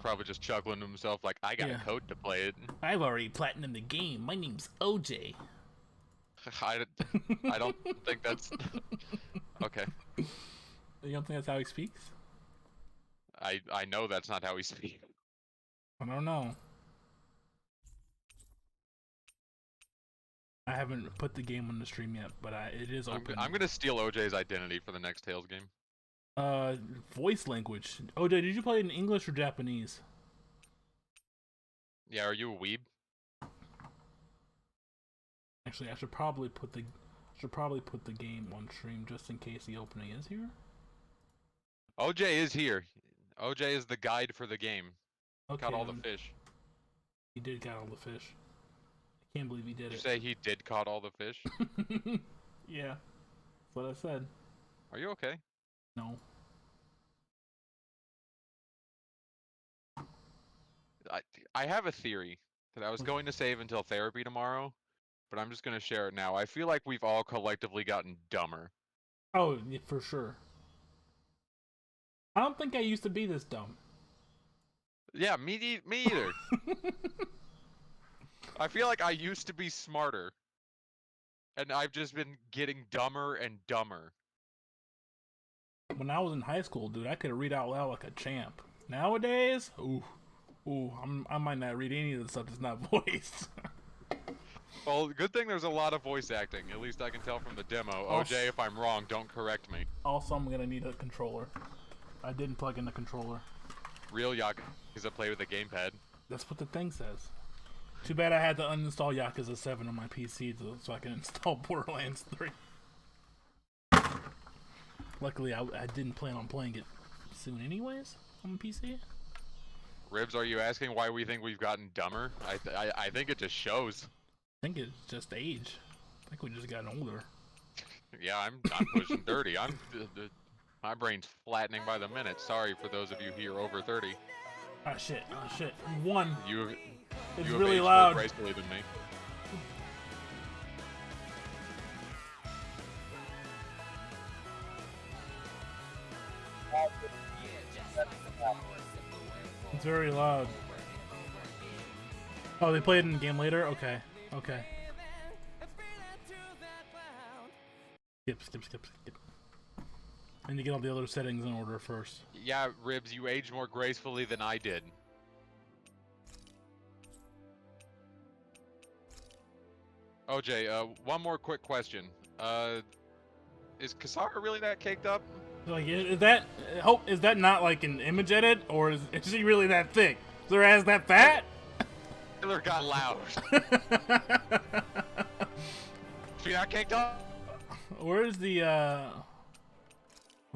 probably just chuckling to himself like, I got a Yeah. code to play it. I've already platinumed the game. My name's OJ. I, I don't think that's... Okay. You don't think that's how he speaks? I know that's not how he speaks. I don't know. I haven't put the game on the stream yet, but it is open. I'm gonna steal OJ's identity for the next Tales game. Voice language. OJ, did you play it in English or Japanese? Yeah, are you a weeb? Actually, I should probably put the game on stream just in case the opening is here. OJ is here. OJ is the guide for the game. Okay, Caught all the fish. He did got all the fish. I can't believe he did Did you it. say he did caught all the fish? Yeah, that's what I said. Are you okay? No. I have a theory that I was going to save until therapy tomorrow, but I'm just gonna share it now. I feel like we've all collectively gotten dumber. Oh, yeah, for sure. I don't think I used to be this dumb. Yeah, me either. I feel like I used to be smarter, and I've just been getting dumber and dumber. When I was in high school, dude, I could read out loud like a champ. Nowadays, I might not read any of the stuff that's not voiced. Well, good thing there's a lot of voice acting. At least I can tell from the demo. Also, OJ, if I'm wrong, don't correct me. Also, I'm gonna need a controller. I didn't plug in the controller. Real Yakuza play with a gamepad. That's what the thing says. Too bad I had to uninstall Yakuza 7 on my PC so I can install Borderlands 3. Luckily, I didn't plan on playing it soon anyways on my PC. Ribs, are you asking why we think we've gotten dumber? I think it just shows. I think it's just age. I think we just gotten older. Yeah, I'm pushing 30. My brain's flattening by the minute. Sorry for those of you here over 30. Ah shit! One. It's you really have loud. more gracefully than me. It's very loud. Oh, they played it in the game later? Okay. Okay. Skip. I need to get all the other settings in order first. Yeah, Ribs, you aged more gracefully than I did. OJ, one more quick question. Is Kasara really that caked up? Like, is that not like an image edit, or is she really that thick? Is her ass that fat? Taylor got loud. She not caked up? Where's the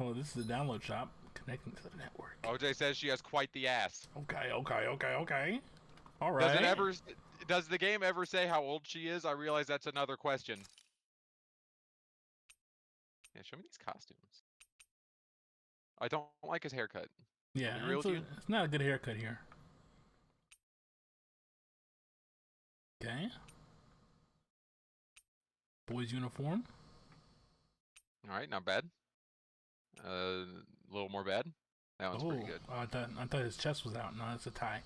Oh, this is the download shop connecting to the network. OJ says she has quite the ass. Okay. All right. Does the game ever say how old she is? I realize that's another question. Yeah, show me these costumes. I don't like his haircut. Yeah, it's not a good haircut here. Okay. Boys uniform. All right, not bad. A little more bad. That one's pretty good. I thought his chest was out. No, it's a tie.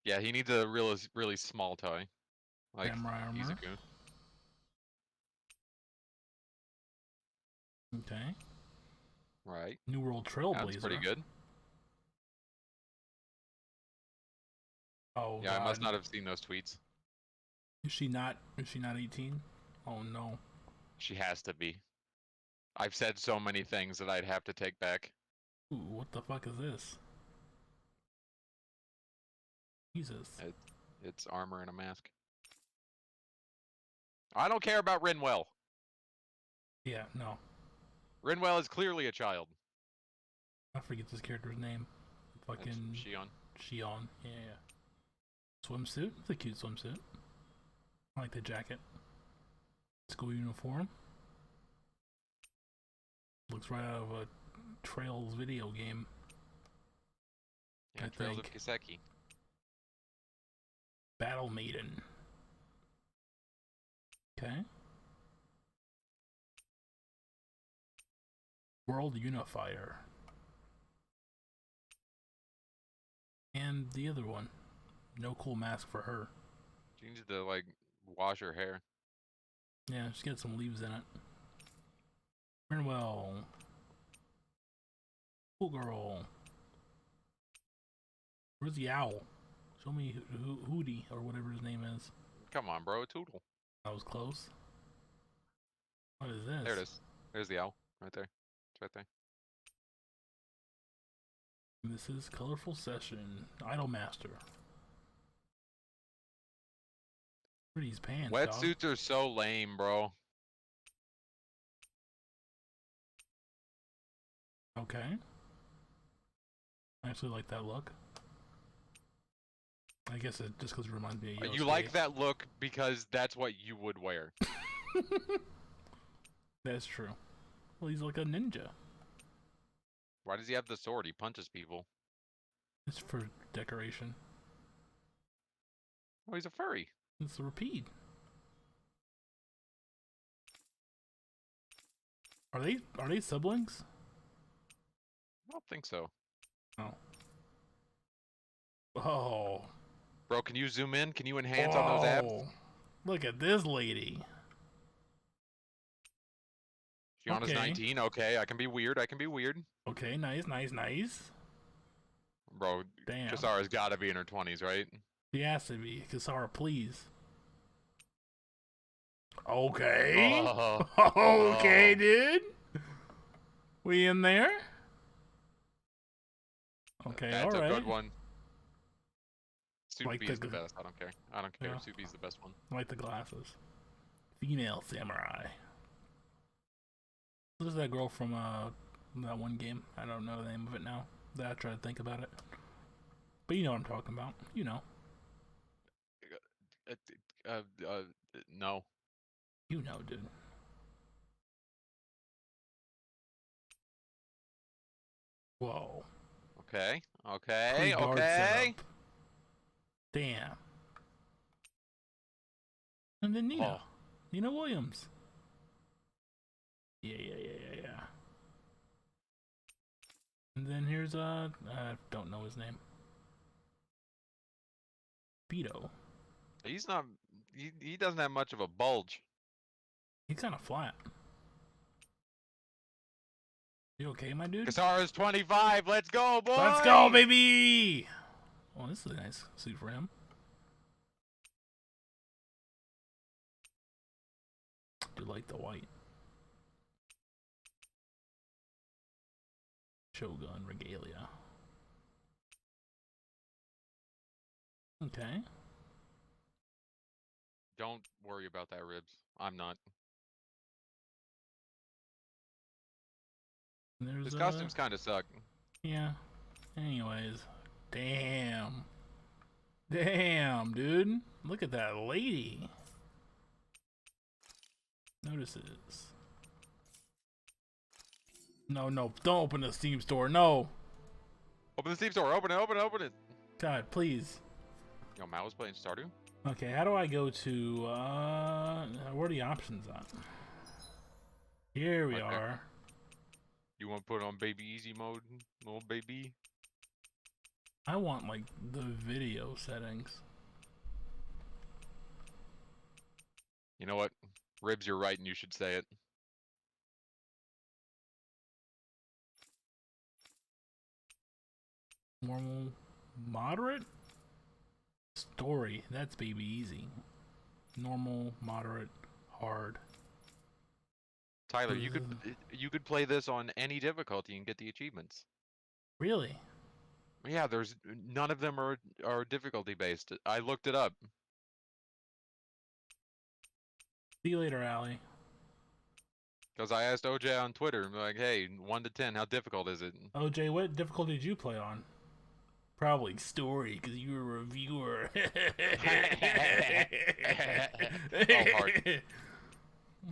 Yeah, he needs a really small tie. Like Samurai armor. Izuku. Okay. Right. New World Trailblazer. That's pretty good. Oh, yeah, God. I must not have seen those tweets. Is she not 18? Oh no. She has to be. I've said so many things that I'd have to take back. Ooh, what the fuck is this? Jesus. It's armor and a mask. I don't care about Rinwell. Yeah, no. Rinwell is clearly a child. I forget this character's name. Fucking Shion. Shion. Yeah. Swimsuit. It's a cute swimsuit. I like the jacket. School uniform. Looks right out of a Trails video game. Yeah, Trails of Kiseki. Battle Maiden. Okay. World Unifier. and the other one. No cool mask for her. She needs to like wash her hair. Yeah, just get some leaves in it. Farewell. Cool girl. Where's the owl? Show me Hootie or whatever his name is. Come on, bro, Toodle. That was close. What is this? There it is. There's the owl, right there. It's right there. This is Colorful Session. Idol Master. What are these pants, Wetsuits are so lame, bro. Okay. I actually like that look. I guess it just because it reminds me of Yosuke. You like that look because that's what you would wear. That's true. Well, he's like a ninja. Why does he have the sword? He punches people. It's for decoration. Oh, he's a furry. It's a repeat. Are they siblings? I don't think so. Oh. Oh. Bro, can you zoom in? Can you enhance on those abs? Look at this lady. Fiona's Okay. 19. Okay, I can be weird. I can be weird. Okay, nice, nice, nice. Bro, Damn. Kasara's got to be in her 20s, right? She has to be. Kasara, please. Okay. Oh. Okay, dude. We in there? Okay, That's all right. a good one. Like Subi's the- the best. I don't care. I don't care. Yeah. Subi's the best one. I like the glasses. Female samurai. This is that girl from that one game. I don't know the name of it now. I try to think about it. But you know what I'm talking about. You know. No. You know, dude. Whoa. Okay. Okay. Pre-guard Okay. setup. Damn. And then Nina. Oh. Nina Williams. Yeah. And then here's I don't know his name. Beto. He's not. He doesn't have much of a bulge. He's kind of flat. You okay, my dude? Kasara's 25. Let's go, boy. Let's go, baby! Oh, this is a nice suit for him. Do like the white. Shogun regalia. Okay. Don't worry about that, Ribs. I'm not. There's His costumes kind of suck. Yeah. Anyways. Damn. Damn, dude. Look at that lady. Notices. No, don't open the Steam store. No. Open the Steam store. Open it. Open it. Open it. God, please. Yo, Matt was playing Stardew. Okay, how do I go to, where are the options at? Here we Right there. are. You want to put it on baby easy mode, little baby? I want, like, the video settings. You know what? Ribs, you're right, and you should say it. Normal, moderate? Story, that's baby easy. Normal, moderate, hard. Tyler, you could play this on any difficulty and get the achievements. Really? Yeah, there's none of them are difficulty based. I looked it up. See you later, Allie. Because I asked OJ on Twitter, like, hey, 1 to 10, how difficult is it? OJ, what difficulty did you play on? Probably story, because you were a reviewer. Oh, hard.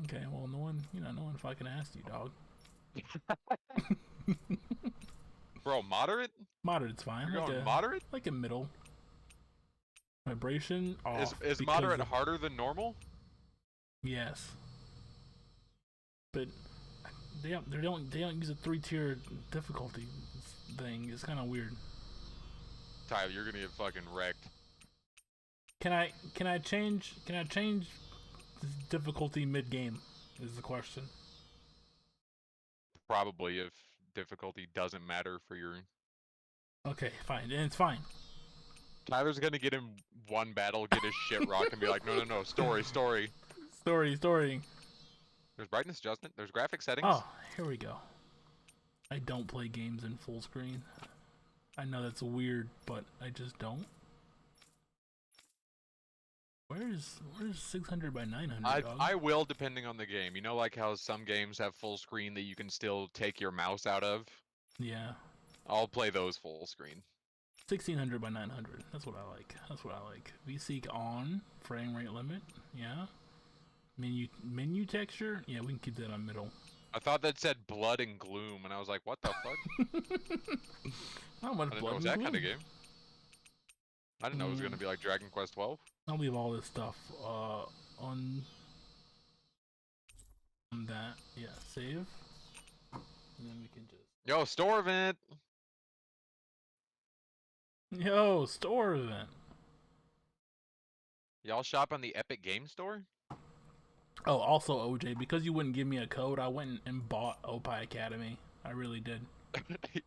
Okay, well, no one fucking asked you, dog. Bro, moderate? Moderate's fine. You're Like going a moderate? like a middle. Vibration off. Is because moderate of- harder than normal? Yes. But they don't use a 3-tier difficulty thing. It's kind of weird. Tyler, you're gonna get fucking wrecked. Can I change difficulty mid game? Is the question. Probably if difficulty doesn't matter for your. Okay, fine. And it's fine. Tyler's gonna get in one battle, get his shit rocked, and be like, no, story. Story. There's brightness adjustment. There's graphic settings. Oh, here we go. I don't play games in full screen. I know that's weird, but I just don't. Where's 600 by 900? I will, depending on the game. You know, like how some games have full screen that you can still take your mouse out of. Yeah. I'll play those full screen. 1600 by 900. That's what I like. VSeek on frame rate limit. Yeah. Menu texture. Yeah, we can keep that on middle. I thought that said blood and gloom, and I was like, what the fuck? Not much I didn't know blood it was and that kind of gloom. game. I didn't know it was gonna be like Dragon Quest 12. I'll leave all this stuff on that. Yeah, save. And then we can just. Yo, store event. Yo, store event. Y'all shop on the Epic Game Store? Oh, also OJ, because you wouldn't give me a code, I went and bought Opie Academy. I really did.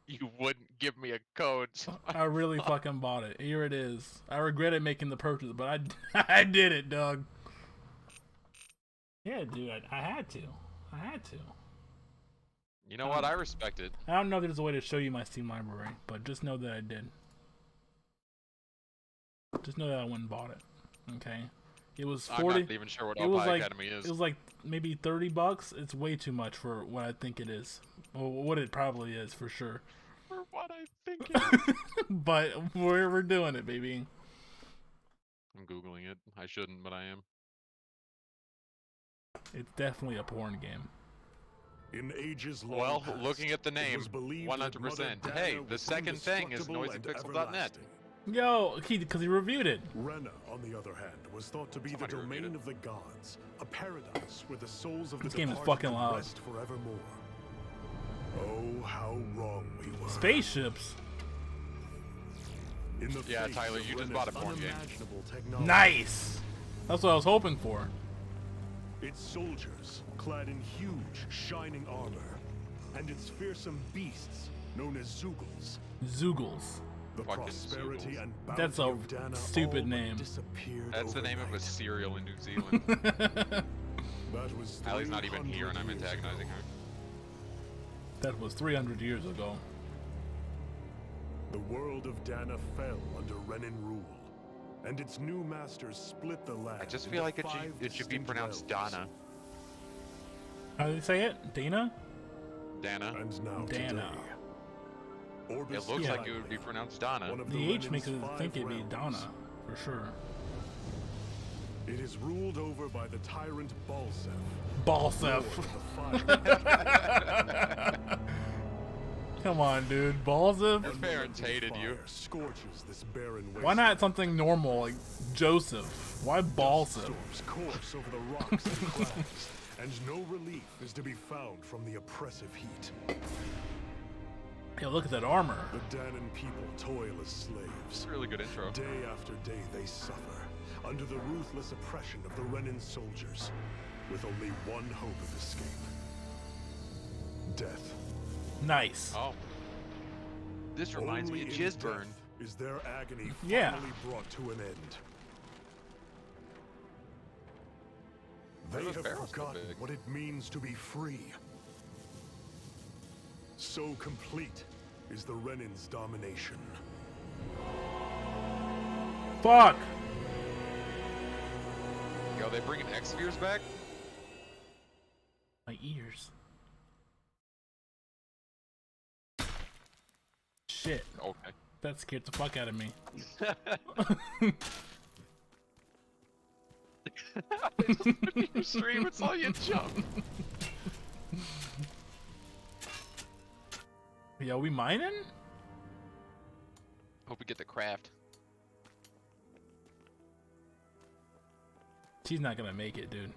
You wouldn't give me a code. So I really fucking bought it. Here it is. I regretted making the purchase, but I did it, dog. Yeah, dude, I had to. You know what? I respect it. I don't know if there's a way to show you my Steam library, but just know that I did. Just know that I went and bought it. Okay. It was 40. I'm not even sure what Opie Academy is. It was like maybe $30. It's way too much for what I think it is. Well, what it probably is for sure. For what I think it is. But we're doing it, baby. I'm Googling it. I shouldn't, but I am. It's definitely a porn game. In ages long Well, past, looking at the name, 100%. Hey, the second thing is noisypixel.net. Yo, because he reviewed it. Rena, on the other hand, was thought to be Somebody the domain reviewed it. of the gods, a paradise where the souls of This the game is departed fucking could loud. rest forevermore. Oh, how wrong we were. Spaceships. In the Yeah, face Tyler, of you just Rena's bought a porn game. unimaginable technology, Nice. That's what I was hoping for. its soldiers, clad in huge, shining armor, and its fearsome beasts, known as Zoogles. Zoogles. Fucking The prosperity Zoogles. and bounty That's a of Dana stupid all but name. disappeared That's the name of a overnight. cereal in New Zealand. That was Allie's not even here and I'm 300 years antagonizing ago. her. That was 300 years ago. The world of Dana fell under Renin rule, and its new masters split the land. I just into feel like it 5 should be distinct pronounced realms. Dana. How do they say it? Dana? Dana. And now Dana. today, Orbis It looks Yeah. like it would be pronounced Donna. one of The H Renin's makes it 5 think it'd be realms. Donna, for sure. It is ruled over by the tyrant Balseph. Balseph. Lord of the fire. Come on, dude. Balseph? Your parents hated you. Fire scorches this barren wasteland. Why not something normal like Joseph? Why Balseph? Storms course over the rocks and clouds, and no relief is to be found from the oppressive heat. Yo, look at that armor. The Danan people toil as slaves. It's a really good intro. Day after day they suffer under the ruthless oppression of the Renin soldiers, with only one hope of escape. Death. Nice. Oh. This reminds me of Only in Jizburn. death is their agony Yeah. finally brought to an end. They those have barrels so forgotten big? what it means to be free. So complete is the Renin's domination. Fuck. Yo, they bringing X-Spheres back? My ears. Shit. Okay. That scared the fuck out of me. You stream, it's all you jump. Yo, we mining? Hope we get the craft. She's not gonna make it, dude.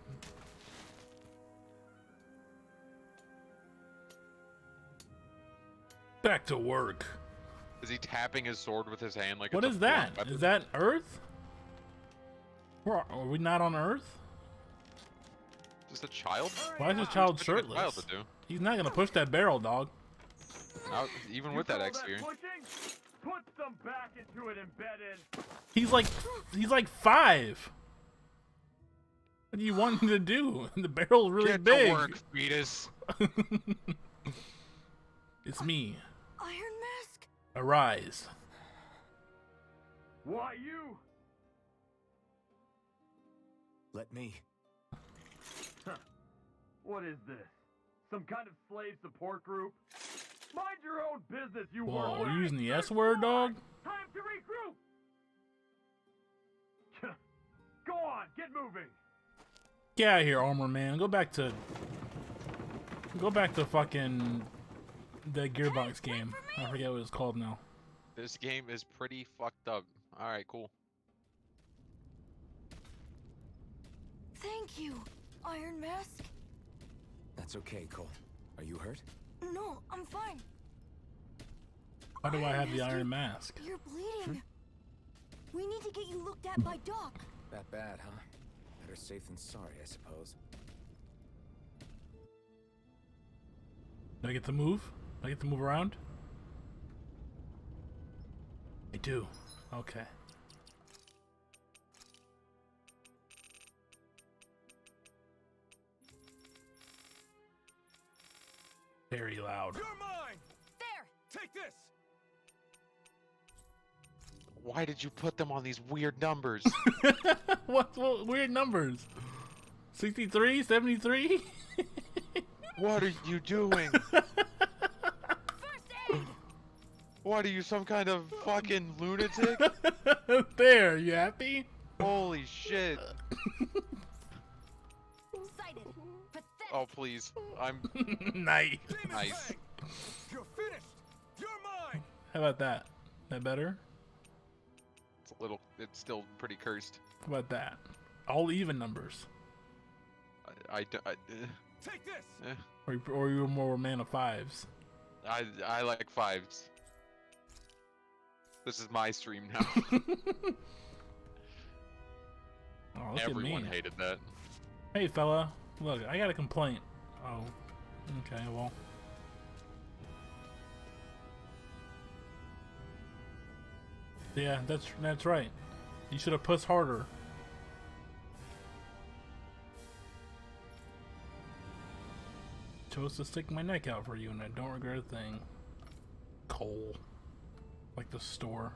Back to work. Is he tapping his sword with his hand like What it's is a foreign that? weapon? Is that Earth? Are we not on Earth? Just a child? Why is this What child do you expect a child shirtless? to do? He's not gonna push that barrel, dog. Even with that X gear. Put some back into it embedded. He's like 5. What do you want him to do? The barrel's really Get big. to work, fetus. It's me. Iron Mask? Arise. Why you? Let me. What is this? Some kind of slave support group? Mind your own business, you Whoa, world. you using the S word, dog? Time to regroup. Go on, get moving. Get out of here, armor man. Go back to fucking the Gearbox game. I forget what it's called now. This game is pretty fucked up. Alright, cool. Thank you, Iron Mask. That's okay, Cole. Are you hurt? No, I'm fine. Why do I have the Mask, Iron Mask? You're bleeding. We need to get you looked at by Doc. That bad, huh? Better safe than sorry, I suppose. Do I get to move? Do I get to move around? I do. Okay. Very loud. You're mine! There. Take this! Why did you put them on these weird numbers? what weird numbers? 63, 73? What are you doing? First aid. What are you, some kind of fucking lunatic? There, you happy? Holy shit. Sighted. Pathetic. Oh, please. I'm Nice. nice. You're finished! You're mine! How about that? That better? It's still pretty cursed. How about that? All even numbers. Take this! Or you're more a man of fives. I like fives. This is my stream now. Oh, look Everyone at me. hated that. Hey, fella. Look, I got a complaint. Oh. Okay, well. Yeah, that's right. You should have pushed harder. Chose to stick my neck out for you, and I don't regret a thing. Cole. Like the store.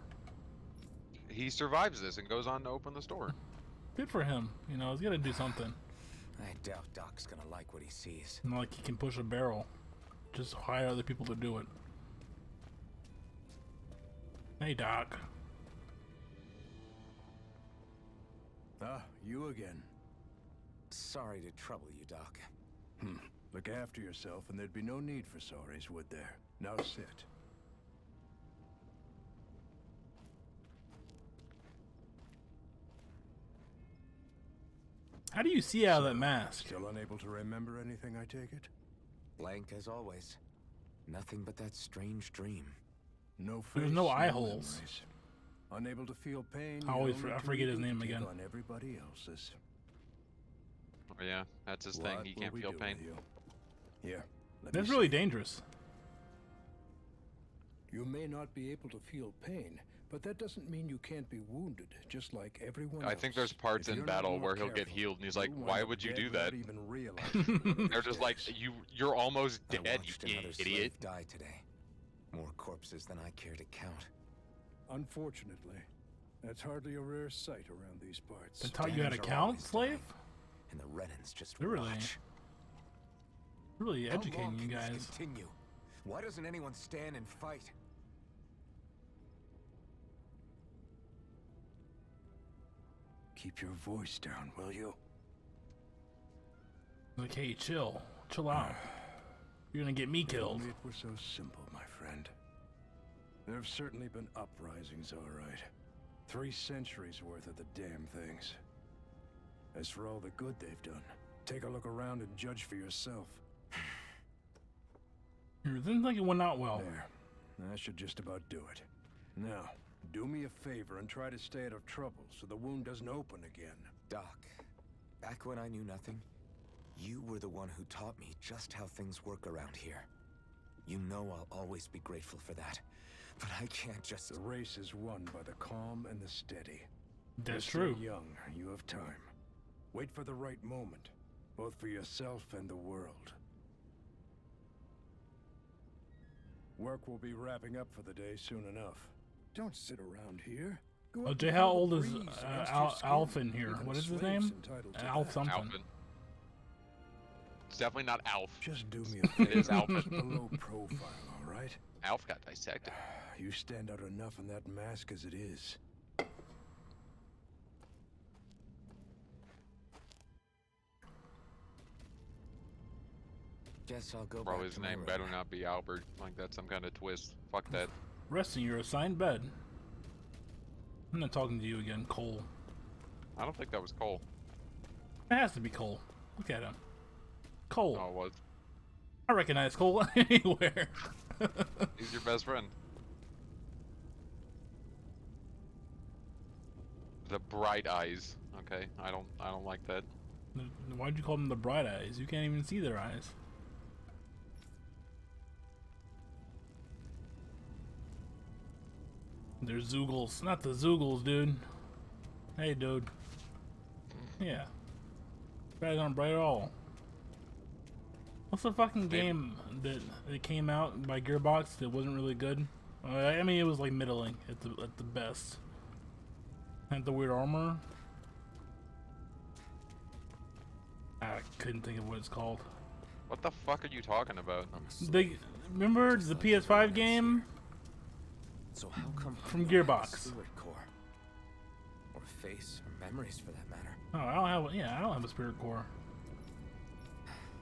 He survives this and goes on to open the store. Good for him. You know, he's gotta do something. I doubt Doc's gonna like what he sees. Not like he can push a barrel. Just hire other people to do it. Hey, Doc. Ah, you again. Sorry to trouble you, Doc. Look after yourself and there'd be no need for sorries, would there? Now sit. How do you see out of that mask? Still unable to remember anything, I take it? Blank as always. Nothing but that strange dream. No face, There's no eye holes. memories. Unable to feel pain. I always only I too forget his eager to name take again. On everybody else's. Oh, yeah, that's his thing. What He will can't we feel do pain. with you? Here, let That's me really see. dangerous. You may not be able to feel pain, but that doesn't mean you can't be wounded, just like everyone I think else. there's parts If in you're not battle more where he'll get careful, healed, and he's like, you'll wind "Why up would you dead do without that?" even realizing it. They're just like, "You're almost I dead, watched you another idiot." slave die today. More corpses than I care to count. Unfortunately, that's hardly a rare sight around these parts. They taught you how to Banners are count, always slave? dying, and the Renans just They're really- watch. Really How educating long you can this guys. continue? Why doesn't anyone stand and fight? Keep your voice down, will you? Like, hey, chill. Chill out. You're gonna get me If killed. only it were so simple, my friend. There have certainly been uprisings, all right. 3 centuries worth of the damn things. As for all the good they've done, take a look around and judge for yourself. It didn't think it went out well. There. That should just about do it. Now, do me a favor and try to stay out of trouble so the wound doesn't open again. Doc, back when I knew nothing, you were the one who taught me just how things work around here. You know I'll always be grateful for that. But I can't just... The race is won by the calm and the steady. That's You're true. still young, you have time. Wait for the right moment, both for yourself and the world. Work will be wrapping up for the day soon enough. Don't sit around here. Go Oh, out Jay, and how feel the old is breeze against your skin. Alf in here? Even What a is his slave's name? entitled to Alf that. something. Alvin. It's definitely not Alf. Just do me a It is favor. Alvin. Keep a low profile, all right? Alf got dissected. You stand out enough in that mask as it is. Guess I'll go Bro, back his to my name room. better not be Albert. Like, that's some kind of twist. Fuck that. Rest in your assigned bed. I'm not talking to you again, Cole. I don't think that was Cole. It has to be Cole. Look at him. Cole. No, it was. I recognize Cole anywhere. He's your best friend. The bright eyes. Okay, I don't like that. Why'd you call them the bright eyes? You can't even see their eyes. They're Zoogles. Not the Zoogles, dude. Hey, dude. Yeah. Guys aren't bright at all. What's the fucking game that came out by Gearbox that wasn't really good? I mean, it was like middling at the best. Had the weird armor. I couldn't think of what it's called. What the fuck are you talking about? I'm a slave, They remember just the like PS5 everyone else game? here. So how come From you don't have a Gearbox. spirit core? Or face, or memories for that matter. Oh, I don't have. Yeah, I don't have a spirit core.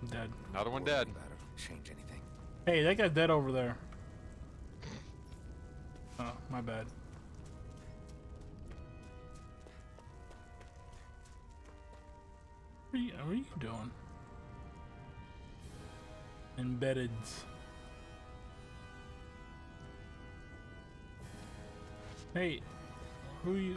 I'm dead. Another one Worrying dead. about it won't change anything. Hey, that guy's dead over there. Oh, my bad. What are you doing? Embeddeds. Hey, who are you?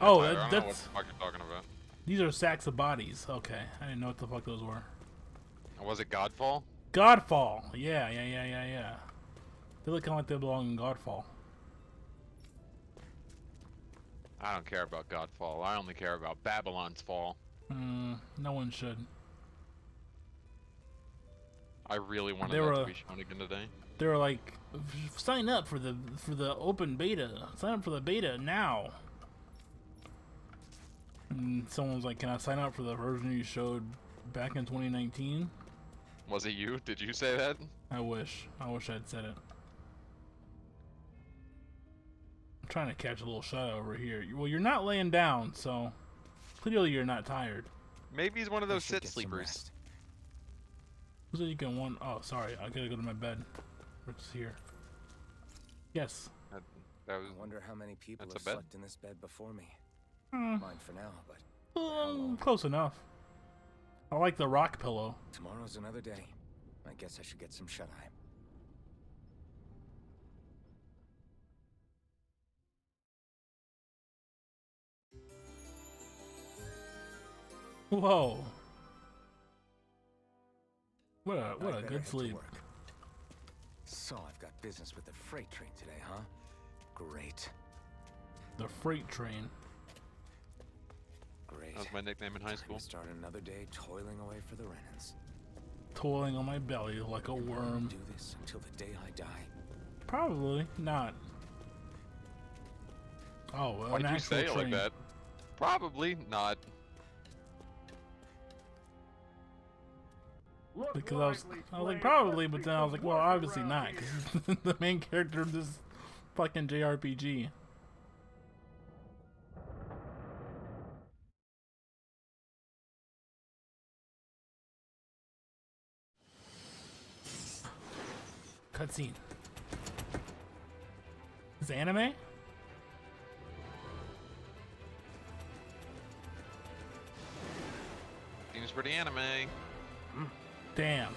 Yeah, Oh, Tyler, I don't know what that's the fuck you're talking about. these are sacks of bodies. Okay, I didn't know what the fuck those were. Was it Godfall? Godfall. Yeah. They look kind of like they belong in Godfall. I don't care about Godfall. I only care about Babylon's Fall. No one should. I really wanted They that were, to be shown again today. They were like, sign up for the open beta. Sign up for the beta now. And someone was like, can I sign up for the version you showed back in 2019? Was it you? Did you say that? I wish I'd said it. I'm trying to catch a little shot over here. Well, you're not laying down, so clearly you're not tired. Maybe he's one of I those should sit get some sleepers. rest. Who said you can one? Oh, sorry. I gotta go to my bed. It's here. Yes. That was. I wonder how many people That's have a bed? slept in this bed before me. Hmm. Mine for now, but Close enough. I like the rock pillow. tomorrow's another day. I guess I should get some shut-eye. Whoa. What a I better good head to sleep. work. So I've got business with the freight train today, huh? Great. The freight train. Great. That was my nickname in high Time school. to start another day toiling away for the Renans. Toiling on my belly like a I'm gonna worm. do this until the day I die. Probably not. Oh, well, Why'd an you actual say it train. like that? Probably not. Look Because lively, I was like slave. probably, Let's but see then I was some like, well, work obviously around not, here. because the main character of this fucking JRPG. Cutscene. Is it anime? Seems pretty anime. Damn.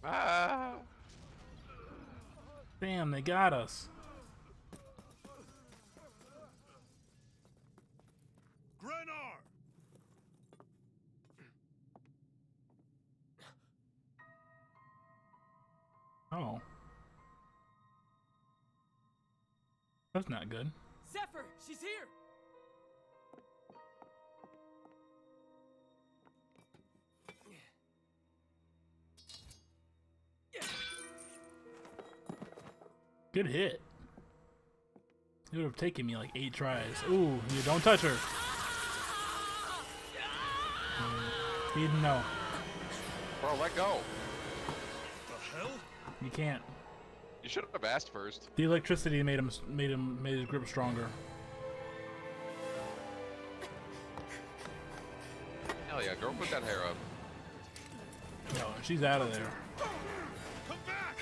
Ah! Damn, they got us. Grenar! Oh. That's not good. Zephyr, she's here. Good hit. It would have taken me like 8 tries. Ooh, you don't touch her. He didn't know. Bro, let go. The hell? You can't. You should have asked first. The electricity made his grip stronger. Hell yeah, girl, put that hair up. No, she's out of there. Come back!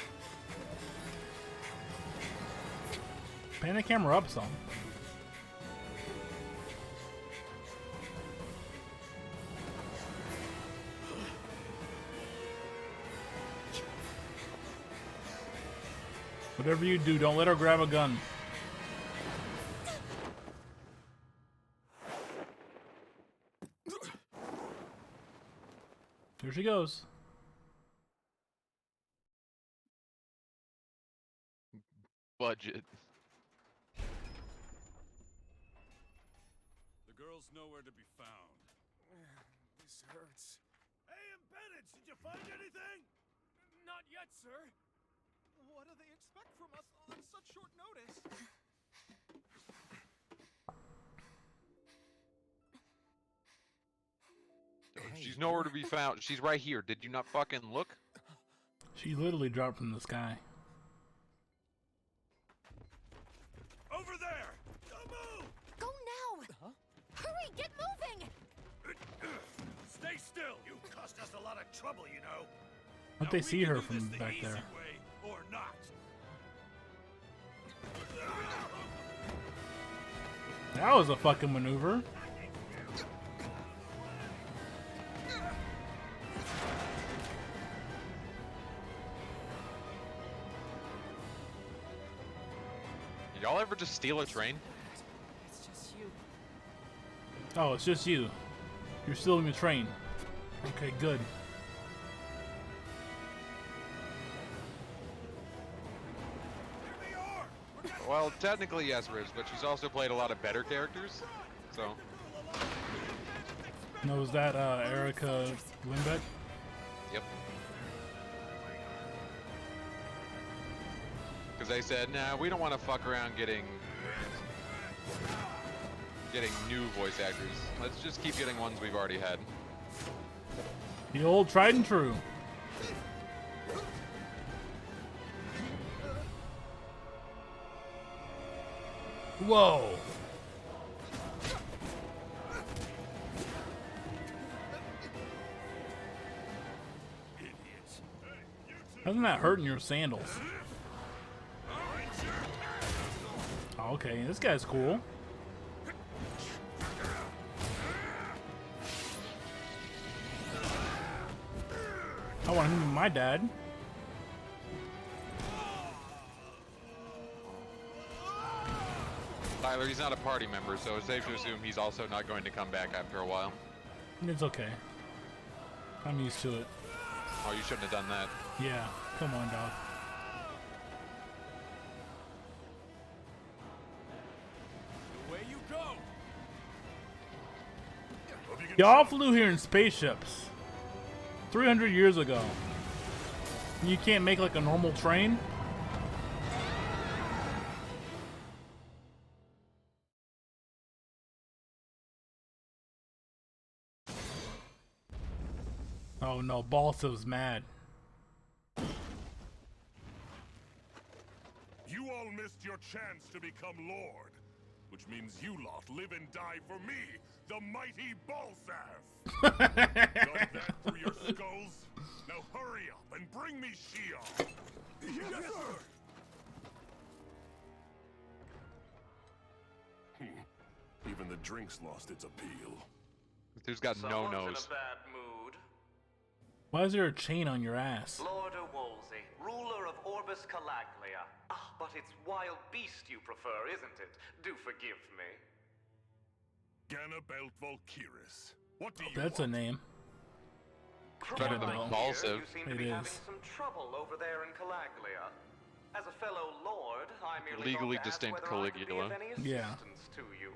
Pan the camera up some. Whatever you do, don't let her grab a gun. Here she goes. Budget. The girl's nowhere to be found. This hurts. Hey, Embedded, did you find anything? Not yet, sir. What do they expect from us on such short notice? She's nowhere to be found. She's right here. Did you not fucking look? She literally dropped from the sky. Over there! Don't move! Go now! Hurry, get moving! Stay still! You cost us a lot of trouble, you know. How'd Now they we see can her do from this the back easy there? way or not. That was a fucking maneuver. Did y'all ever just steal a train? It's just you. Oh, it's just you. You're stealing the train. Okay, good. Well, technically yes, Riz, but she's also played a lot of better characters. So, No, was that Erica Lindbeck? yep. Because they said, nah, we don't want to fuck around getting new voice actors. Let's just keep getting ones we've already had. The old tried and true. Whoa. How's that hurting your sandals? Oh, okay, this guy's cool. I want him to be my dad. Tyler, he's not a party member, so it's safe to assume he's also not going to come back after a while. It's okay. I'm used to it. Oh, you shouldn't have done that. Yeah, come on, dog. Away you go! Y'all flew here in spaceships 300 years ago. You can't make like a normal train? Oh no, Balsev's mad. You all missed your chance to become Lord, which means you lot live and die for me, the mighty Balseph. Got that through your skulls? Now hurry up and bring me Shion. Yes, sir. Even the drink's lost its appeal. Dude's got no Someone's nose. in a bad mood. Why is there a chain on your ass? Lord Wolsey, ruler of Orbis Calaglia. Ah, but it's wild beast you prefer, isn't it? Do forgive me. Ganabelt Volkiris. What do you That's want? a name. Better than Well, Balseph. You seem to It be having is. some trouble over there in Calaglia. As a fellow lord, I merely Legally thought to ask distinct whether I could be Caligula. of any Yeah. assistance to you.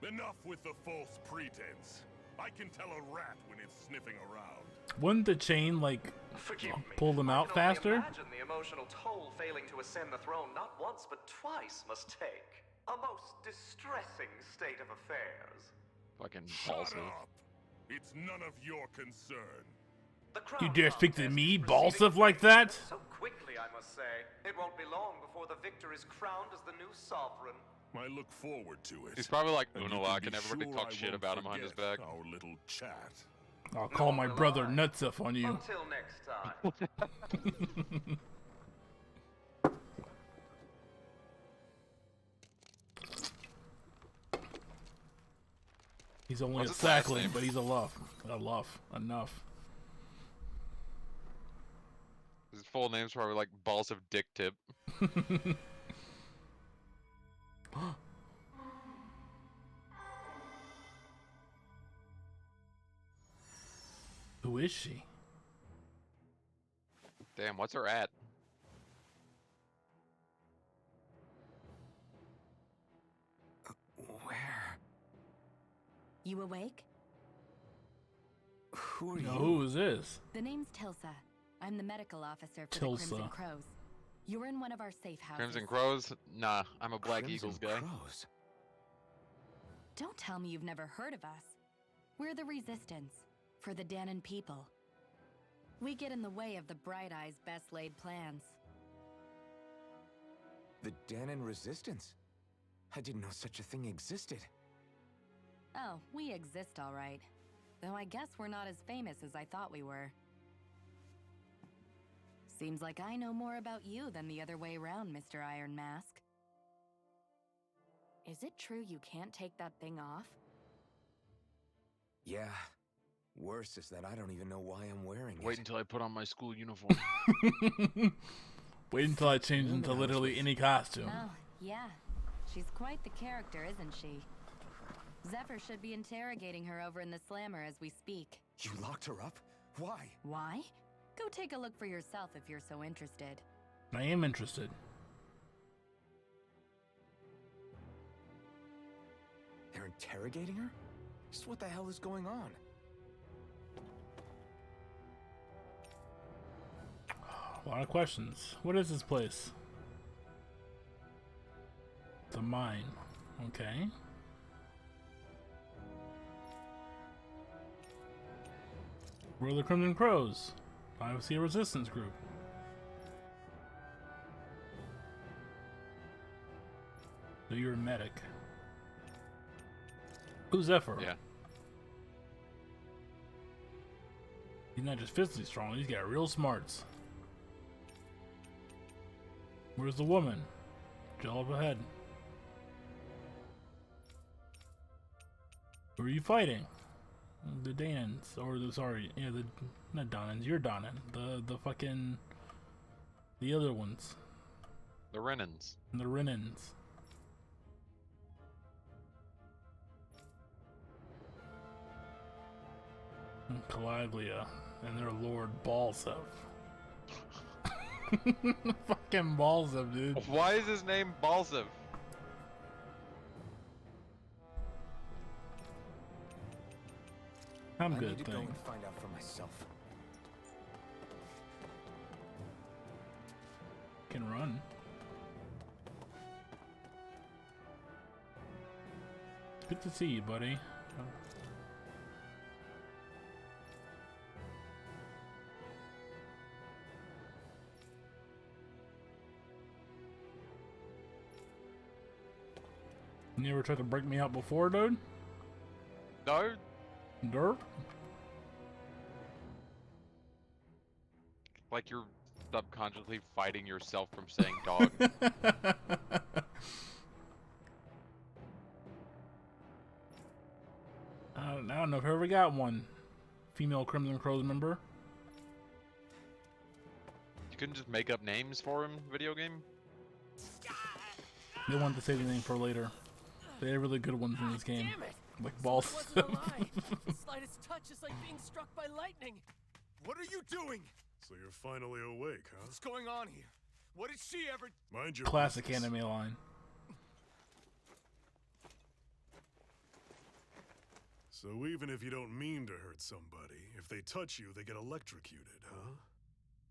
Enough with the false pretense. I can tell a rat when it's sniffing around. Wouldn't the chain, like, Forgive me. pull them out I can only faster? imagine the emotional toll failing to ascend the throne not once but twice must take. A most distressing state of affairs. Fucking Shut Balseph. up! It's none of your concern. The You crown dare speak to contest me, is proceeding Balseph, like that? So quickly, I must say. It won't be long before the victor is crowned as the new sovereign. I look forward to it. He's probably like And you Unalak can and be everybody sure talks I shit won't about him behind his forget back. Our little chat. I'll call my will brother I. Nutsif on you. Until next time. He's only What's a his last sackling, name? but he's a luff. Enough. His full name's probably like Balseph Dick Tip. Who is she? Damn, what's her at? Where? You awake? Who are Now, you? who is this? The name's Tilsa. I'm the medical officer for Tilsa. the Crimson Crows. You're in one of our safe houses. Crimson Crows? Nah, I'm a Black Crimson Eagles guy. Crows. Don't tell me you've never heard of us. We're the Resistance, for the Danon people. We get in the way of the Bright Eye's best laid plans. The Danon Resistance? I didn't know such a thing existed. Oh, we exist all right. Though I guess we're not as famous as I thought we were. Seems like I know more about you than the other way around, Mr. Iron Mask. Is it true you can't take that thing off? Yeah. Worse is that I don't even know why I'm wearing it. Wait until I put on my school uniform. Wait until I change into literally any costume. Oh, yeah. She's quite the character, isn't she? Zephyr should be interrogating her over in the Slammer as we speak. You locked her up? Why? Why? Go take a look for yourself if you're so interested. I am interested. They're interrogating her? Just what the hell is going on? A lot of questions. What is this place? The mine. Okay. We're the Crimson Crows. Obviously a resistance group. So you're a medic. Who's Zephyr? Yeah. He's not just physically strong, he's got real smarts. Where's the woman? Gel up ahead. Who are you fighting? The Danons, or the not Donans. You're Donan. The fucking the other ones. The Renans. The Renans. And Calaglia and their Lord Balseph. Fucking Balseph, dude. Why is his name Balseph? I'm I good, need to go thanks. and find out for myself. Can run. Good to see you, buddy. You ever tried to break me out before, dude? No? Dirt? Like you're subconsciously fighting yourself from saying dog. I don't know if I ever got one. Female Crimson Crows member. You couldn't just make up names for him, video game? They wanted to save the name for later. They had really good ones in this game. Damn it! Like So it wasn't a Balseph. lie. The slightest touch is like being struck by lightning. What are you doing? So you're finally awake, huh? What's going on here? What did she ever... Mind your Classic business. anime line. So even if you don't mean to hurt somebody, if they touch you, they get electrocuted, huh?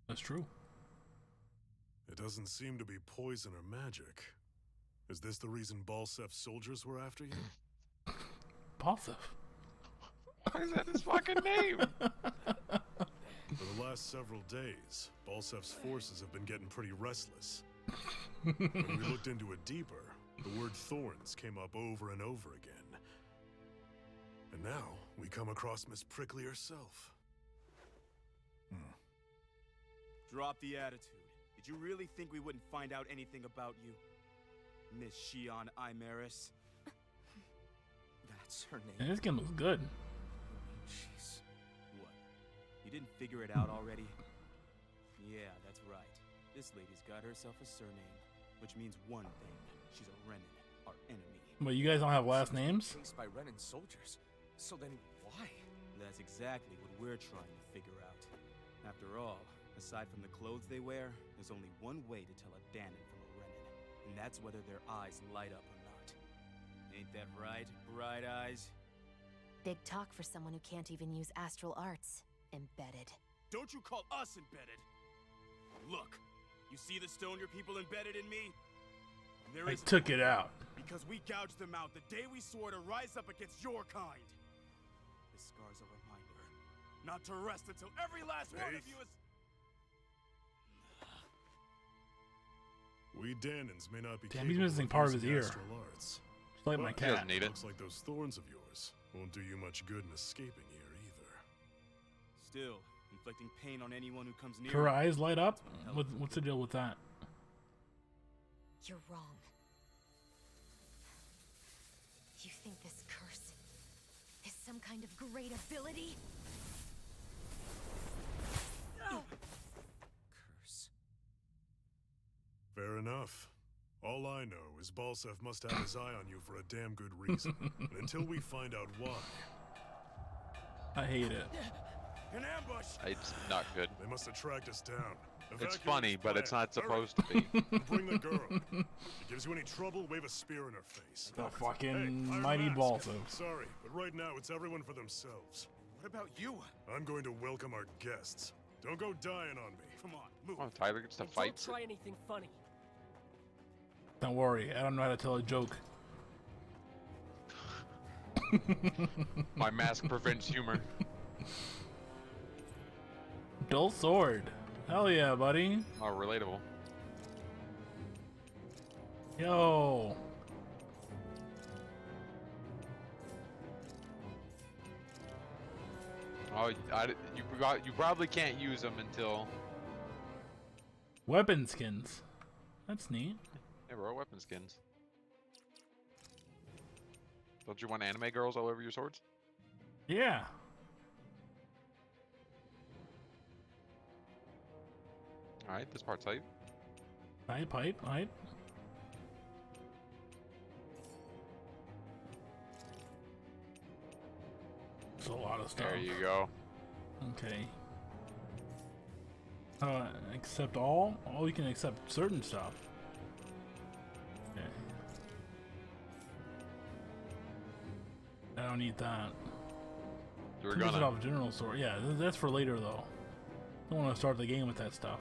That's true. It doesn't seem to be poison or magic. Is this the reason Balseph's soldiers were after you? Balseph. Why is that his fucking name? For the last several days, Balseph's forces have been getting pretty restless. When we looked into it deeper, the word thorns came up over and over again. And now, we come across Miss Prickly herself. Drop the attitude. Did you really think we wouldn't find out anything about you? Miss Shion Imaris? That's her name. And this game looks good. Jeez. What? You didn't figure it out already? Yeah, that's right. This lady's got herself a surname, which means one thing. She's a Renin, our enemy. But you guys don't have last names? Chased by Renin soldiers. So then, why? That's exactly what we're trying to figure out. After all, aside from the clothes they wear, there's only one way to tell a Danon from a Renin, and that's whether their eyes light up or not. Ain't that right, Bright Eyes? Big talk for someone who can't even use astral arts. Embedded. Don't you call us embedded! Look, you see the stone your people embedded in me? There I isn't took one. it out. Because we gouged them out the day we swore to rise up against your kind. This scar's a reminder, not to rest until every last one of you is... We Danons may not be Damn, he's capable missing of part of his using ear. astral arts. Just like my But cat. doesn't need it. Looks like those thorns of yours won't do you much good in escaping here either. Still, inflicting pain on anyone who comes near... Her eyes light up? What's the deal with that? You're wrong. You think this curse is some kind of great ability? Curse. Fair enough. All I know is Balseph must have his eye on you for a damn good reason. And until we find out why, I hate it. An ambush! It's not good. they must have tracked us down. It's Evacuate funny, this but it's plant. not Hurry. supposed to be. And bring the girl. If it gives you any trouble, wave a spear in her face. The Hey, fucking Iron mighty Mask. Balseph. Sorry, but right now it's everyone for themselves. What about you? I'm going to welcome our guests. Don't go dying on me. Come on, move. Oh, Tyler gets to And fight. don't try anything funny. Don't worry, I don't know how to tell a joke. My mask prevents humor. Dull sword. Hell yeah, buddy. Oh, relatable. Yo. Oh, you probably can't use them until... Weapon skins. That's neat. Yeah, bro, weapon skins. Don't you want anime girls all over your swords? Yeah. Alright, this part's hype. Hype. It's a lot of stuff. There you go. Okay. Accept all? Oh, you can accept certain stuff. Okay. I don't need that. You're 2% gonna. off general store. Yeah, that's for later though. Don't want to start the game with that stuff.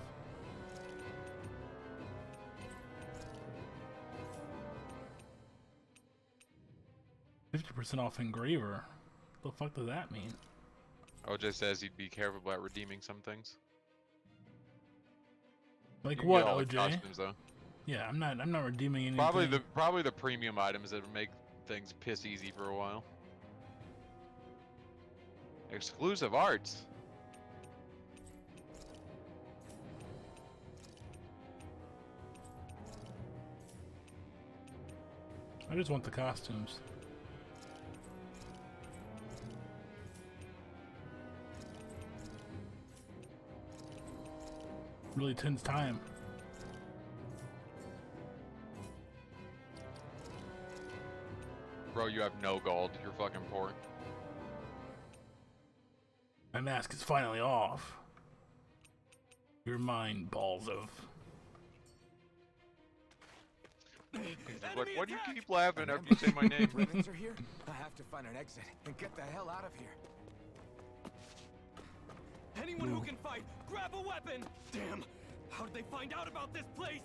%off engraver. The fuck does that mean? OJ says he'd be careful about redeeming some things. Like You can what, get all the OJ? costumes, though. Yeah, I'm not redeeming anything. Probably the premium items that make things piss easy for a while. Exclusive arts. I just want the costumes. Really tense time. Bro, you have no gold. You're fucking poor. My mask is finally off. You're mine, Balseph. Why do you keep laughing after you say my name? Remnants are here? I have to find an exit and get the hell out of here. Anyone who can fight, grab a weapon! Damn! How did they find out about this place?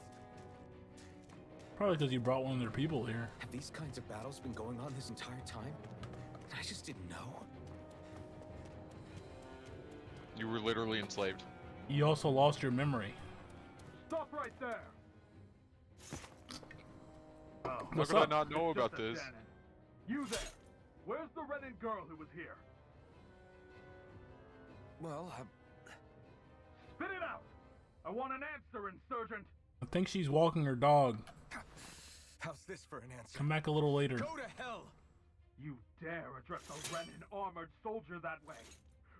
Probably because you brought one of their people here. Have these kinds of battles been going on this entire time? I just didn't know. You were literally enslaved. You also lost your memory. Stop right there! Oh, How What's could I up? not know it's about just a this? Danon. You there! Where's the Renin girl who was here? Well, Spit it out! I want an answer, insurgent! I think she's walking her dog. how's this for an answer? Come back a little later. Go to hell! You dare address a Renin armored soldier that way?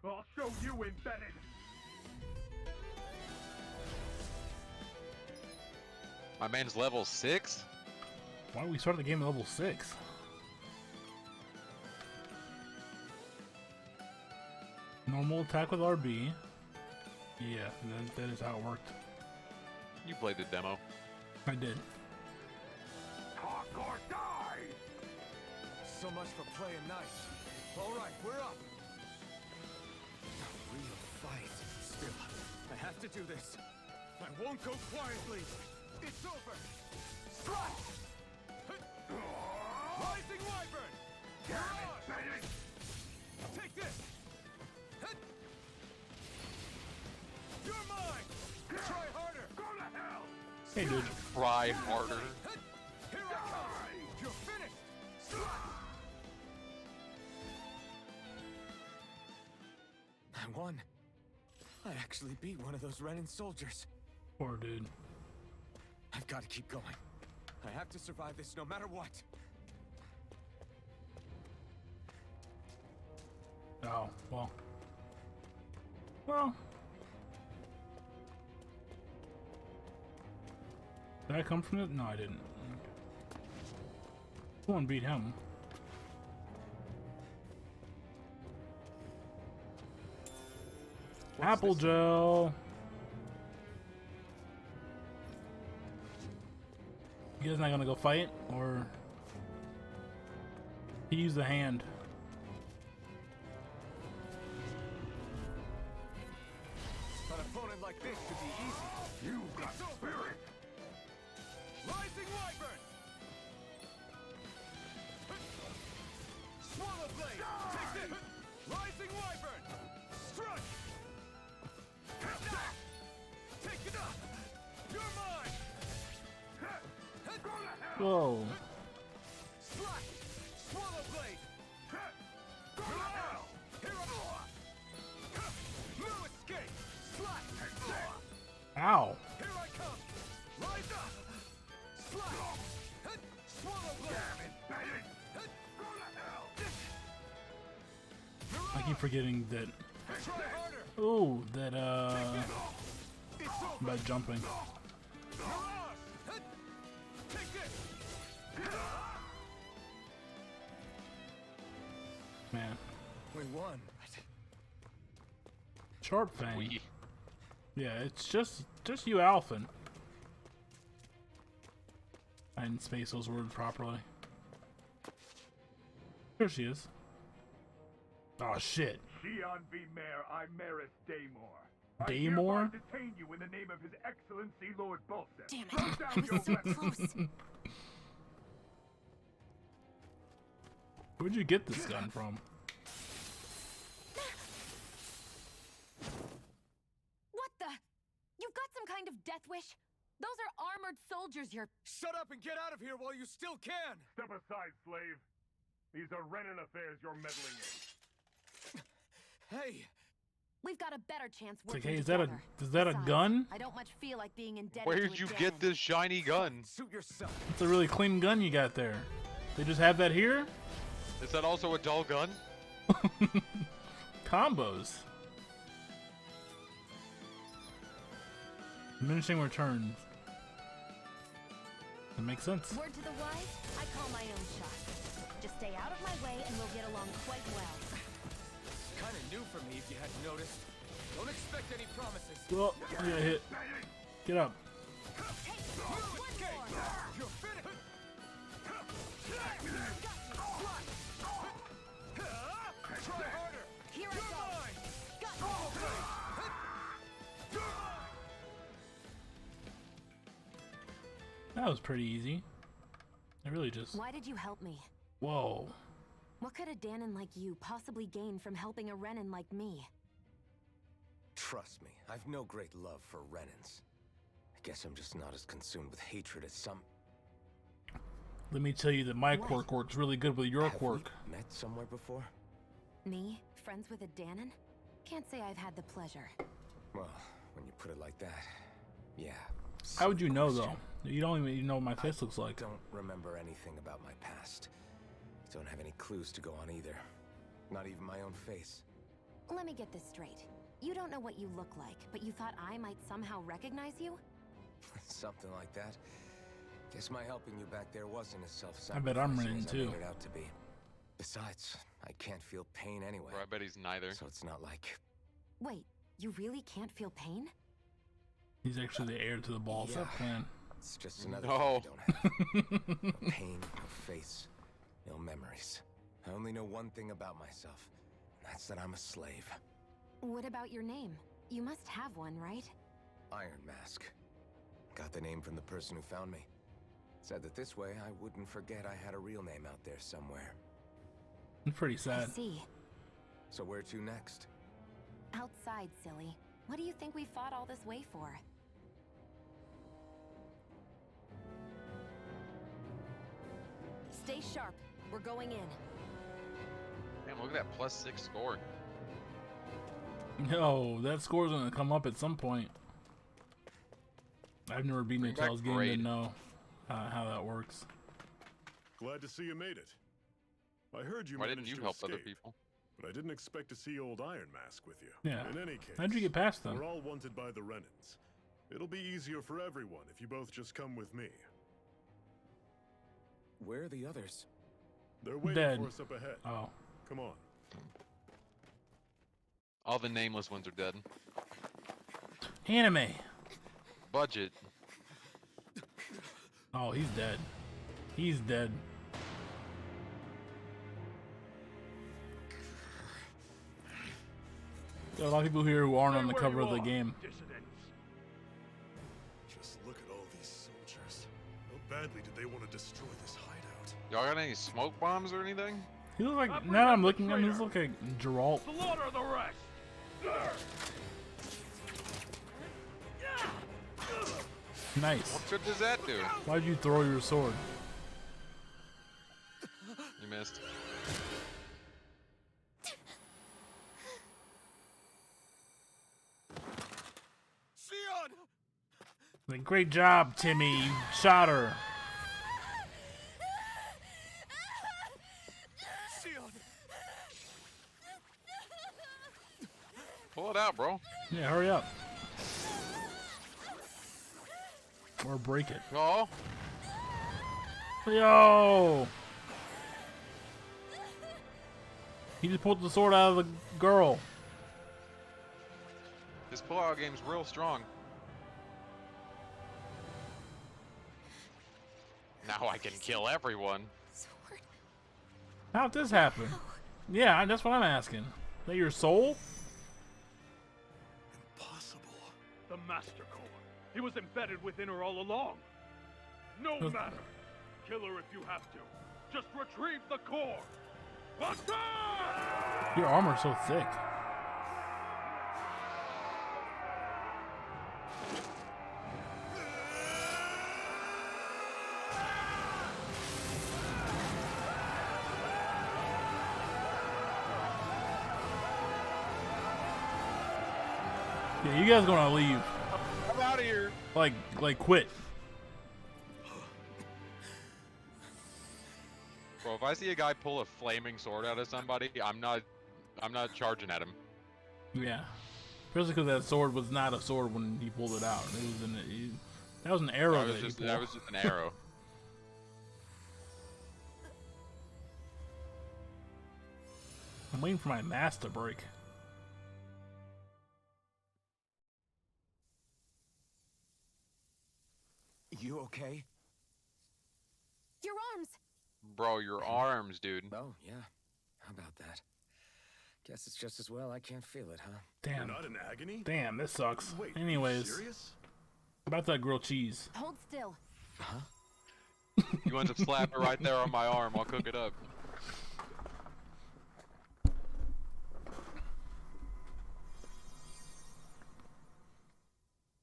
I'll show you embedded! My man's level 6? Why don't we start the game at level 6? Normal attack with RB. Yeah, that is how it worked. You played the demo. I did. Talk or die! So much for playing nice. Alright, we're up. A real fight. Still, I have to do this. I won't go quietly. It's over. Strike! Rising Wyvern! Take this! You're mine! Try harder! Go to hell! Hey, dude. Try harder. Here I come! You're finished! I won. I actually beat one of those Renin soldiers. Poor dude. I've got to keep going. I have to survive this no matter what. Oh, well. Well. Did I come from it? No, I didn't. Someone beat him. Apple gel. You guys not gonna go fight, or he used the hand? An opponent like this should be easy. You've got spirit! Rising Wyvern! Swallow Blade! Take this! Rising Wyvern! Strike! Take it up! You're mine! Whoa. Slash! Swallow Blade! Go to hell! Here I go! No escape! Slash! Ow. Here I come! Rise up! Slash! Swallow Blade! Damn it, Bennett! Go to hell! I keep forgetting that. Try harder! Oh, that It's over! about jumping. Mirage! Take this! Man. We won. Sharp Fang. We. Yeah, it's just you, Alphen. I didn't space those words properly. There she is. Oh shit. Shion V. Mayor Imeris Daymore. Daymore? I hereby detain you in the name of His Excellency Lord Balseph. Damn it. Throw I down was your so weapons. close. Where'd you get this gun from? What the? You've got some kind of death wish? Those are armored soldiers you're... Shut up and get out of here while you still can! Step aside, slave. These are Renin affairs you're meddling in. Hey! We've got a better chance It's like, working hey, is together. that a Besides, gun? I don't much feel like being indebted Where to did a you Danon. get this shiny gun? Suit yourself. It's a really clean gun you got there. They just have that here? Is that also a dull gun? Combos. Diminishing returns. That makes sense. Word to the wise, I call my own shot. Just stay out of my way and we'll get along quite well. Kinda new for me if you hadn't noticed. Don't expect any promises. Oh, I got hit. Get up. Hey, one more! You're finished! Try harder! Here I go! Got That was pretty easy. I really just... Why did you help me? Whoa. What could a Danon like you possibly gain from helping a Renan like me? Trust me, I've no great love for Renans. I guess I'm just not as consumed with hatred as some... Let me tell you that my quirk works really good with your Have quirk. we met somewhere before? Me? Friends with a Danon? Can't say I've had the pleasure. Well, when you put it like that, yeah. How would you know, though? You don't even know what my face looks like. I don't remember anything about my past. Don't have any clues to go on either. Not even my own face. Let me get this straight. You don't know what you look like, but you thought I might somehow recognize you? Something like that. Guess my helping you back there wasn't as self-sacrificing I bet I'm as Renan, I too. made it out to be. Besides, I can't feel pain anyway. Bro, I bet he's neither. So it's not like... Wait, you really can't feel pain? He's actually the heir to the Balseph clan. It's just another No. thing I don't have. No pain, no face, no memories. I only know one thing about myself. And that's that I'm a slave. What about your name? You must have one, right? Iron Mask. Got the name from the person who found me. Said that this way I wouldn't forget I had a real name out there somewhere. It's pretty I sad. see. So where to next? Outside, silly. What do you think we fought all this way for? Stay sharp. We're going in. Damn, look at that +6 score. No, that score's gonna come up at some point. I've never beaten a Bring back Tales game to grade. know how that works. Glad to see you made it. I heard you Why didn't managed you to help escape, other people? but I didn't expect to see old Iron Mask with you. Yeah. In any case, How'd you get past them? we're all wanted by the Renans. It'll be easier for everyone if you both just come with me. Where are the others? They're waiting Dead. for us up ahead. Oh. Come on. All the nameless ones are dead. Anime. Budget. Oh, he's dead. He's dead. There are a lot of people here who aren't on the cover of the game. Just look at all these soldiers. How badly did they want to destroy this hideout? Y'all got any smoke bombs or anything? He looks like, now I'm looking at him, he's looking like Geralt. Slaughter the rest! Nice. What good does that do? Why'd you throw your sword? You missed. Sion! Like, great job, Timmy. You shot her. Sion! Pull it out, bro. Yeah, hurry up. Or break it. Oh, Yo! He just pulled the sword out of the girl. this pullout game's real strong. Now I can kill everyone. Sword. How'd this happen? Yeah, that's what I'm asking. Is that your soul? Impossible. The Master Core. He was embedded within her all along. No Does- matter. Kill her if you have to. Just retrieve the core. Attack! Your armor's so thick. Yeah, you guys gonna leave. I'm out of here. Like quit. Bro, if I see a guy pull a flaming sword out of somebody, I'm not charging at him. Yeah. Especially because that sword was not a sword when he pulled it out. It was that was an arrow. That was just an arrow. I'm waiting for my mask to break. You okay? Your arms! Bro, your arms, dude. Oh, yeah. How about that? Guess it's just as well I can't feel it, huh? Damn. You're not in agony? Damn, this sucks. Wait, Anyways, serious? about that grilled cheese. Hold still. Huh? You want to slap it right there on my arm? I'll cook it up.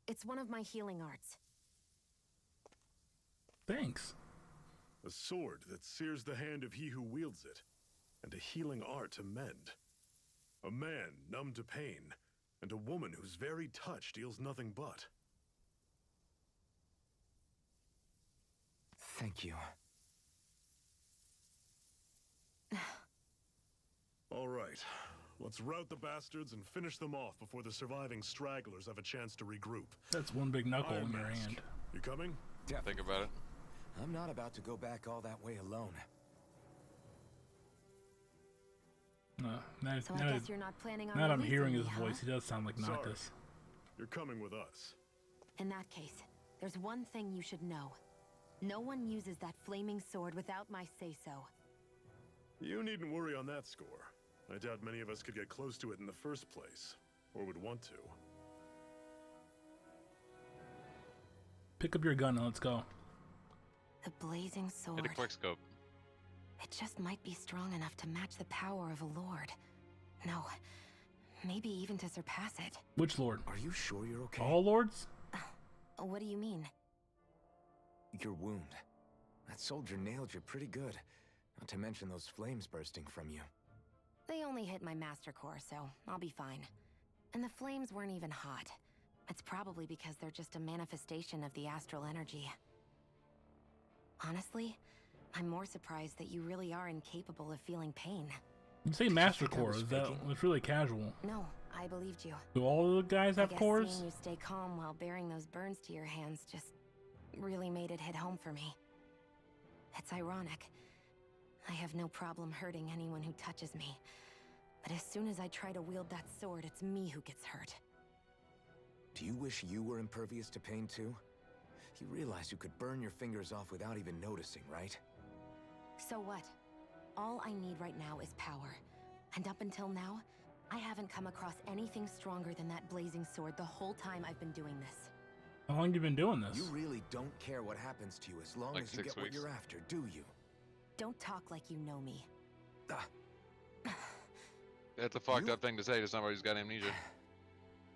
It's one of my healing arts. Thanks. A sword that sears the hand of he who wields it, and a healing art to mend. A man numb to pain, and a woman whose very touch deals nothing but. Thank you. All right, let's rout the bastards and finish them off before the surviving stragglers have a chance to regroup. That's one big knuckle Iron in your Mask, hand. You coming? Think about it. I'm not about to go back all that way alone. So I guess you're not planning on now that I'm releasing hearing me, his huh? voice, he does sound like Sorry. Noctis. You're coming with us. In that case, there's one thing you should know. No one uses that flaming sword without my say-so. You needn't worry on that score. I doubt many of us could get close to it in the first place, or would want to. Pick up your gun and let's go. The blazing sword. Hit a quick scope. It just might be strong enough to match the power of a lord. No, maybe even to surpass it. Which lord? Are you sure you're okay? All lords? What do you mean? Your wound. That soldier nailed you pretty good. Not to mention those flames bursting from you. They only hit my master core, so I'll be fine. And the flames weren't even hot. It's probably because they're just a manifestation of the astral energy. Honestly, I'm more surprised that you really are incapable of feeling pain. You say master core, is that it's really casual. No, I believed you. Do all the guys have I guess cores? seeing you stay calm while bearing those burns to your hands just really made it hit home for me. It's ironic. I have no problem hurting anyone who touches me. But as soon as I try to wield that sword, it's me who gets hurt. Do you wish you were impervious to pain too? You realize you could burn your fingers off without even noticing, right? So what? All I need right now is power. And up until now, I haven't come across anything stronger than that blazing sword the whole time I've been doing this. How long have you been doing this? You really don't care what happens to you as long Like as you 6 get what weeks. you're after, do you? Don't talk like you know me. That's a fucked up thing to say to somebody who's got amnesia.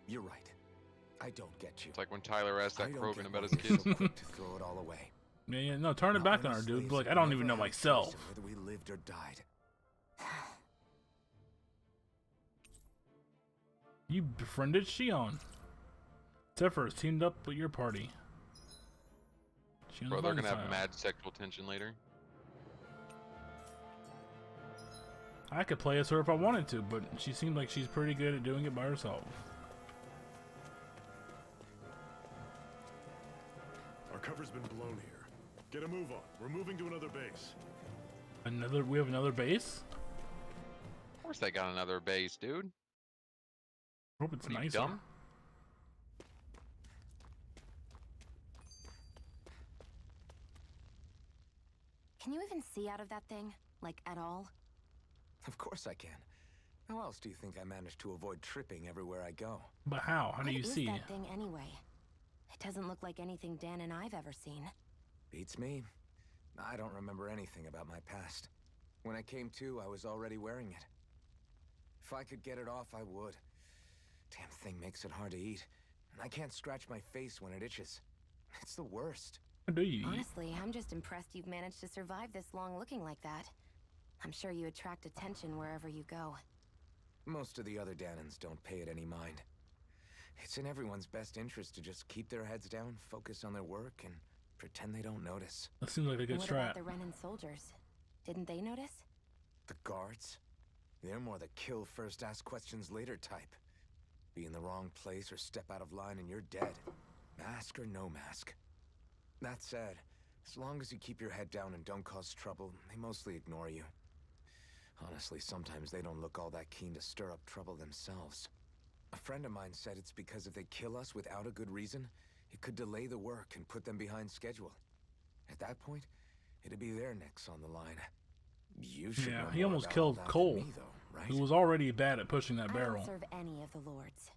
You're right. I don't get you. It's like when Tyler asked I that don't Krogan get about why his you're kids. so quick to throw it all away. Yeah, no, turn it Not back when on our her, dude. slaves Be like, I have don't never even know had a myself. choice in whether we lived or died. You befriended Shion. Zephyr has teamed up with your party. Shion's Bro, they're gonna fighting have style. mad sexual tension later. I could play as her if I wanted to, but she seemed like she's pretty good at doing it by herself. Our cover's been blown here. Get a move on. We're moving to another base. We have another base? Of course they got another base, dude. Hope it's What are you, nicer. dumb? Can you even see out of that thing? Like, at all? Of course I can. How else do you think I managed to avoid tripping everywhere I go? But how? How do you What is see? that thing anyway? It doesn't look like anything Dan and I've ever seen. Beats me. I don't remember anything about my past. When I came to, I was already wearing it. If I could get it off, I would. Damn thing makes it hard to eat. And I can't scratch my face when it itches. It's the worst. How do you eat? Honestly, I'm just impressed you've managed to survive this long looking like that. I'm sure you attract attention wherever you go. Most of the other Danans don't pay it any mind. It's in everyone's best interest to just keep their heads down, focus on their work, and pretend they don't notice. That seems like a good What strat. about the Renan soldiers? Didn't they notice? The guards? They're more the kill first, ask questions later type. Being the the wrong place or step out of line and you're dead. Mask or no mask. That said, as long as you keep your head down and don't cause trouble, they mostly ignore you. Honestly, sometimes they don't look all that keen to stir up trouble themselves. A friend of mine said it's because if they kill us without a good reason, it could delay the work and put them behind schedule. At that point, it'd be their necks on the line. You should know he more almost about killed that than Cole, me, though, right? who was already bad at pushing that I barrel. don't serve any of the lords.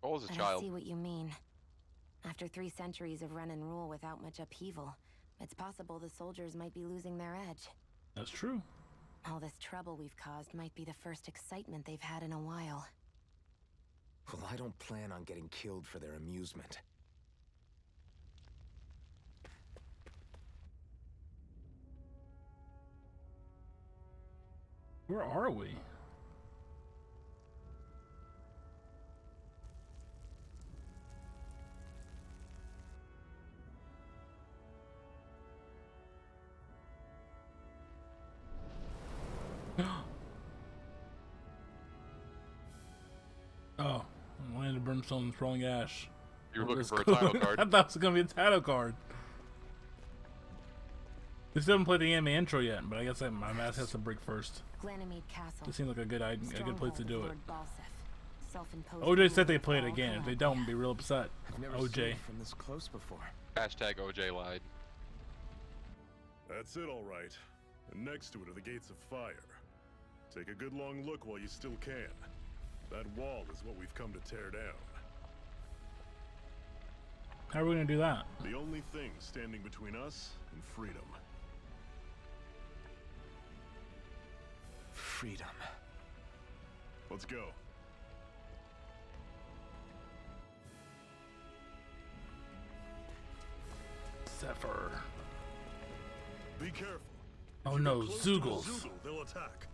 Cole was a But I child. see what you mean. After 3 centuries of run and rule without much upheaval, it's possible the soldiers might be losing their edge. That's true. All this trouble we've caused might be the first excitement they've had in a while. Well, I don't plan on getting killed for their amusement. Where are we? Oh, Land of Brimstone and Throwing Ash. You were looking Let's for a go. title card. I thought it was gonna be a title card. We still haven't played the anime intro yet, but I guess my mask has to break first. Glanamede Castle. This seems like a good place to do it. Balseph. Self-imposed OJ said ruler they of play it all again. If they Galadia. don't, be real upset. I've never OJ. seen it from this close before. Hashtag OJ lied. That's it, all right. And next to it are the gates of fire. Take a good long look while you still can. That wall is what we've come to tear down. How are we gonna do that? The only thing standing between us and freedom. Freedom. Let's go. Zephyr. Be careful. Oh If you no, get close to a Zoogles. Zoogle, they'll attack.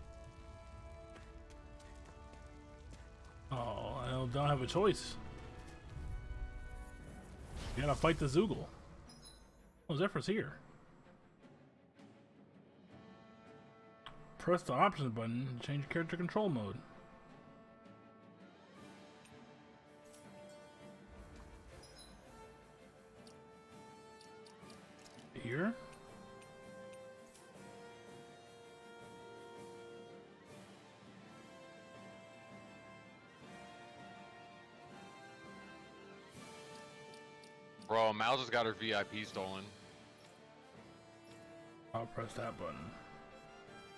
Oh, I don't have a choice. You gotta fight the Zoogle. Oh, Zephyr's here. Press the options button to change character control mode. Here? Bro, Mal just got her VIP stolen. I'll press that button.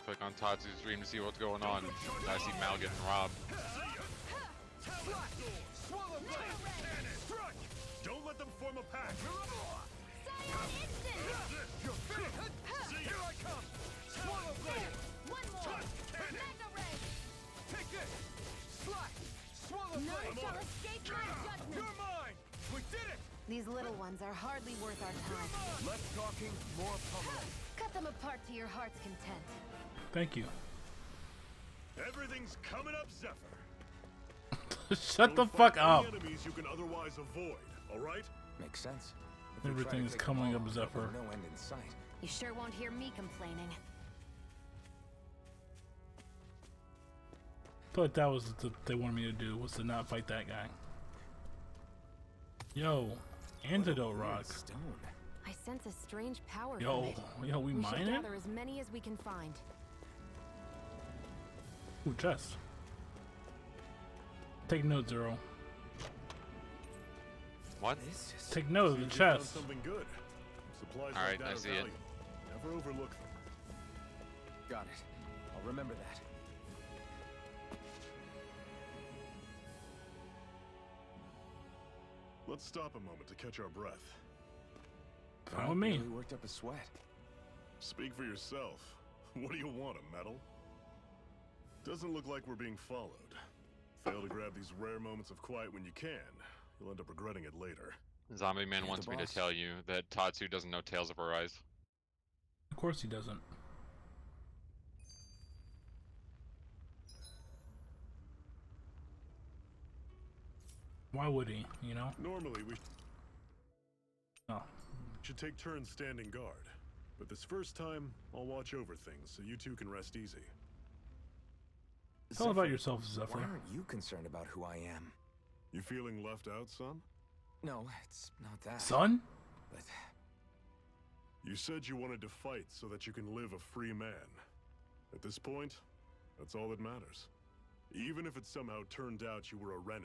Click on Tatsu's stream to see what's going on. I see Mal getting robbed. Don't let them form a pack. You're finished! Here I come! Swallow blade! One more! Magna Ray! Take this! Slash! Swallow None blade! shall escape my judgment! You're mine! We did it! These little ones are hardly worth our time. Less talking, more pummeling. Cut them apart to your heart's content. Thank you. Everything's coming up, Zephyr. Shut the Don't fuck fight up. any enemies you can otherwise avoid, all right? Makes sense. If we try to Everything is take coming them up, all, Zephyr. no end in sight. You sure won't hear me complaining. I feel like that was what they wanted me to do, was to not fight that guy. Yo, antidote rocks. Stone. I sense a strange power Yo, from it. we We should mine it? gather as many as we can find. Ooh, chest. Take note, Zero. What? This is Take note of the Seems we found chest. something good. Supplies All like right, that I are see it. valuable. Never overlook them. Got it. I'll remember that. Let's stop a moment to catch our breath. Fine with me. Really worked up a sweat. Speak for yourself. What do you want, a medal? Doesn't look like we're being followed. Fail to grab these rare moments of quiet when you can, you'll end up regretting it later. Zombie Man Yeah, wants the me to boss. tell you that Tatsu doesn't know Tales of Berseria. Of course he doesn't. Why would he, you know? Normally, we Oh. should take turns standing guard. But this first time, I'll watch over things so you two can rest easy. Tell about Zephyr, yourself, Why Zephyr. aren't you concerned about who I am? You feeling left out, son? No, it's not that. Son? But You said you wanted to fight so that you can live a free man. At this point, that's all that matters. Even if it somehow turned out you were a Renin,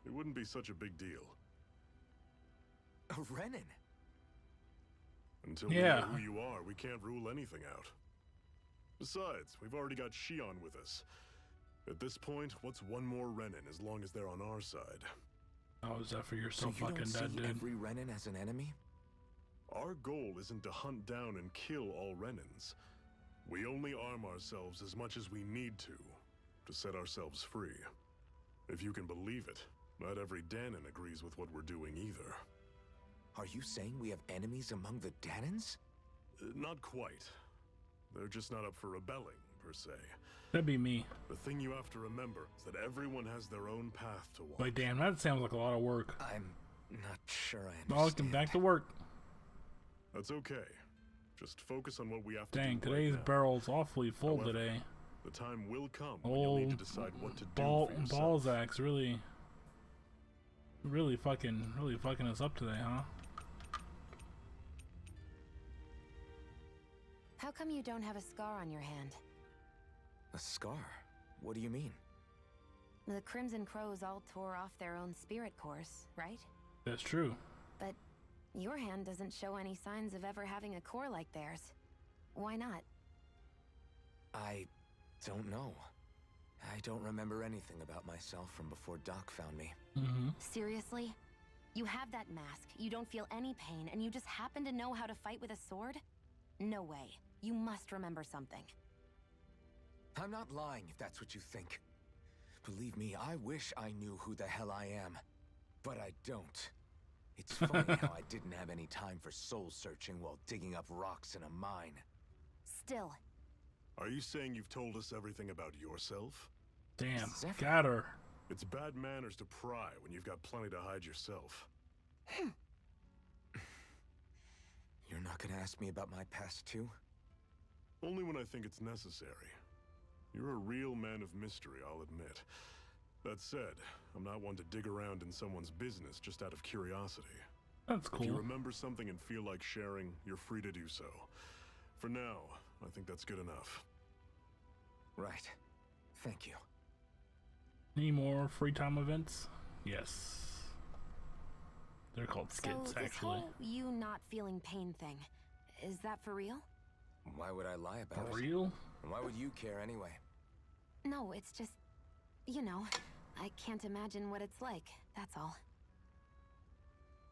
it wouldn't be such a big deal. a Renin? Until we know who you are, we can't rule anything out. Besides, we've already got Shion with us. At this point, what's one more Renin as long as they're on our side? Oh, is that for you're so you fucking don't dead, see dude? every Renin as an enemy? Our goal isn't to hunt down and kill all Renins. We only arm ourselves as much as we need to set ourselves free. If you can believe it, not every Danon agrees with what we're doing either. Are you saying we have enemies among the Danons? Not quite. They're just not up for rebelling, per se. That'd be me. The thing you have to remember is that everyone has their own path to walk. But damn, that sounds like a lot of work. I'm not sure I understand. I'll get back to work. That's okay. Just focus on what we have to Dang, do today's right now. barrel's awfully full However, today. The time will come when you'll need to decide what to do for yourself. Balzac's really fucking us up today, huh? How come you don't have a scar on your hand? A scar? What do you mean? The Crimson Crows all tore off their own spirit cores, right? That's true. But your hand doesn't show any signs of ever having a core like theirs. Why not? I don't know. I don't remember anything about myself from before Doc found me. Seriously? You have that mask, you don't feel any pain, and you just happen to know how to fight with a sword? No way. You must remember something. I'm not lying if that's what you think. Believe me, I wish I knew who the hell I am. But I don't. It's funny how I didn't have any time for soul searching while digging up rocks in a mine. Still. Are you saying you've told us everything about yourself? Damn, got her. It's bad manners to pry when you've got plenty to hide yourself. You're not gonna ask me about my past too? Only when I think it's necessary. You're a real man of mystery, I'll admit. That said, I'm not one to dig around in someone's business just out of curiosity. That's cool. If you remember something and feel like sharing, you're free to do so. For now, I think that's good enough. Right. Thank you. Any more free time events? Yes. They're called skits, So this actually. whole you not feeling pain thing, is that for real? Why would I lie about it? For real? And why would you care anyway? No, it's just, you know, I can't imagine what it's like, that's all.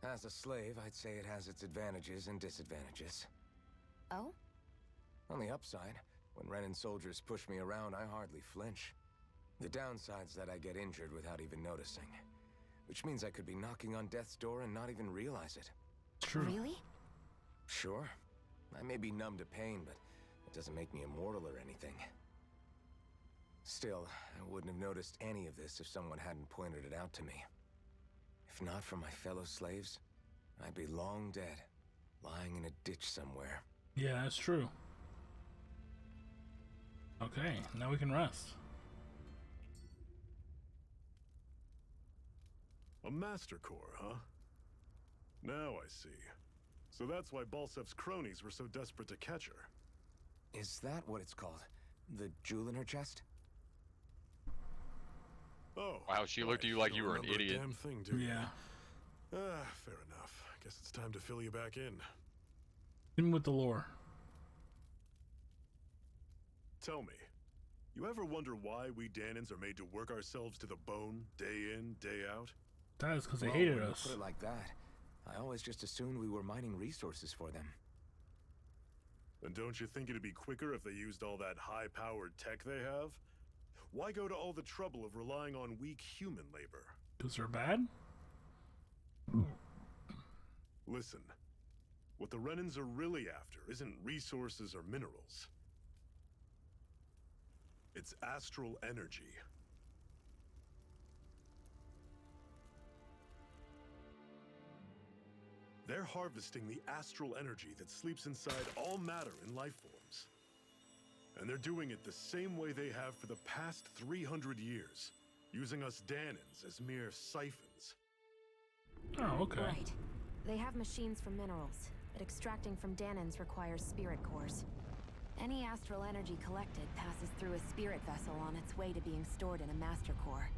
As a slave, I'd say it has its advantages and disadvantages. Oh? On the upside, when Renin soldiers push me around, I hardly flinch. The downside's that I get injured without even noticing. Which means I could be knocking on death's door and not even realize it. True. Really? Sure. I may be numb to pain, but it doesn't make me immortal or anything. Still, I wouldn't have noticed any of this if someone hadn't pointed it out to me. If not for my fellow slaves, I'd be long dead, lying in a ditch somewhere. Yeah, that's true. Okay, now we can rest. A Master Core, huh? Now I see. So that's why Balseph's cronies were so desperate to catch her. Is that what it's called? The jewel in her chest? Oh. Wow, she looked at you like you were an Don't remember a idiot. Damn thing, do you? Yeah. Fair enough. Guess it's time to fill you back in. Even with the lore. Tell me, you ever wonder why we Danons are made to work ourselves to the bone, day in, day out? That is because they Well, hated when you us. put it like that, I always just assumed we were mining resources for them. And don't you think it'd be quicker if they used all that high-powered tech they have? Why go to all the trouble of relying on weak human labor? Because they're bad? Listen, what the Renins are really after isn't resources or minerals. It's astral energy. They're harvesting the astral energy that sleeps inside all matter in life forms. And they're doing it the same way they have for the past 300 years. using us Danans as mere siphons. Oh, okay. Right. They have machines for minerals, but extracting from Danans requires spirit cores. Any astral energy collected passes through a spirit vessel on its way to being stored in a master core.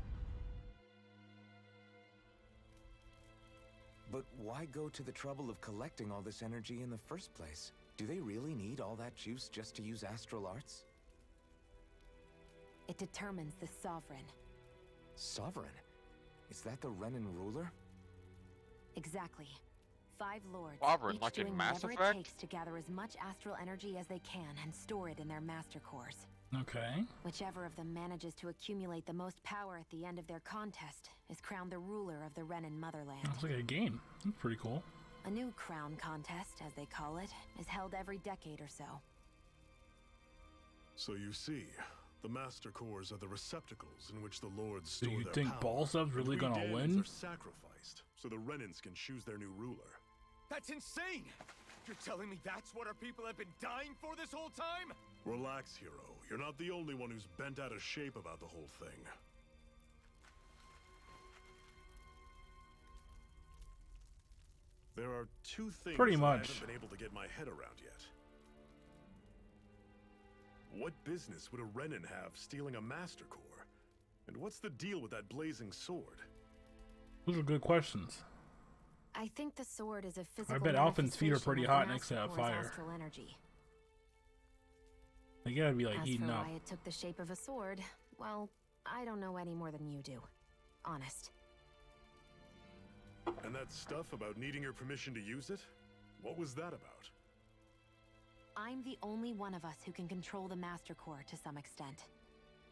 But why go to the trouble of collecting all this energy in the first place? Do they really need all that juice just to use astral arts? It determines the sovereign. Sovereign? Is that the Renan ruler? Exactly. 5 lords, Sovereign, each like in doing Mass whatever Effect? it takes to gather as much astral energy as they can and store it in their master cores. Okay. Whichever of them manages to accumulate the most power at the end of their contest is crowned the ruler of the Renan motherland. That's like a game. That's pretty cool. A new crown contest, as they call it, is held every decade or so. So you see, the Master Cores are the receptacles in which the Lords So store you their think power. Balseph's really And we gonna Danans win? are sacrificed, so the Renans can choose their new ruler. That's insane! You're telling me that's what our people have been dying for this whole time? Relax, hero. You're not the only one who's bent out of shape about the whole thing. There are 2 things Pretty that much. I haven't been able to get my head around yet. What business would a Renan have stealing a Master Core? And what's the deal with that blazing sword? Those are good questions. I think the sword is a physical I bet Alphen's feet are manifestation pretty of the hot next to Master that Core's fire. astral energy. They gotta be like As heating for up. why it took the shape of a sword, well, I don't know any more than you do. Honest. And that stuff about needing your permission to use it? What was that about? I'm the only one of us who can control the Master Core to some extent.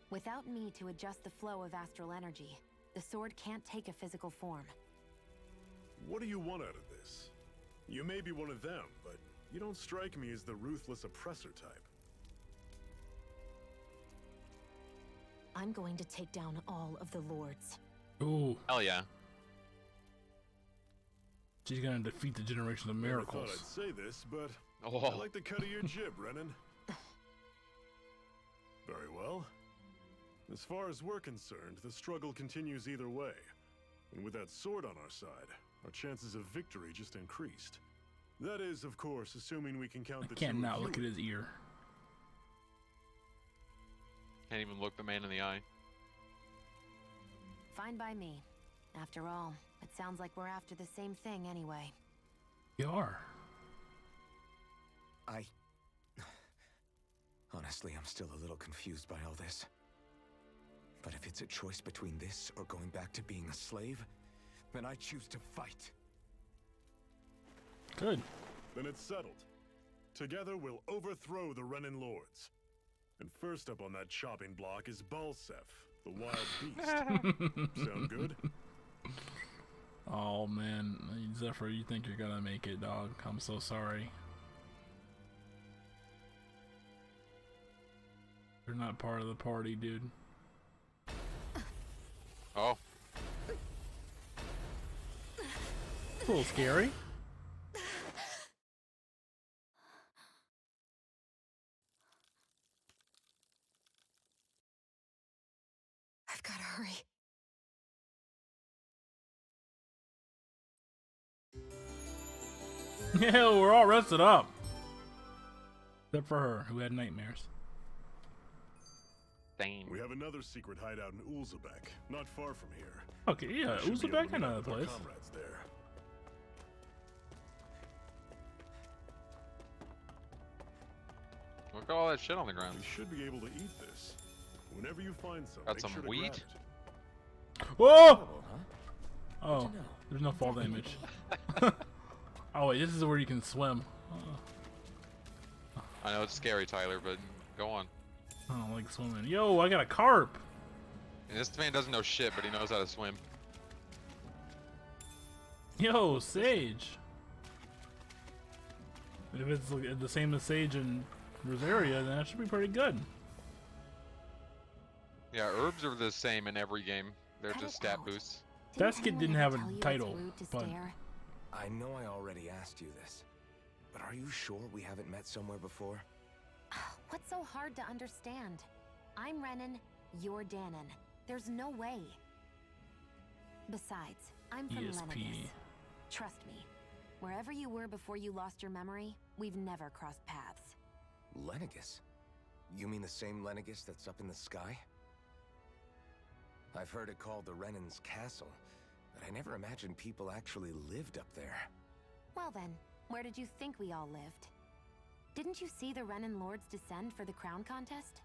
Without me to adjust the flow of astral energy, the sword can't take a physical form. What do you want out of this? You may be one of them, but you don't strike me as the ruthless oppressor type. I'm going to take down all of the lords. Ooh. Hell yeah. She's gonna defeat the generation of miracles. Never thought I'd say this, but Oh. I like the cut of your jib, Renan. Very well. As far as we're concerned, the struggle continues either way. And with that sword on our side, our chances of victory just increased. That is, of course, assuming we can count I the can't two not of look you. at his ear. Can't even look the man in the eye. Fine by me. After all, it sounds like we're after the same thing anyway. You are. Honestly, I'm still a little confused by all this. But if it's a choice between this or going back to being a slave, then I choose to fight. Good. Then it's settled. Together we'll overthrow the Renan Lords. And first up on that chopping block is Balseph, the wild beast. Sound good? Oh man, Zephyr, you think you're gonna make it, dog? I'm so sorry. You're not part of the party, dude. Oh. It's a little scary. I've gotta hurry. Yeah, we're all rested up. Except for her, who had nightmares. Dang. We have another secret hideout in Ulzebek, not far from here. Okay, yeah, We should be able Uzbek, to I meet know up that with our place. comrades there. Look at all that shit on the ground. You should be able to eat this. Whenever you find some, Got make some sure to wheat? grab it. Whoa! Huh? Oh, there's no fall damage. Oh wait, this is where you can swim. I know it's scary, Tyler, but go on. I don't like swimming. Yo, I got a carp. And this man doesn't know shit, but he knows how to swim. Yo, Sage. If it's like the same as Sage and Berseria, then that should be pretty good. Yeah, herbs are the same in every game. They're Cut just it stat out. Best boosts. Kid anyone didn't ever have a tell you it's title, rude to but stare? I know I already asked you this, but are you sure we haven't met somewhere before? What's so hard to understand? I'm Renan, you're Danon. There's no way. Besides, I'm from ESP. Lenegus. Trust me. Wherever you were before you lost your memory, we've never crossed paths. Lenegus? You mean the same Lenegus that's up in the sky? I've heard it called the Renan's Castle, but I never imagined people actually lived up there. Well then, where did you think we all lived? Didn't you see the Renan Lords descend for the crown contest?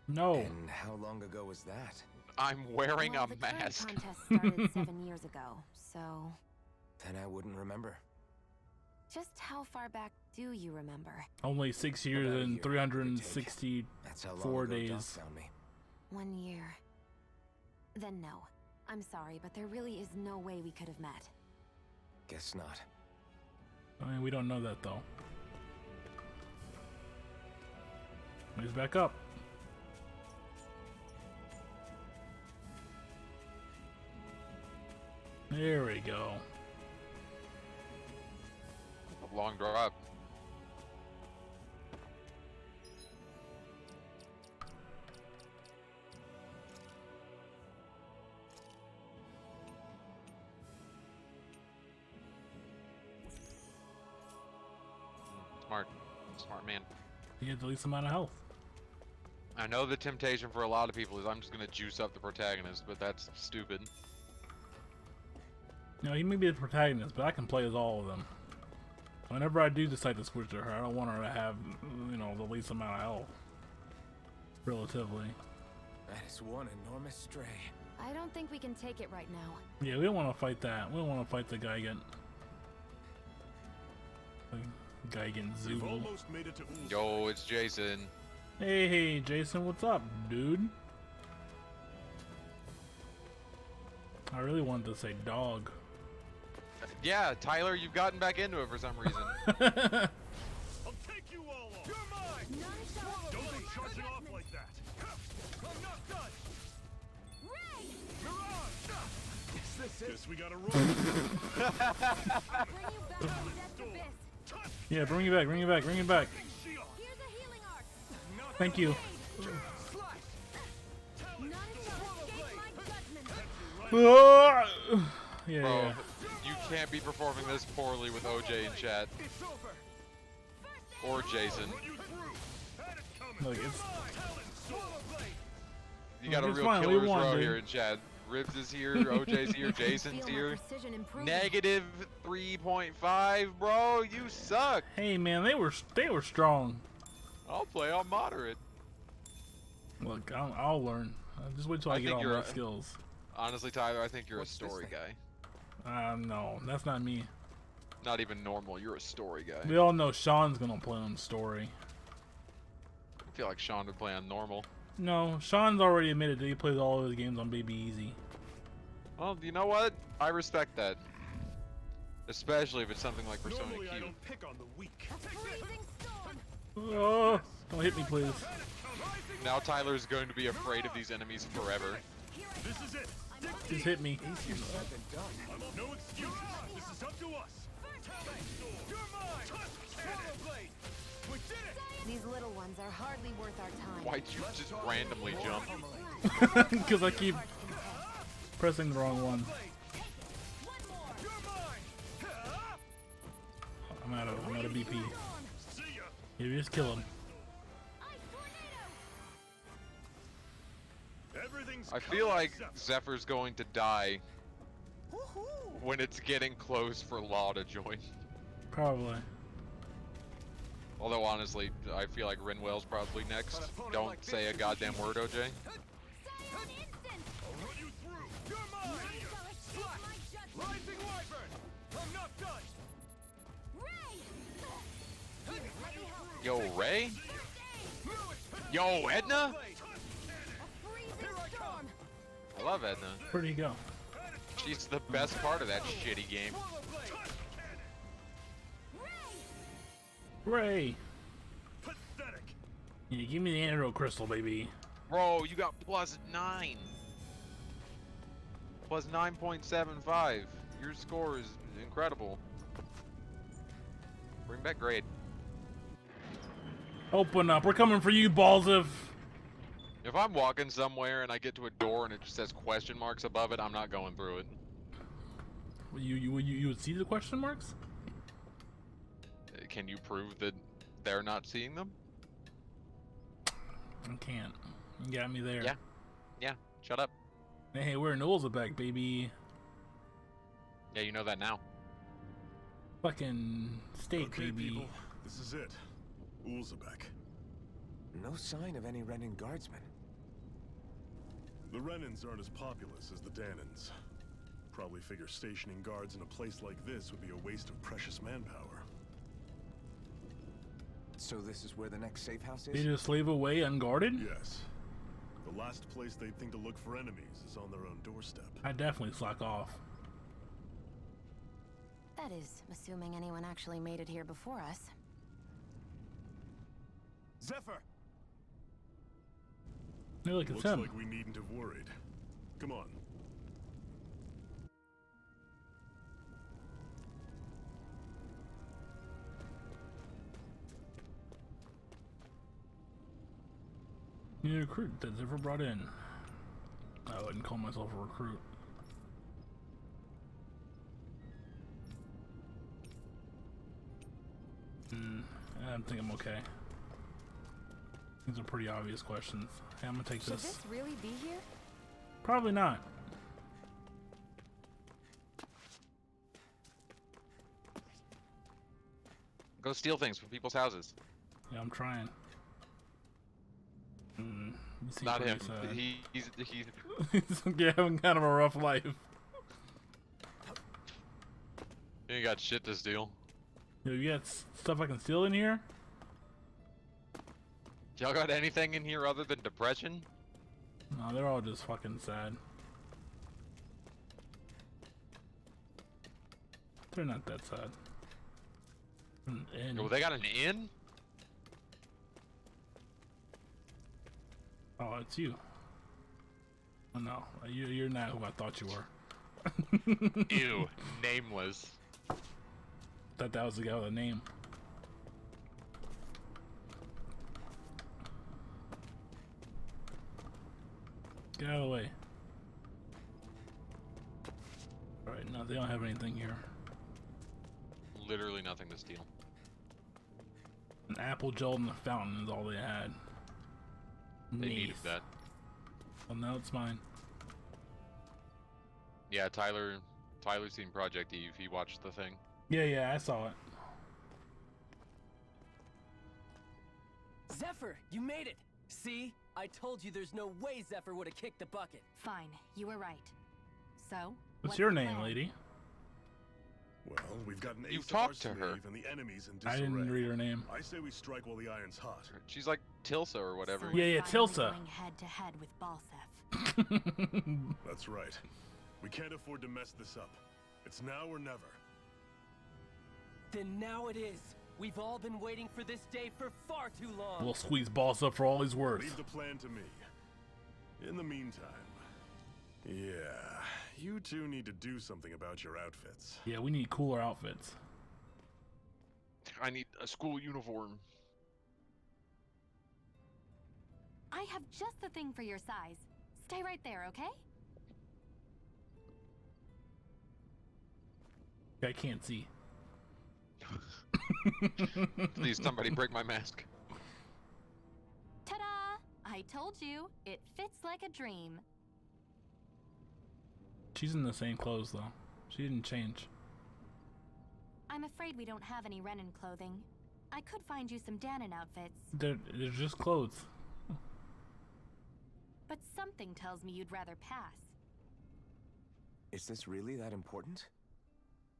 No. And how long ago was that? I'm wearing Well, a the current mask. contest started 7 years ago, so... Then I wouldn't remember. Just how far back do you remember? Only 6 years About a and year, 364 That's how long ago Doc days. found me. 1 year. Then no. I'm sorry, but there really is no way we could have met. Guess not. I mean, we don't know that though. He's back up. There we go. A long drop. Smart man. He had the least amount of health. I know the temptation for a lot of people is I'm just gonna juice up the protagonist, but that's stupid. You know, he may be the protagonist, but I can play as all of them. Whenever I do decide to switch to her, I don't want her to have, you know, the least amount of health. Relatively. That is one enormous stray. I don't think we can take it right now. Yeah, we don't want to fight that. We don't want to fight the guy again. The guy getting We've zooted. almost made it to Ool's Yo, it's Jason. Hey, Jason, what's up, dude? I really wanted to say dog. Yeah, Tyler, you've gotten back into it for some reason. I'll take you all off. You're mine. Don't be charging off like that. I'm not done! Ray! Mirage! Guess we gotta roll. Bring you back to Death Abyss. Yeah, bring it back, bring it back, bring it back. Here's a healing arc. Thank you. None shall escape my judgment. Yeah, Bro, yeah. you can't be performing this poorly with OJ in chat. It's over! Or Jason. Look, it's You got a It's real fine, we killer's won, row dude. here in chat. Ribs is here, OJ's here, Jason's Feel my here. precision improving. Negative 3.5, bro. You suck. Hey man, they were strong. I'll play on moderate. Look, I'll learn. Just wait till I get think all you're my a- skills. Honestly, Tyler, I think you're What's a this story thing? guy. No, that's not me. Not even normal. You're a story guy. We all know Sean's gonna play on story. I feel like Sean would play on normal. No, Sean's already admitted that he plays all of his games on Baby Easy. Well, you know what? I respect that. Especially if it's something like Persona Normally I Q. don't pick on the weak. Freezing storm. Oh, don't hit me, please. Now Tyler's going to be afraid of these enemies forever. This is it. Just hit me. Easier said than done. No excuses. This is up to us. You're mine! Swallow blade! We did it! These little ones are hardly worth our time. Why'd you just randomly jump? Because I keep pressing the wrong one. You're mine! I'm out of BP. See ya. Yeah, you just kill him. Everything's I feel coming like except- Zephyr's going to die when it's getting close for Law to join. Probably. Although honestly, I feel like Rinwell's probably next. Don't say a goddamn word, OJ. I'll run you through! You're mine! Rising Wyvern! I'm not done! Yo, Ray? Yo, Edna? Here I come! I love Edna. Where'd he go? She's the best part of that shitty game. Swallow blade! Ray! Pathetic. Yeah, give me the antidote crystal, baby. Bro, you got plus 9. Plus 9.75. Your score is incredible. Bring back grade. Open up. We're coming for you, Balseph. If I'm walking somewhere and I get to a door and it just says question marks above it, I'm not going through it. You would see the question marks? Can you prove that they're not seeing them? I can't. You got me there. Yeah. Yeah. Shut up. Hey, we're in Olzebek, baby. Yeah, you know that now. Fucking steak, Okay, baby. people, this is it. Ulzebek. No sign of any Renan guardsmen. The Renans aren't as populous as the Danans. Probably figure stationing guards in a place like this would be a waste of precious manpower. So this is where the next safe house They is? just leave away unguarded? Yes. The last place they'd think to look for enemies is on their own doorstep. I definitely slack off. That is, assuming anyone actually made it here before us. Zephyr! Hey, look, it's Looks him. like we needn't have worried. Come on. New recruit that's ever brought in. I wouldn't call myself a recruit. I think I'm okay. These are pretty obvious questions. Hey, I'm gonna take Should this. this really be here? Probably not. Go steal things from people's houses. Yeah, I'm trying. You seem Not pretty him. sad. He's He's having kind of a rough life. he ain't got shit to steal. Yo, you got stuff I can steal in here? Y'all got anything in here other than depression? No, they're all just fucking sad. They're not that sad. An inn. Oh, they got an inn? Oh, it's you. Oh no, you're not who I thought you were. Ew, nameless. Thought that was the guy with a name. Get out of the way. Alright, no, they don't have anything here. Literally nothing to steal. An apple gel in the fountain is all they had. They Neat. needed that. Well, now it's mine. Yeah, Tyler's seen Project Eve. He watched the thing. Yeah, I saw it. Zephyr, you made it! See? I told you there's no way Zephyr would have kicked the bucket. Fine, you were right. So, What's your the name, plan? lady? Well, we've got an You ace up our talked to her. sleeve and the enemy's in I disarray. didn't read her name. I say we strike while the iron's hot. She's like Tilsa or whatever. So Yeah, we're yeah, finally Tilsa. going head to head with Balseph. That's right. We can't afford to mess this up. It's now or never. Then now it is. We've all been waiting for this day for far too long. We'll squeeze balls up for all he's worth. Leave the plan to me. In the meantime, yeah, you two need to do something about your outfits. Yeah, we need cooler outfits. I need a school uniform. I have just the thing for your size. Stay right there, okay? I can't see. Please, somebody break my mask. Ta-da! I told you, it fits like a dream. She's in the same clothes though. She didn't change. I'm afraid we don't have any Renan clothing. I could find you some Danon outfits, They're just clothes. but something tells me you'd rather pass. Is this really that important?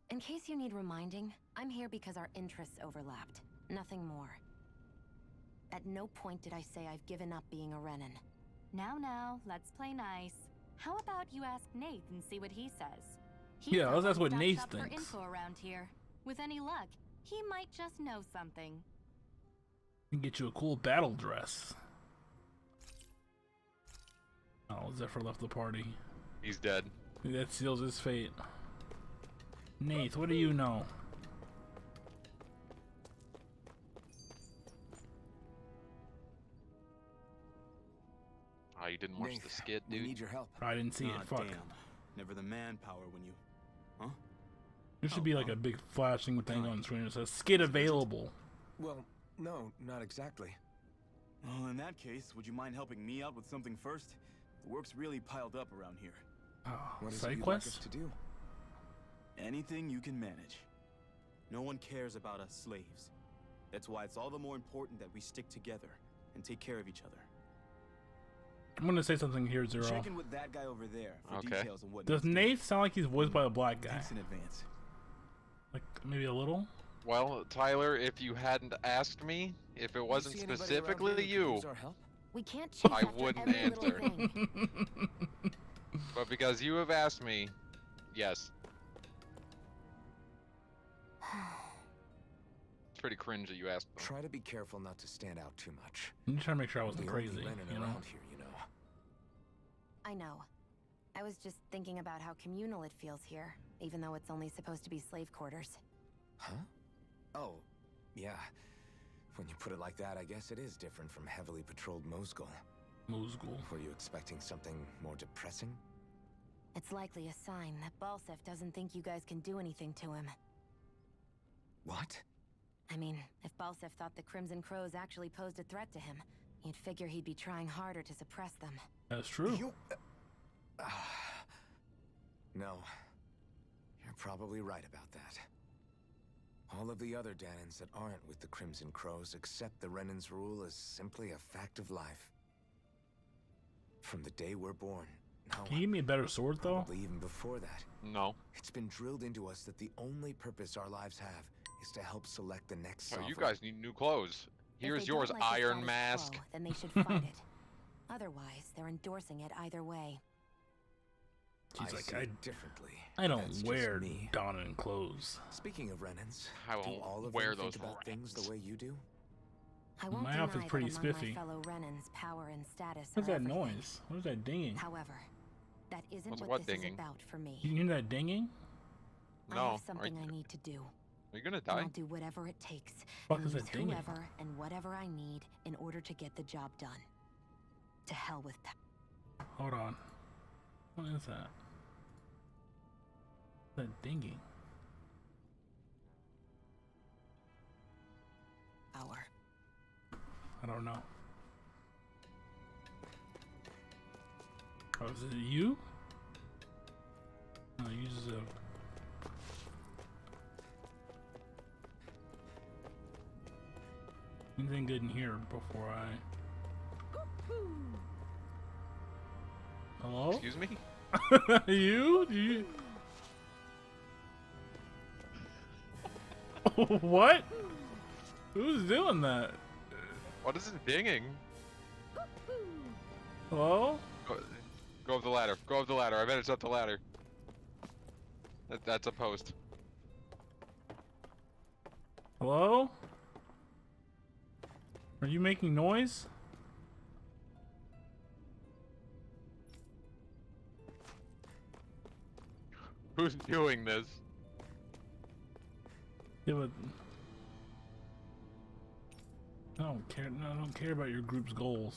In case you need reminding, I'm here because our interests overlapped. Nothing more. At no point did I say I've given up being a Renan. Now, let's play nice. How about you ask Nath and see what he says? Yeah, the that's one what who Nath stocks up thinks. for info around here. With any luck, he might just know something. We can get you a cool battle dress. Oh, Zephyr left the party. He's dead. That seals his fate. Nath, what do you know? watch the skit, we dude. need your help. I didn't see Aw, it. Fuck. damn. Never the manpower when you... Huh? There should be like a big flashing thing kind? on screen that says skit available. Well, no, not exactly. Well, in that case, would you mind helping me out with something first? The work's really piled up around here. Oh, What is it side you'd like us quest? to do? Anything you can manage. No one cares about us slaves. That's why it's all the more important that we stick together and take care of each other. I'm gonna say something here, Zero. Check in with that guy over there for Okay. details on what Does needs to be Nath sound like he's voiced by a black guy? Thanks in advance. Like maybe a little? Well, Tyler, if you hadn't asked me, if it wasn't See anybody around here specifically who could you, use our help? We can't chase I after wouldn't every little answer. thing. but because you have asked me, yes. It's pretty cringe that you asked them. Try to be careful not to stand out too much. I'm just trying to make sure I We're wasn't the only crazy, Renin you know? around here, you know. I know. I was just thinking about how communal it feels here, even though it's only supposed to be slave quarters. Huh? Oh, yeah. When you put it like that, I guess it is different from heavily patrolled Mosgul. Mosgul. Were you expecting something more depressing? It's likely a sign that Balseph doesn't think you guys can do anything to him. What? I mean, if Balseph thought the Crimson Crows actually posed a threat to him, you'd figure he'd be trying harder to suppress them. That's true. You... No. You're probably right about that. All of the other Danans that aren't with the Crimson Crows accept the Renin's rule as simply a fact of life. From the day we're born, Can you give me a better sword, though? probably even before that, No. it's been drilled into us that the only purpose our lives have is to help select the next Oh, sovereign. you guys need new clothes. If Here's they don't yours, like the Iron status Mask. quo, then they should fight it. Otherwise, they're endorsing it either way. She's I like, see it differently. I don't That's just wear me. Donovan clothes. Speaking of Renins, I do won't all of wear them those think about things the Renins. way you do? I won't My deny outfit's that pretty among spiffy. my fellow Renins, power and status What's are that everything. noise? What is that dinging? However, that isn't What's what what this dinging? is about for me. You hear that dinging? I No. have something I need to do. Are you gonna And die? I'll do whatever it takes. Fuck and is that use dinging? whoever and whatever I need in order to get the job done. To hell with that. Hold on. What is that? That dinging. Power. I don't know. Oh, is it you? No, it uses a... Anything good in here before I... Hello? Excuse me? you? Do you... What? Who's doing that? What is it dinging? Hello? Go up the ladder. Go up the ladder. I bet it's up the ladder. That's a post. Hello? Are you making noise? Who's doing this? Yeah, but I don't care. No, I don't care about your group's goals.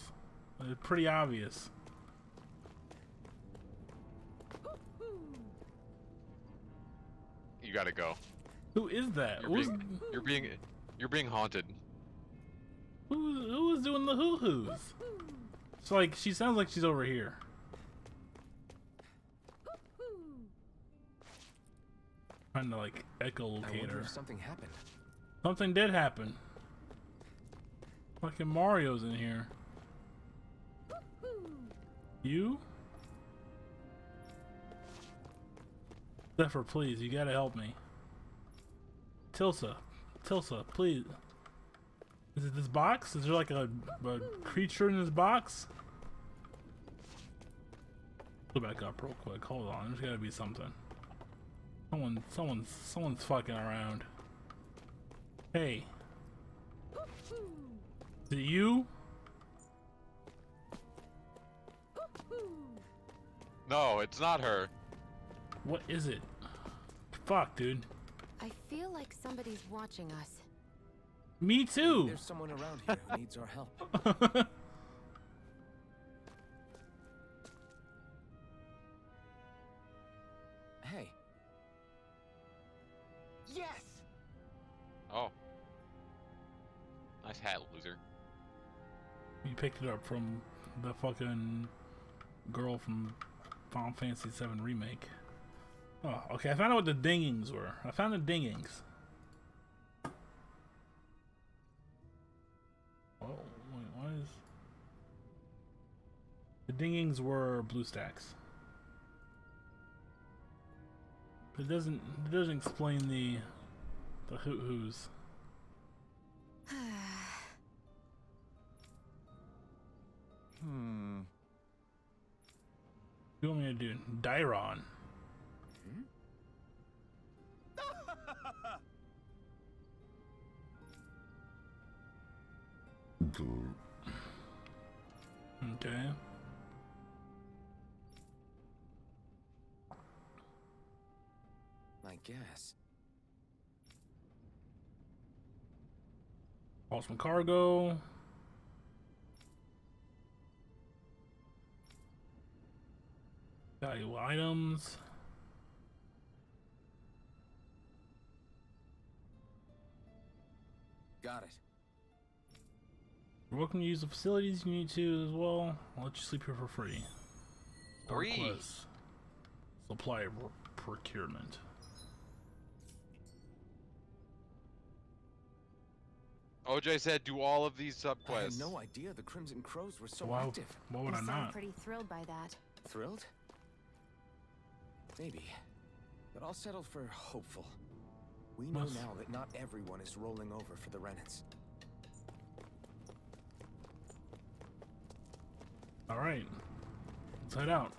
It's pretty obvious. You gotta go. Who is that? You're being haunted. Who is doing the hoo-hoos? It's like she sounds like she's over here. Trying to like I echolocate wonder her. if something happened. Something did happen. Fucking Mario's in here. You? Zephyr, please, you gotta help me. Tilsa, please. Is it this box? Is there like a creature in this box? Go back up real quick. Hold on, there's gotta be something. Someone's fucking around. Hey. Is it you? No, it's not her. What is it? Fuck, dude. I feel like somebody's watching us. Me too. There's someone around here who needs our help. ass hat, loser. You picked it up from the fucking girl from Final Fantasy VII Remake. Oh, okay. I found out what the dingings were. I found the dingings. Oh, wait, what is... The dingings were blue stacks. It doesn't explain the who's. Hmm. What do you want me to do? Dairon. Okay. I guess. Awesome cargo. Valuable items. Got it. You're welcome to use the facilities you need to as well. I'll let you sleep here for free. Free. Request. Supply procurement. OJ said, "Do all of these I had subquests." no idea the Crimson Crows were so Why active. would I You sound not? pretty thrilled by that. Thrilled? Maybe. But I'll settle for hopeful. We know Must- now that not everyone is rolling over for the Renans. All right. Let's head out.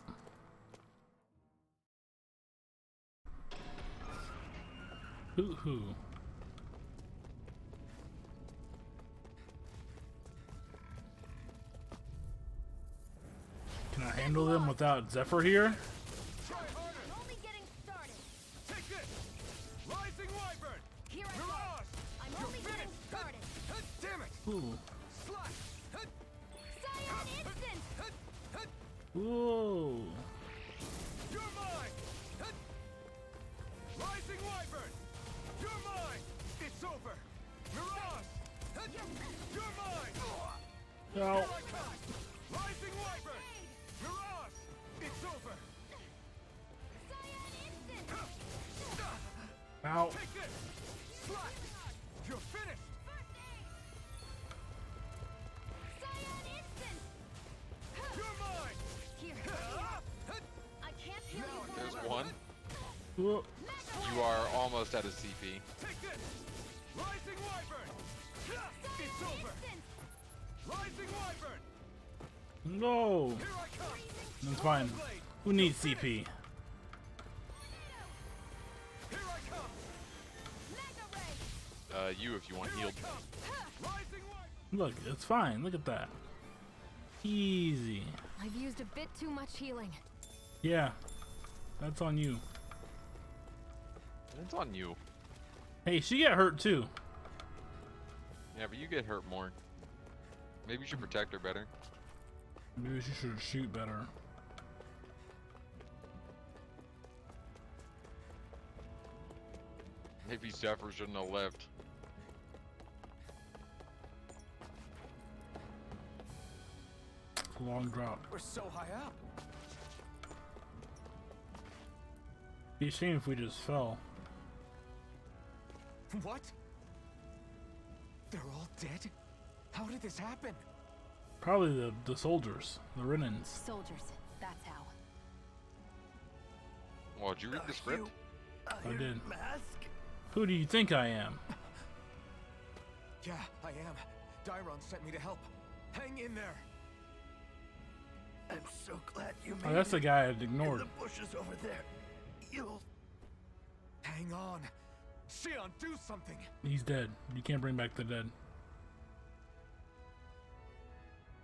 Who? Can I handle them without Zephyr here? Try harder. I'm only getting started. Take this. Rising Wyvern. Here I go. Mirage. I'm You're only getting finished. started. Damn it. Ooh. Slash. Scion instant. Whoa. You're mine. Rising Wyvern. You're mine. It's over. Mirage. You're mine. No. Here I come. Rising Wyvern. Mirage. It's over. Scion instant. Ow. Take this. Slash. You're finished. Scion instant. You're mine. Here. I can't hear you. There's one. Whoa. You are almost at a CP. Take this. Rising Wyvern. It's over. Rising Wyvern. No. Here I come. That's fine. Who needs CP? Here I come. You if you want healed. Rising Wyvern. Look, it's fine. Look at that. Easy. I've used a bit too much healing. Yeah. That's on you. It's on you. Hey, she got hurt too. Yeah, but you get hurt more. Maybe you should protect her better. Maybe she should shoot better. Maybe Zephyr shouldn't have left. Long drop. We're so high up. Be a shame if we just fell. What? They're all dead? How did this happen? Probably the soldiers, the Renans. Soldiers, that's how. Well, did you read the script? I did. Who do you think I am? Yeah, I am. Dairon sent me to help. Hang in there. I'm so glad you made Oh, that's the it. guy I ignored. In the bushes over there. You'll... Hang on. Xion, do something. He's dead. You can't bring back the dead.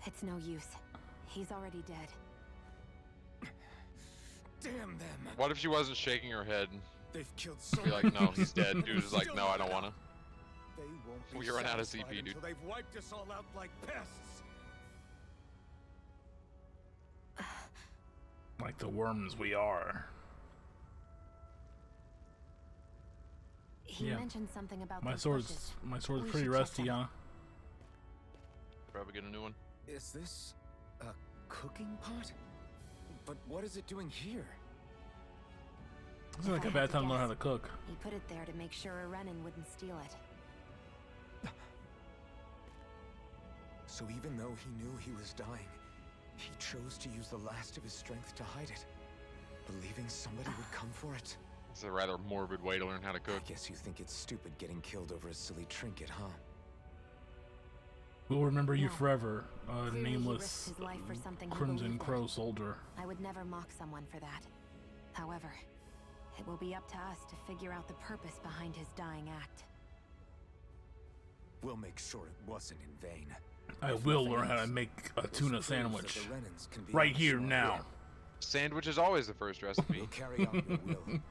It's no use. He's already dead. Damn them. What if she wasn't shaking her head? They've killed so Be like, many no, he's people. dead. Dude is like, no, I don't wanna. They won't be We run out of satisfied CP, dude. until they've wiped us all out like pests. Like the worms we are. He Yeah. mentioned something about My those sword's bushes. my sword's We pretty should check rusty, them. huh? probably get a new one. Is this a cooking pot? But what is it doing here? This is like a bad time to learn how to cook. He put it there to make sure a Renan wouldn't steal it. So even though he knew he was dying, he chose to use the last of his strength to hide it, believing somebody would come for it. It's a rather morbid way to learn how to cook. I guess you think it's stupid getting killed over a silly trinket, huh? We'll remember you forever, Clearly he nameless risked his life for something he Crimson believed in. Crow soldier. I would never mock someone for that. However, it will be up to us to figure out the purpose behind his dying act. We'll make sure it wasn't in vain. I will learn how to make a tuna sandwich. Right here, now. Sandwich is always the first recipe. We'll carry out your will. And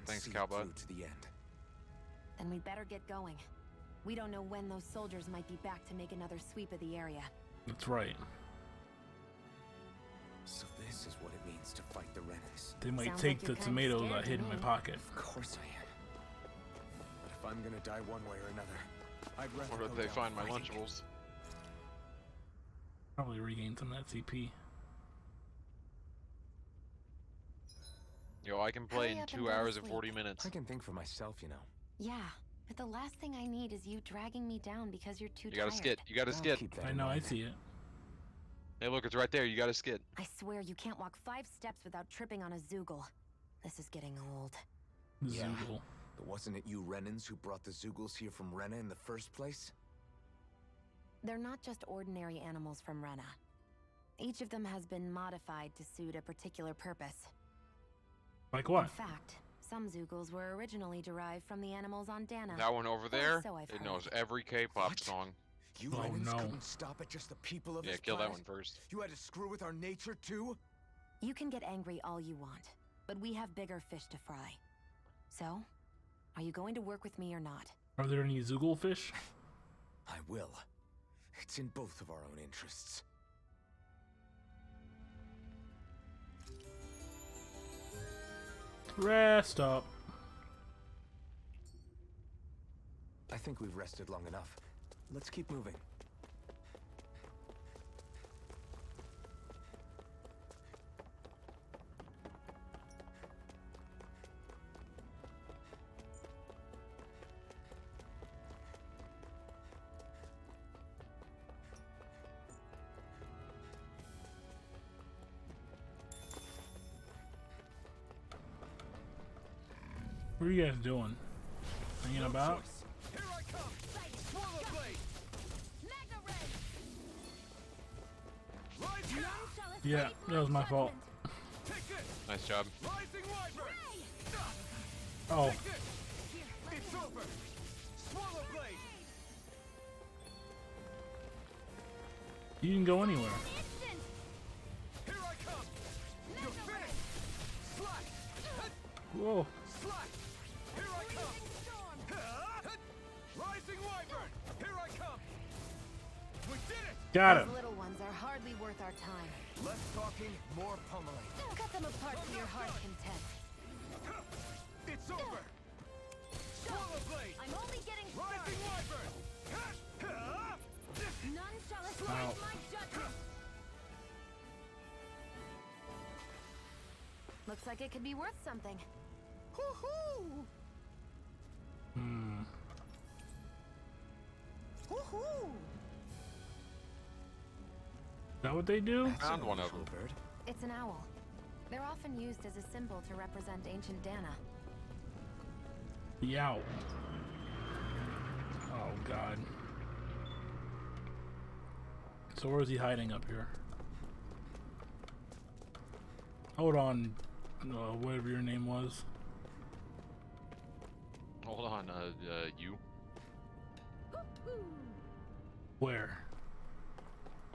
Thanks, see it Cowbot. through to the end. Then we'd better get going. We don't know when those soldiers might be back to make another sweep of the area. That's right. So this is what it means to fight the Renans. They might Sounds take like the you're kinda tomatoes I scared to hid in my me. pocket. Of course I am. But if I'm gonna die one way or another, I'd rather Or go did they down find my fighting. Lunchables? Probably regain some of that CP. Yo, I can play Hurry in up and 2 go to hours and sleep. 40 minutes. I can think for myself, you know. Yeah, but the last thing I need is you dragging me down because you're too You gotta tired. skid. You gotta I'll skid. keep that I in know, I mind. see it. Hey, look, it's right there. You gotta skid. I swear you can't walk 5 steps without tripping on a Zoogle. This is getting old. Yeah. Zoogle. But wasn't it you Renans who brought the Zoogles here from Rena in the first place? They're not just ordinary animals from Rena. Each of them has been modified to suit a particular purpose. Like what? In fact, some Zoogles were originally derived from the animals on Dana. That one over Or there, so I've it heard. knows every K-pop What? song. You Oh, Renans no. couldn't stop at just the people of Yeah, this kill that planet? one first. You had to screw with our nature too? You can get angry all you want, but we have bigger fish to fry. So, are you going to work with me or not? Are there any Zoogle fish? I will. It's in both of our own interests. Rest up. I think we've rested long enough. Let's keep moving. What are you guys doing? Hanging about? Here I come! Swallow blade! Rise now! Yeah, that was my fault. Take this! Nice job. Rising wyvern! Oh, Take this! It's over! Swallow blade! you didn't go anywhere. Here I come! You're finished! Slash! Whoa. Slash! Here I come! Rising wyvern! Here I come! We did it! Got Those him. little ones are hardly worth our time. Less talking, more pummeling. Cut them apart for your heart's content. It's over! Swallow blade! I'm only getting Rising started. wyvern! None shall escape Ow. my judgment. Looks like it could be worth something. Hoo-hoo! Hmm. Hoo-hoo! Is that what they do? Found one of them. Bird. It's an owl. They're often used as a symbol to represent ancient Dana. The owl. Oh god. So where is he hiding up here? Hold on, whatever your name was. Hold on, you. Where?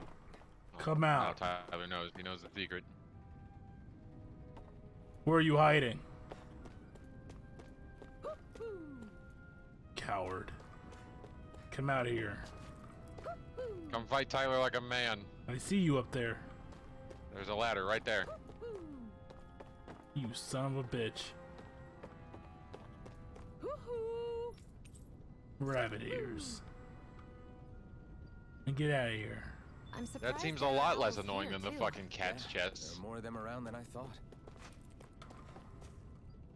Oh, Come now out. Tyler knows. He knows the secret. Where are you hiding? Coward. Come out of here. Come fight Tyler like a man. I see you up there. There's a ladder right there. You son of a bitch. Rabbit ears. And get out of here. I'm surprised That seems a there are lot less owls annoying here, than the too. fucking cat's There chests. are more of them around than I thought.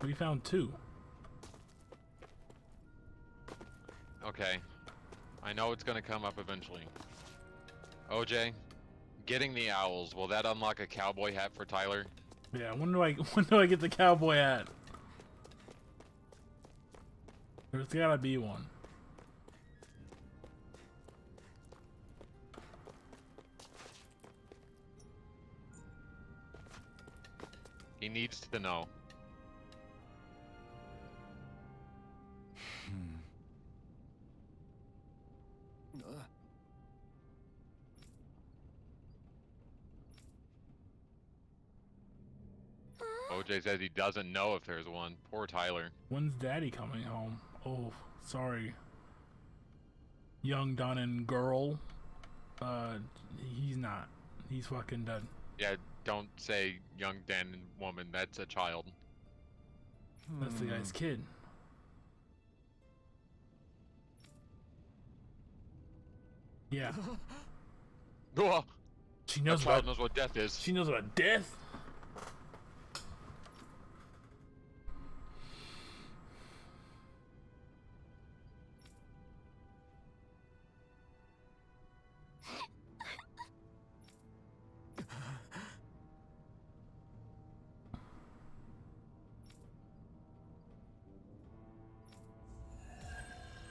We found 2. Okay. I know it's gonna come up eventually. OJ, getting the owls, will that unlock a cowboy hat for Tyler? Yeah, when do I get the cowboy hat? There's gotta be one. He needs to know. OJ says he doesn't know if there's one. Poor Tyler. When's Daddy coming home? Oh, sorry. Young Donan girl. He's not. He's fucking dead. Yeah, don't say young Dan woman. That's a child. That's the guy's kid. Yeah. Oh, She knows that child about knows what death is. She knows about death.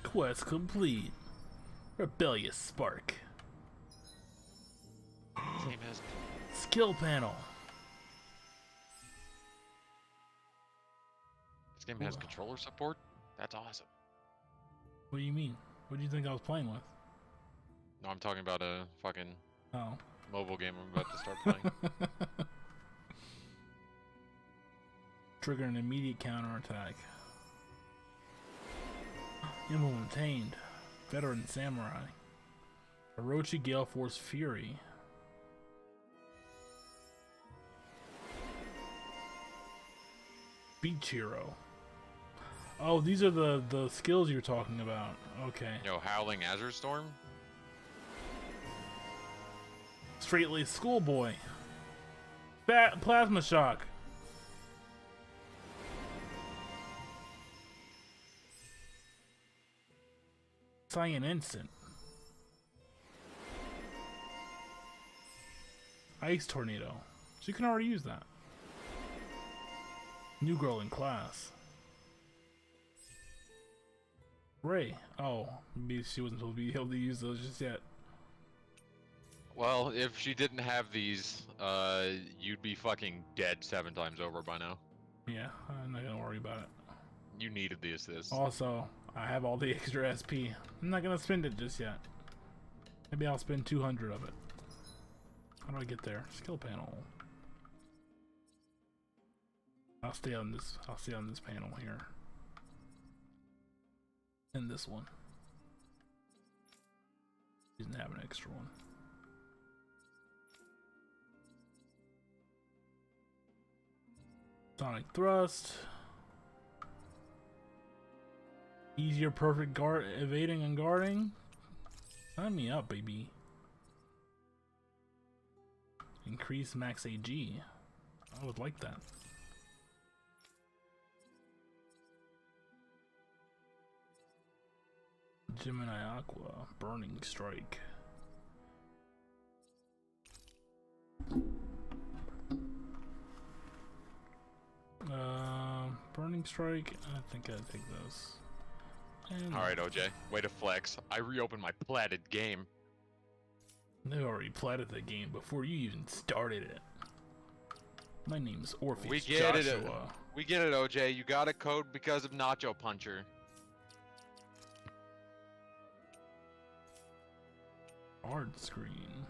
Quest complete. Rebellious spark. Same as Skill panel. this game has controller support. That's awesome. What do you mean? What do you think I was playing with? No, I'm talking about a fucking Oh. mobile game I'm about to start playing. Trigger an immediate counterattack. Emblem obtained. Veteran Samurai. Orochi Gale Force Fury. Beach Hero. Oh, these are the skills you're talking about. Okay. Yo, Howling Azure Storm? Straight-laced Schoolboy. Fat Plasma Shock. Cyan Instant. Ice Tornado. So you can already use that. New girl in class. Ray. Oh, maybe she wasn't supposed to be able to use those just yet. Well, if she didn't have these, you'd be fucking dead 7 times over by now. Yeah, I'm not gonna worry about it. You needed the assist. Also, I have all the extra SP. I'm not gonna spend it just yet. Maybe I'll spend 200 of it. How do I get there? Skill panel. I'll stay on this. I'll stay on this panel here. And this one. Doesn't have an extra one. Sonic Thrust. Easier perfect guard evading and guarding. Sign me up, baby. Increase max AG. I would like that. Gemini Aqua, Burning Strike. Burning Strike, I think I'd take those. Alright, OJ. Way to flex. I reopened my platted game. They already platted the game before you even started it. My name's Orpheus We get Joshua. it. We get it, OJ. You got a code because of Nacho Puncher. Hard screen.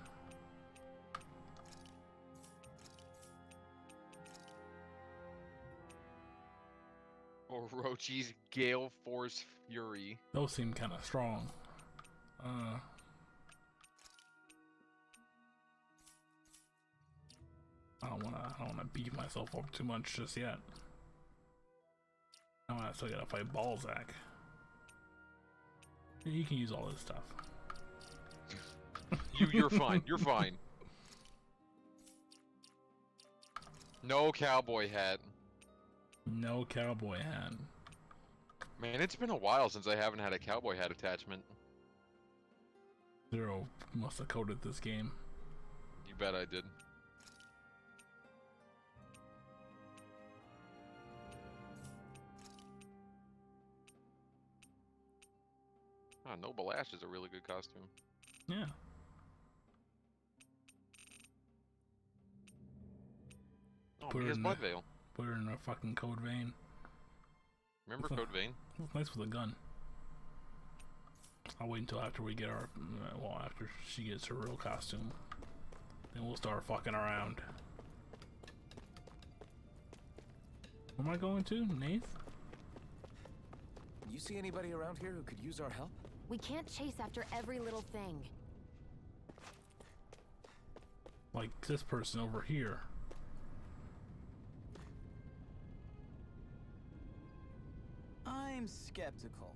Orochi's Gale Force Fury. Those seem kind of strong. I don't wanna beat myself up too much just yet. I still gotta fight Balseph. You can use all this stuff. You're fine. You're fine. No cowboy hat. No cowboy hat. Man, it's been a while since I haven't had a cowboy hat attachment. Zero must have coded this game. You bet I did. Ah, Noble Ash is a really good costume. Yeah. Oh, Put her Mia's in Blood the- Veil. Put her in a fucking code vein. Remember It's a- Code Vein? It's nice with a gun. I'll wait until after we get our, well, after she gets her real costume. Then we'll start fucking around. Where am I going to? Nath? You see anybody around here who could use our help? We can't chase after every little thing. Like this person over here. I'm skeptical.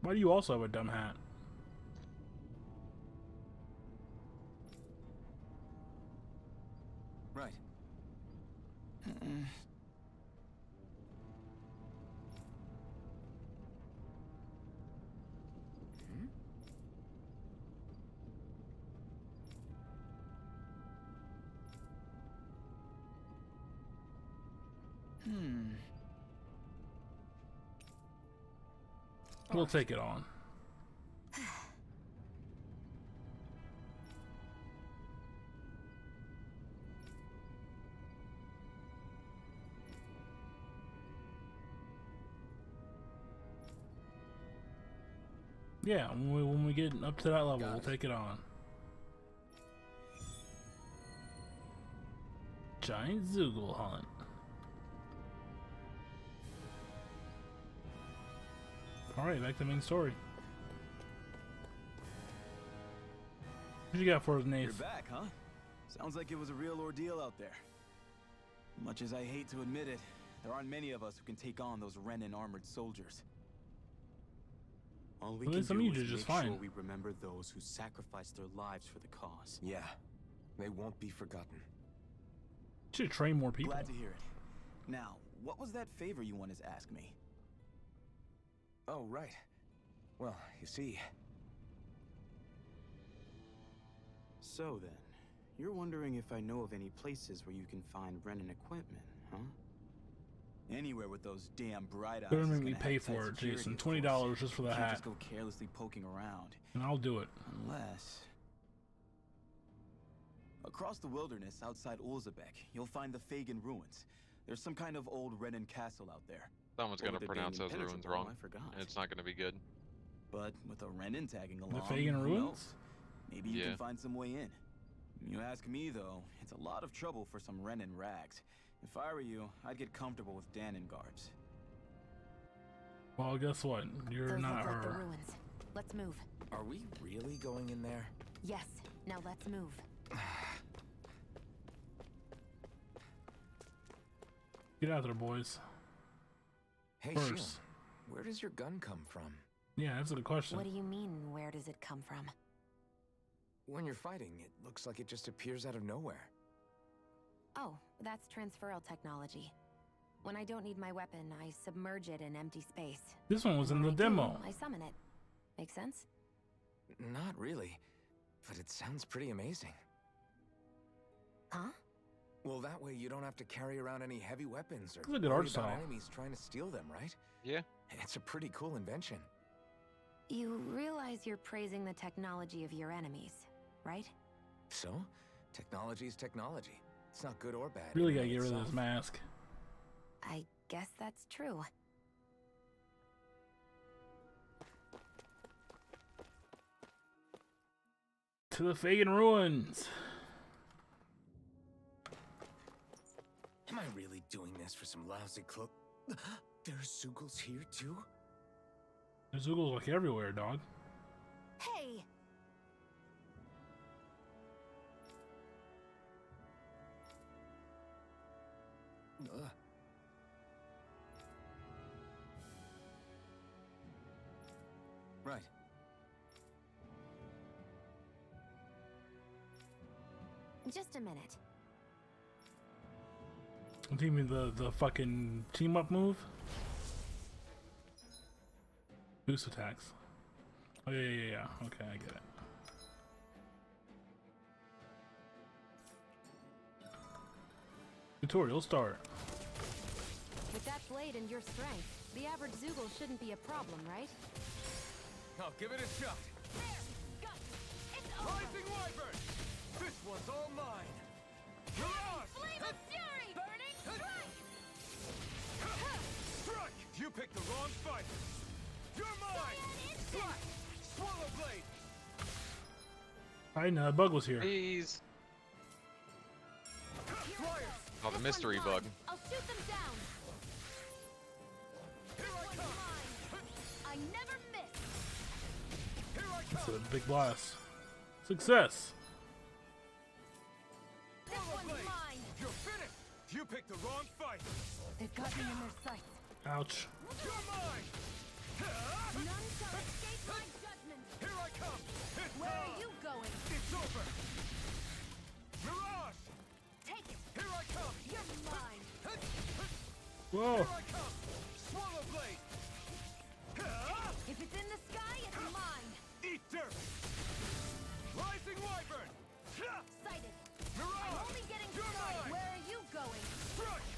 Why do you also have a dumb hat? Right. We'll take it on. Yeah, when we get up to that level, we'll take it on. Giant Zoogle hunt. Alright, back to the main story. What you got for us, Nate? You're back, huh? Sounds like it was a real ordeal out there. Much as I hate to admit it, there aren't many of us who can take on those Renin armored soldiers. All we Well, can some do of you is did just make sure fine. we remember those who sacrificed their lives for the cause. Yeah, they won't be forgotten. Should train more people. Glad to hear it. Now, what was that favor you wanted to ask me? Oh, right. Well, you see... So then, you're wondering if I know of any places where you can find Renin equipment, huh? Anywhere with those damn bright eyes. Better is make me gonna pay have tight for it, security, Jason. of $20 course. just for the You can't hat. just go carelessly poking around. And I'll do it. Unless... Across the wilderness outside Ulzebek, you'll find the Fagin ruins. There's some kind of old Renin castle out there. Someone's Or gonna would it be pronounce those ruins impenetrable? wrong. I forgot. And it's not gonna be good. But with a Renin tagging along, Fagin who ruins? knows? Maybe you Yeah. can find some way in. You ask me, though, it's a lot of trouble for some Renin rags. If I were you, I'd get comfortable with Danon guards. Well, guess what? You're Those not look like the her. ruins. Let's move. Are we really going in there? Yes. Now let's move. Get out there, boys. Hey, First. Shion, where does your gun come from? Yeah, that's a good question. What do you mean, where does it come from? When you're fighting, it looks like it just appears out of nowhere. Oh, that's transferal technology. When I don't need my weapon, I submerge it in empty space. This one was in And the when I do, demo. I summon it. Make sense? Not really, but it sounds pretty amazing. Huh? Well, that way you don't have to carry around any heavy weapons or That's a good worry art about style. enemies trying to steal them, right? Yeah. It's a pretty cool invention. You realize you're praising the technology of your enemies, right? So, technology is technology. It's not good or bad. Really in gotta and get rid of itself. this mask. I guess that's true. To the Fagin ruins. Am I really doing this for some lousy cloak? There's Zoogles here too? There's Zoogles like everywhere, dog. Hey! Ugh. Right. Just a minute. Do you mean the fucking team up move? Boost attacks. Oh yeah. Okay, I get it. Tutorial start. With that blade and your strength, the average Zoogle shouldn't be a problem, right? I'll give it a shot. Rising Wyvern! This one's all mine! Mirage! Flame of Fury! Burning Strike! Strike! You picked the wrong fight! You're mine! Slash! Swallow Blade! I know, bug was here. Please. Flyers! Oh, the mystery bug. I'll shoot them down! Here I come! I never miss! Here I It's come! a big blast. Success! This one's mine! You're finished! You picked the wrong fight! They've got me in their sights. Ouch. You're mine! None shall escape my judgment! Here I come! Where are you going? It's over! Mirage! Take it! Here I come! You're mine! Whoa. Here I come! Swallow Blade! If it's in the sky, it's mine! Eat dirt! Rising Wyvern! Sighted! Mirage! I'm only getting You're started! mine! Where are you going? Strike!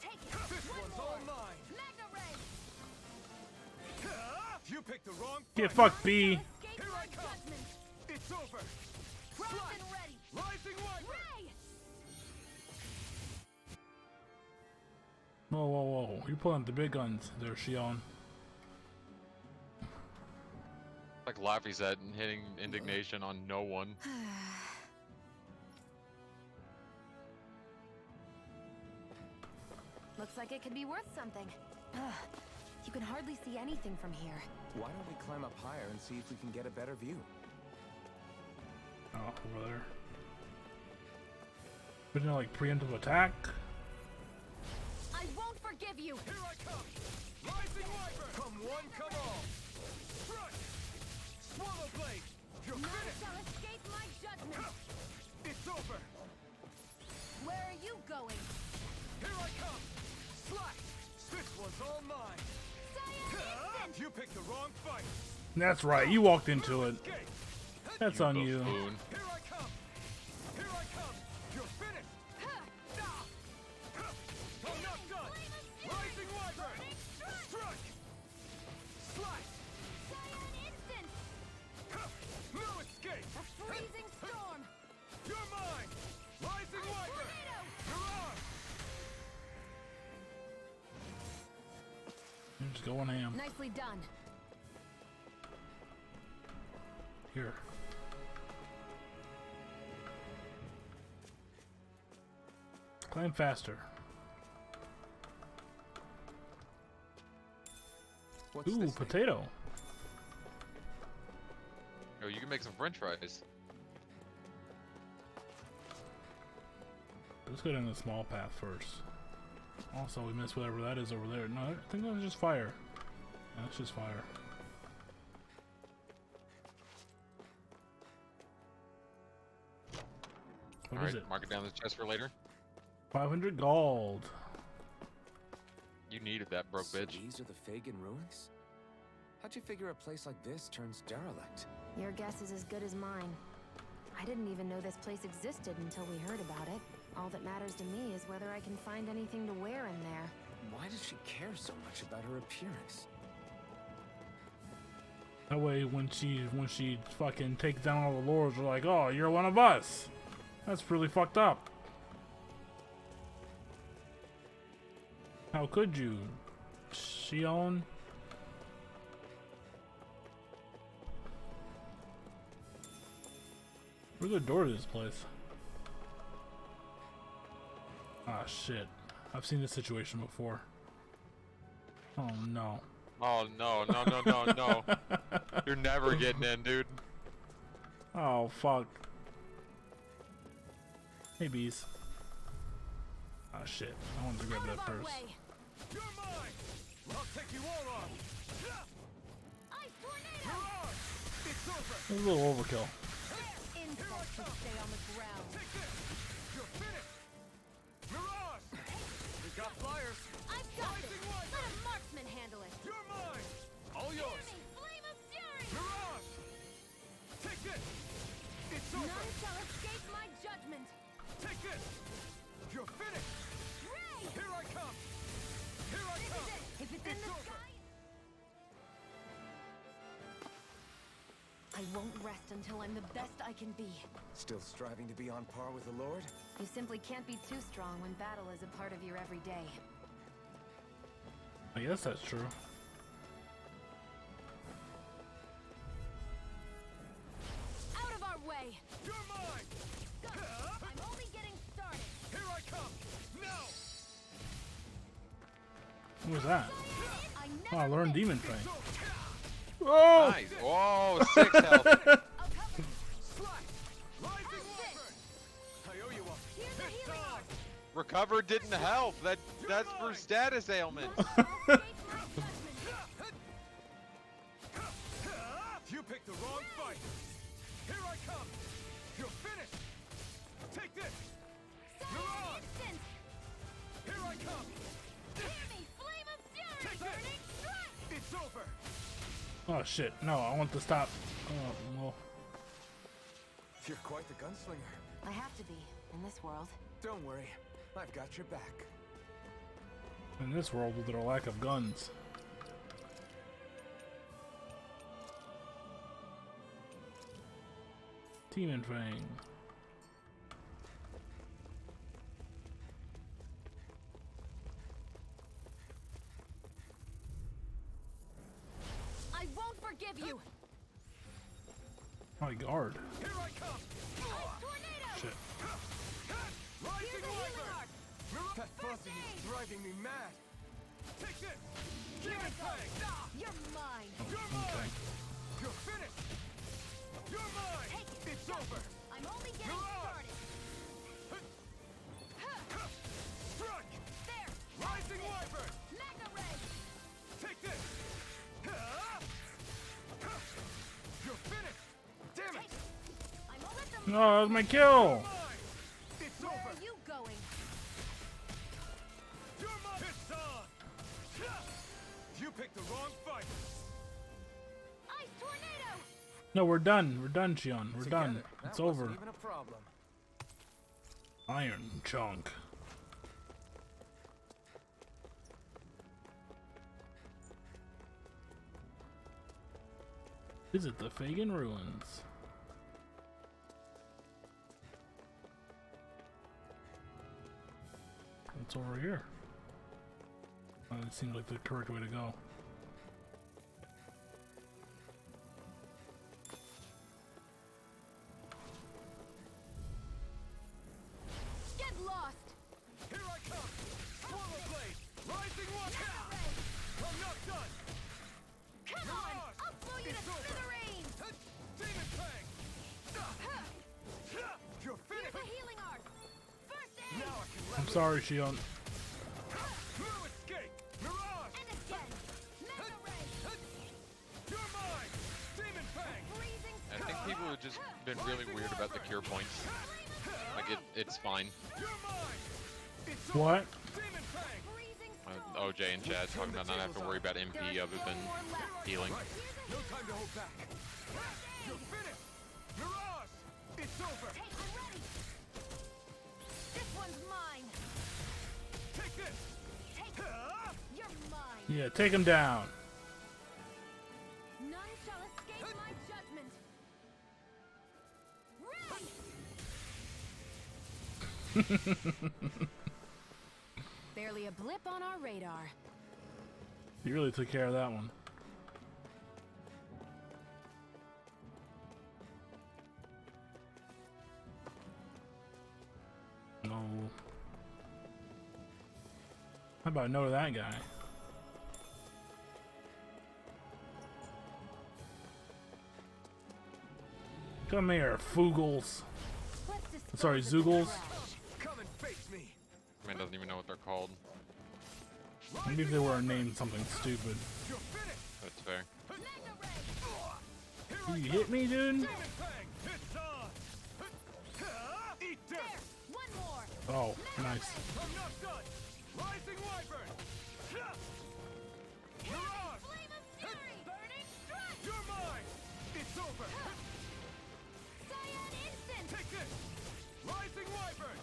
Take it! This One one's more. all mine! Magna Ray! You picked the wrong Get fight! fucked, B. Escape Here my I come! judgment! It's over! Crossed Strike! and ready! Rising Wyvern! Ray! Whoa. You're pulling out the big guns there, Shion. Like Laffy said, hitting indignation on no one. Looks like it could be worth something. Ugh, you can hardly see anything from here. Why don't we climb up higher and see if we can get a better view? Oh, over there. Isn't it like preemptive attack? I won't forgive you! Here I come! Rising Wyvern! Come one, come all! Strike! Swallow Blade! You're None finished! shall escape my judgment! It's over! Where are you going? Here I come! Slash! This one's all mine! Instant! You picked the wrong fight! That's right, you walked into it. Escape! That's on you. Buffoon. Here I come! Here I come! You're finished! I'm not done! Rising Wyvern! Strike! Slash! Cyan instant! No escape! A freezing storm! You're mine! Rising Wyvern! Mirage! You're just going ham. Nicely done. Here. Climb faster. What's Ooh, this thing? potato. Oh, you can make some French fries. Let's go down the small path first. Also, we missed whatever that is over there. No, I think that was just fire. That's just fire. What is Alright, it? mark it down the chest for later. 500 gold. You needed that, broke So bitch. these are the Fagin ruins? How'd you figure a place like this turns derelict? Your guess is as good as mine. I didn't even know this place existed until we heard about it. All that matters to me is whether I can find anything to wear in there. Why does she care so much about her appearance? That way, when she fucking takes down all the lords, we're like, oh, you're one of us. That's really fucked up. How could you, Shion? Where's the door to this place? Ah, shit. I've seen this situation before. Oh, no. Oh, no. You're never getting in, dude. Oh, fuck. Hey, bees. Ah, shit. I wanted to grab that first. You're mine! I'll take you all on! Ice tornado! Mirage! It's over! It was a little overkill. Here I Stay on the ground. Take this! You're finished! Mirage! We got flyers! I've got this! Let a marksman handle it! You're mine! All yours! Hear me, flame of fury! Mirage! Take this! It's over! None shall escape my judgment! Take this! You're finished! Ray! Here I come! Here I come! If it's in the over. sky... I won't rest until I'm the best I can be. Still striving to be on par with the Lord? You simply can't be too strong when battle is a part of your everyday. I guess that's true. Out of our way! You're mine! Go! I'm only getting started! Here I come! Now! What was that? I Oh, I learned Demon Train. Oh! Nice. Whoa, 6 health. Recover didn't help. That's for status ailments. You picked the wrong fight. Here I come. You're finished. Take this. Mirage. Here I come. Hear me, flame of fury! Take Burning strike! It's over. Oh shit! No, I want to stop. Oh well. You're quite the gunslinger. I have to be, in this world. Don't worry, I've got your back. In this world, with their lack of guns. Demon Fang. I won't forgive you! My guard. Here I come. Tornado! Shit. Rising Here's a healing Wyvern. arc! That buzzing is driving me mad. Take this. Here Demon it Fang. goes! You're mine! You're mine. You're finished. You're mine. Take it. It's over. I'm only getting Mirage. started! Strike. There! Rising Wyvern. Mega ray! Take this. You're finished. Damn it. I'm gonna let them... No, that was my kill. It's Where over. are you going? You're mine. It's on. You picked the wrong fight. Ice tornado! No, we're done. We're done, Shion. We're done. That It's wasn't over. even a problem. Iron chunk. Visit the Fagin ruins. What's over here? It seems like the correct way to go. Get lost! Here I come. Swallow blade. Rising Wyvern. I'm not done. Come on! I'll blow you to It's over. smithereens! Demon Fang. You're Here's finished. a healing arc! First aid! Now I can let I'm sorry, Shion. No escape. Mirage. And again! Mega ray! You're mine. Demon Fang. Freezing I think people have just been really weird about the cure points. Like it's fine. You're mine. It's What? Demon Fang. freezing OJ and Chad talking about not having to worry about MP other than healing. No time to hold back. You're finished. Mirage. It's over. Hey, I'm ready! This one's mine! Take this. Take it! You're mine! Yeah, take him down. None shall escape my judgment! Ray! Barely a blip on our radar. You really took care of that one. No. How about no to that guy? Come here, Foogles. Sorry, Zoogles. Come and face me. Man doesn't even know what they're called. Maybe if they were named something stupid. You're finished. That's fair. You hit me, dude? Demon Fang. It's on. Oh, nice. I'm not done! Rising Wyvern! Mirage! Flame of Fury! Burning Strike! You're mine! It's over! Cyan Instant! Take this! Rising Wyvern!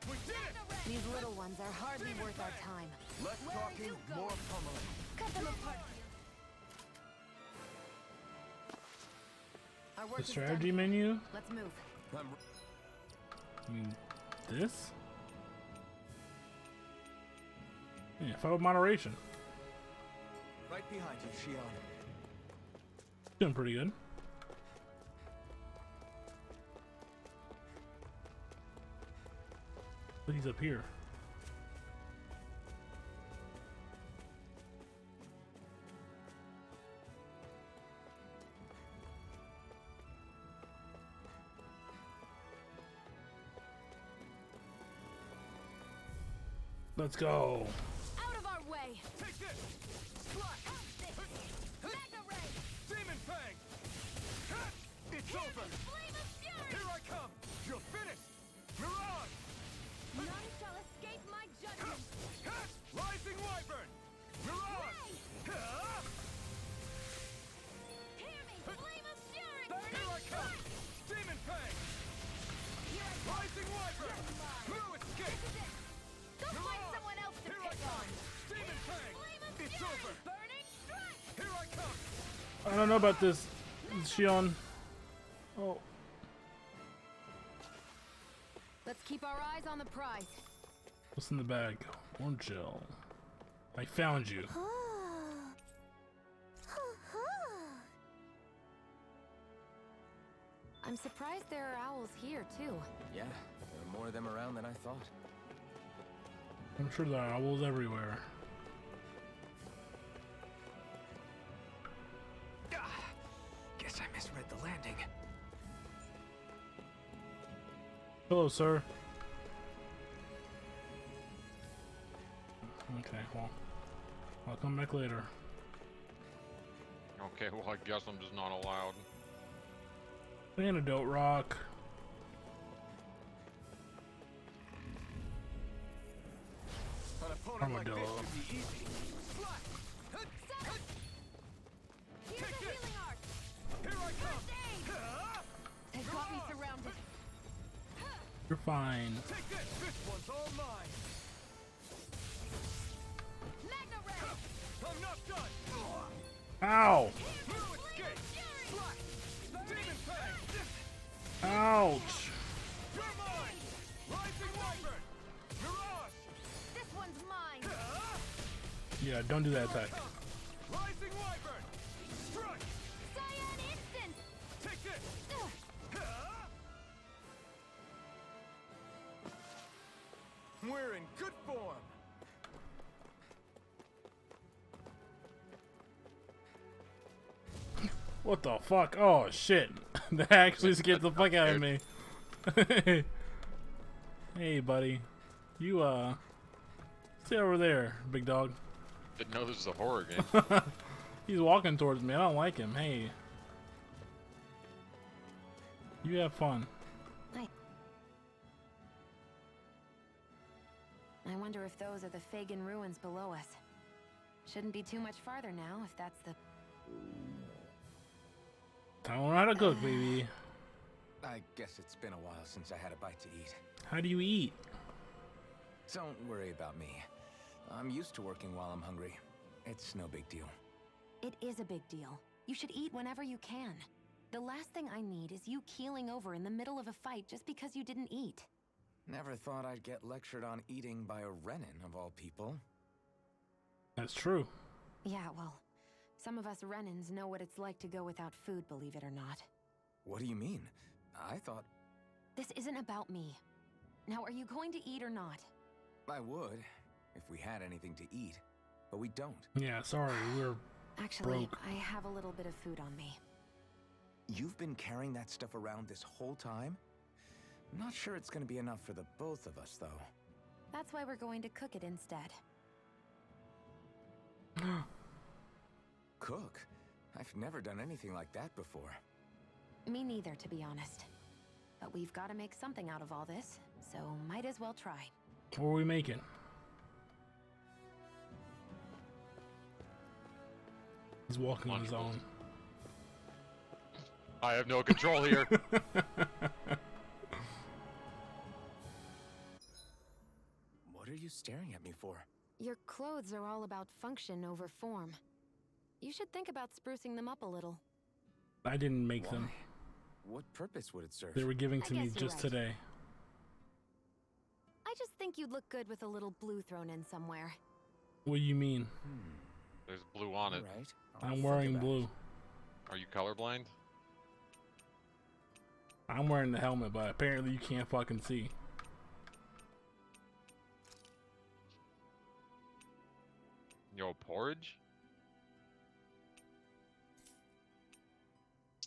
We did it! These little ones are hardly worth our time. Less Where are talking, you going? more pummeling. Cut them apart. Our work The is strategy done. menu? Let's move. I mean, this? Yeah, fight with moderation. Right behind you, Shion. Doing pretty good. But he's up here. Let's go. Out of our way. Take this! Slash! Magna Ray. Demon Fang! It's over! Flame of Fury. Here I come! You're finished! Mirage! None shall escape my judgment. Rising Wyvern! Mirage! Hear me. Flame of Fury. Here I come! Demon Fang! Rising Wyvern! No escape! Go find someone else to Here I pick come! on. Demon Fang! Flame of It's Fury. over! Burning Strike. Here I come! I don't know about this, Shion. Oh, Let's keep our eyes on the prize. what's in the bag? Orange gel. I found you. I'm surprised there are owls here too. Yeah, there are more of them around than I thought. I'm sure there are owls everywhere. Guess I misread the landing. Hello, sir. Okay, well, I'll come back later. Okay, well, I guess I'm just not allowed. Antidote rock. An opponent like this Armadillo. should be easy. Here's Take a this. healing art. Here I come! They've got me surrounded. You're fine. Take this! This one's all mine! Magna Ray. I'm not done! Ow! No escape! Slash! Demon Fang! Ouch! You're mine! Rising Wyvern! Mirage! This one's mine. Yeah, don't do that attack. Rising Wyvern! Strike! Cyan Instant. Take this! We're in good form! What the fuck? Oh shit! That actually scared the fuck out of me. Hey, buddy. You stay over there, big dog. Didn't know this was a horror game. He's walking towards me. I don't like him. Hey. You have fun. I wonder if those are the Fagin ruins below us. Shouldn't be too much farther now, if that's the... I don't know how to cook, baby. I guess it's been a while since I had a bite to eat. How do you eat? Don't worry about me. I'm used to working while I'm hungry. It's no big deal. It is a big deal. You should eat whenever you can. The last thing I need is you keeling over in the middle of a fight just because you didn't eat. Never thought I'd get lectured on eating by a Renin, of all people. That's true. Yeah, well, some of us Renins know what it's like to go without food, believe it or not. What do you mean? I thought... This isn't about me. Now, are you going to eat or not? I would, if we had anything to eat. But we don't. Yeah, sorry, we're Actually, broke. I have a little bit of food on me. You've been carrying that stuff around this whole time? Not sure it's gonna be enough for the both of us, though. That's why we're going to cook it instead. Cook? I've never done anything like that before. Me neither, to be honest. But we've got to make something out of all this, so might as well try. What are we making? He's walking on his own. I have no control here. What are you staring at me for? Your clothes are all about function over form. You should think about sprucing them up a little. I didn't make them. What purpose would it serve? They were given to I me guess you're just right. today. I just think you'd look good with a little blue thrown in somewhere. What do you mean? There's blue on it. Right. I'm wearing blue. Are you colorblind? I'm wearing the helmet, but apparently you can't fucking see. Yo, porridge?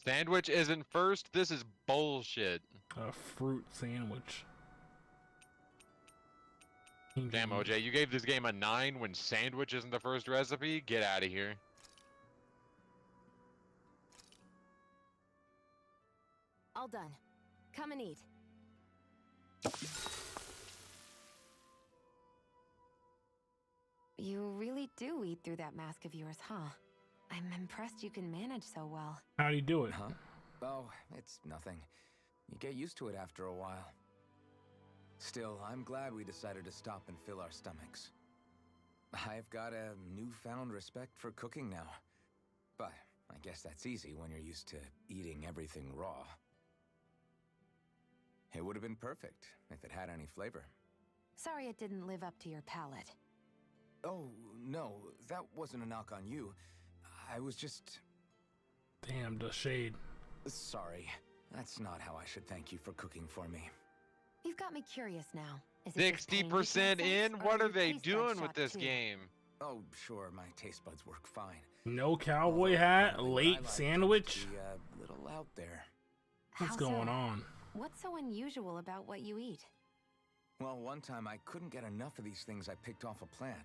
Sandwich isn't first? This is bullshit. A fruit sandwich. Damn, OJ, you gave this game a 9 when sandwich isn't the first recipe? Get out of here. All done. Come and eat. You really do eat through that mask of yours, huh? I'm impressed you can manage so well. How do you do it? Huh? Oh, it's nothing. You get used to it after a while. Still, I'm glad we decided to stop and fill our stomachs. I've got a newfound respect for cooking now. But I guess that's easy when you're used to eating everything raw. It would have been perfect if it had any flavor. Sorry it didn't live up to your palate. Oh, no, that wasn't a knock on you. I was just... Damn, the shade. Sorry. That's not how I should thank you for cooking for me. You've got me curious now. Is it just pain you 60% can't in? sense, or What are your they taste buds doing with shot this too? game? Oh, sure, my taste buds work fine. No cowboy hat, Although what I late like sandwich. is to be a little out there. What's How going so? on? What's so unusual about what you eat? Well, one time I couldn't get enough of these things I picked off a plant,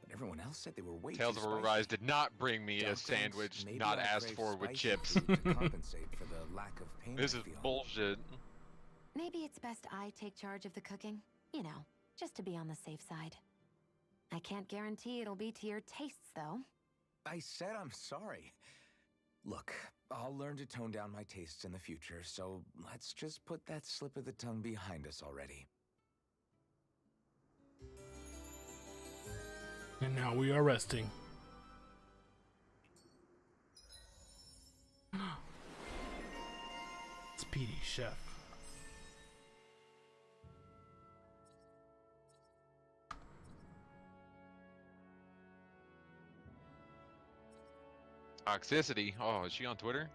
but everyone else said they were way Tales too of spicy. Berseria did not bring me a Dumplings, sandwich maybe not I asked crave for with spicy chips. food to compensate for the lack of pain This I is feel. bullshit. Maybe it's best I take charge of the cooking. You know, just to be on the safe side. I can't guarantee it'll be to your tastes, though. I said I'm sorry. Look, I'll learn to tone down my tastes in the future, so let's just put that slip of the tongue behind us already. And now we are resting. Speedy chef. Toxicity. Oh, is she on Twitter?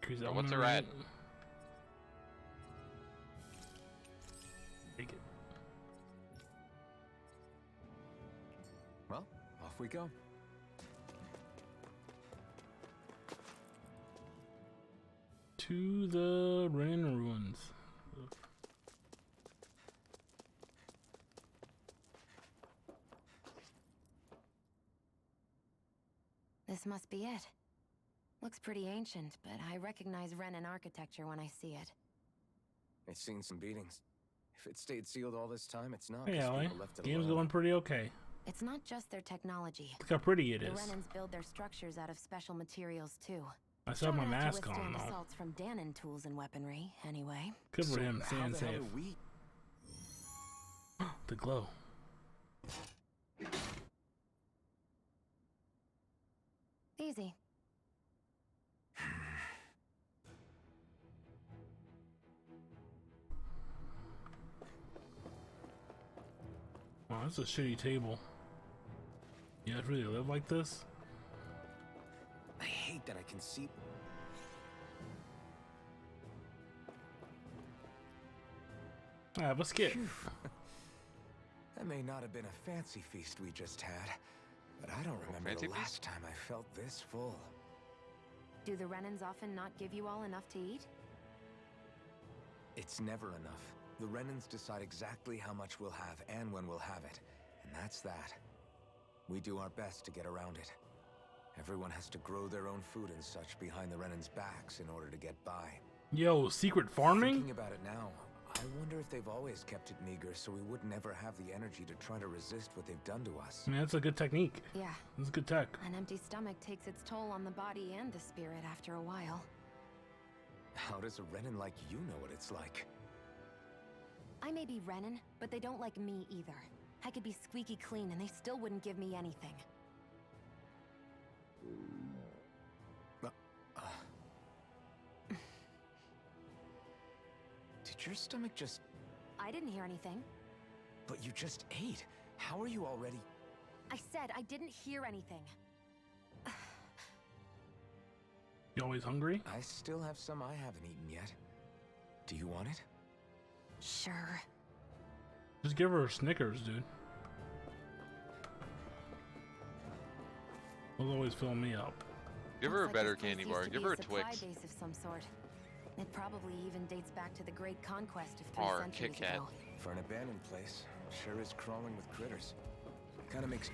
Increase What's her element at? rate. Take it. Well, off we go. To the Renin ruins. This must be it. Looks pretty ancient, but I recognize Renin architecture when I see it. It's seen some beatings. If it stayed sealed all this time, it's not. Hey, 'cause Allie. people left it Game's alone. going pretty okay. It's not just their technology. Look how pretty it The is. Renins build their structures out of special materials, too. I still have my Strong enough mask to on, withstand though. assaults from Danon tools and weaponry, anyway. Good for So him, how staying the hell safe. are we? The glow. Easy. Wow, that's a shitty table. You guys really live like this? I hate that I can see. I have a skip. That may not have been a fancy feast we just had, but I don't remember fancy the feast? last time I felt this full. Do the Renins often not give you all enough to eat? It's never enough. The Renins decide exactly how much we'll have and when we'll have it, and that's that. We do our best to get around it. Everyone has to grow their own food and such behind the Renins' backs in order to get by. Yo, secret farming? Thinking about it now, I wonder if they've always kept it meager so we would never have the energy to try to resist what they've done to us. I mean, that's a good technique. Yeah. That's good tech. An empty stomach takes its toll on the body and the spirit after a while. How does a Renin like you know what it's like? I may be Renin, but they don't like me either. I could be squeaky clean and they still wouldn't give me anything. Did your stomach just... I didn't hear anything. But you just ate. How are you already... I said I didn't hear anything. You always hungry? I still have some I haven't eaten yet. Do you want it? Sure. Just give her a Snickers, dude. Those always fill me up. Give her a Looks better like this candy place bar. used to Give be her a a supply Twix. base of some sort. It probably even dates back to the Great Conquest of 3 Or a centuries Kit Kat. ago. For an abandoned place, sure is crawling with critters. Kinda makes...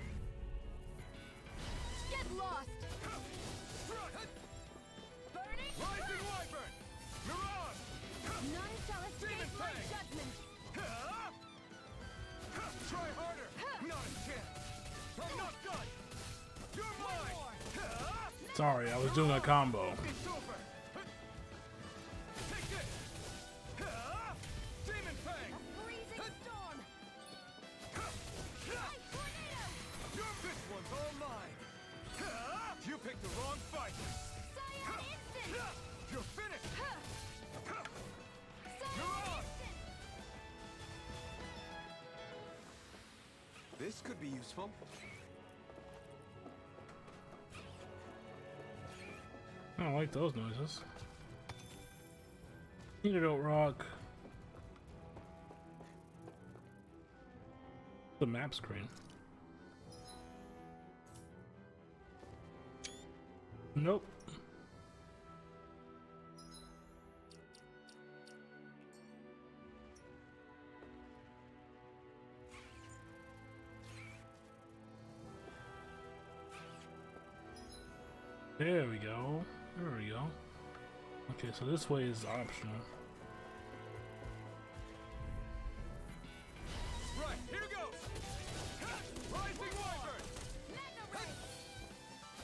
Get lost! Rising Wyvern! Mirage! None shall escape Demon my Fang! judgment! Try harder! Not a chance! I'm not done! You're mine! Sorry, I was doing a combo. It's over! Take this! Demon Fang! Freezing storm! This one's all mine! You picked the wrong fight! Scion instant! You're finished! Scion Mirage! instant! This could be useful. I don't like those noises. Antidote rock. The map screen. Nope. There we go. There we go. Okay, so this way is optional. Right, here goes! Rising Wyvern!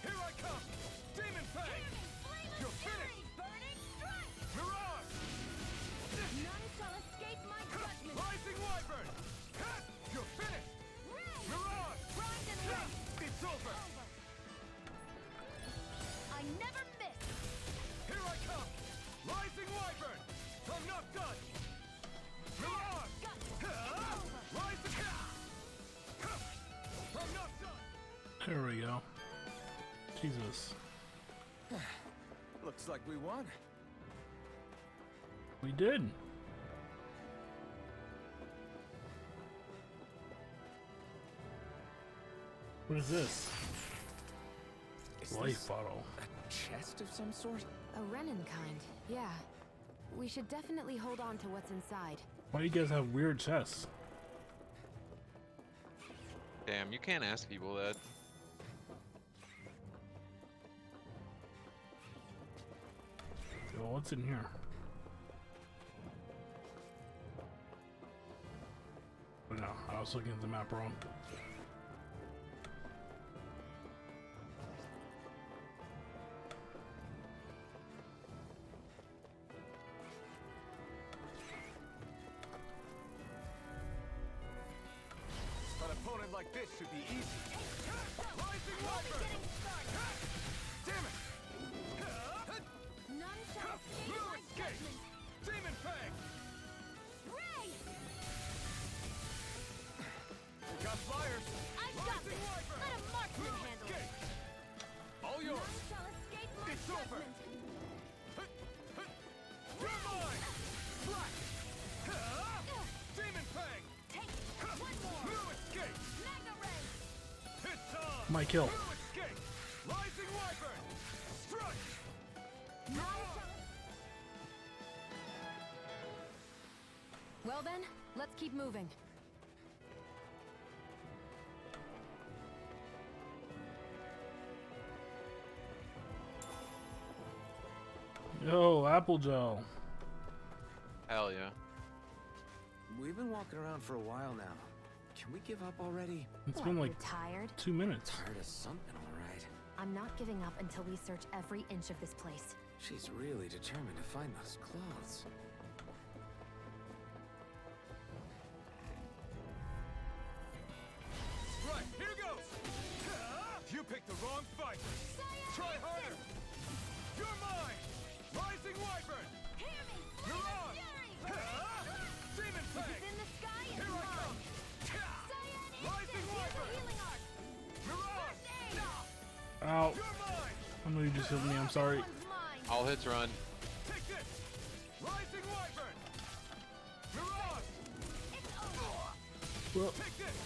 Here I come! Demon Fang! You're finished! Mirage! None shall escape my judgment! Rising Wyvern! You're finished! Mirage! Grind and race! It's over! I never miss! Here I come! Rising Wyvern! I'm not done! Mirage! Rising... I'm not done! There we go. Jesus. Looks like we won. We did. What is this? Is Life this bottle. a chest of some sort? A Renin kind, yeah. We should definitely hold on to what's inside. Why do you guys have weird chests? Damn, you can't ask people that. Yo, what's in here? Oh, no, I was looking at the map wrong. An opponent like this should be easy. Rising Wyvern! Damn it! None shall escape No my escape! judgment! Demon Fang! Ray! We got flyers! I've got Rising this! Wyvern! Let a marksman No handle it! escape! All None yours! shall escape my It's over! judgment! You're mine! Flash! Demon Fang! Take one more! No escape! Magna Ray! It's on! My kill. No escape! Rising Wyvern! Strike! Well then, let's keep moving. Yo, apple gel. Hell yeah. we've been walking around for a while now. Can we give up already? It's been like tired? 2 minutes. Tired of something, all right. I'm not giving up until we search every inch of this place. She's really determined to find those clothes. Right, here goes! You picked the wrong fight! Try harder! You're mine! Rising Wyvern! Hear me! Mirage! Demon If Fang! it's in the sky, it's Here I mine. come! Cyan Rising instant! Here's the Wyvern! healing arc. Mirage! First aid. Ow. You're mine! I know you just healed me. I'm sorry. One's mine. All hits run. Take this! Rising Wyvern! Mirage! It's over. Well, Take this!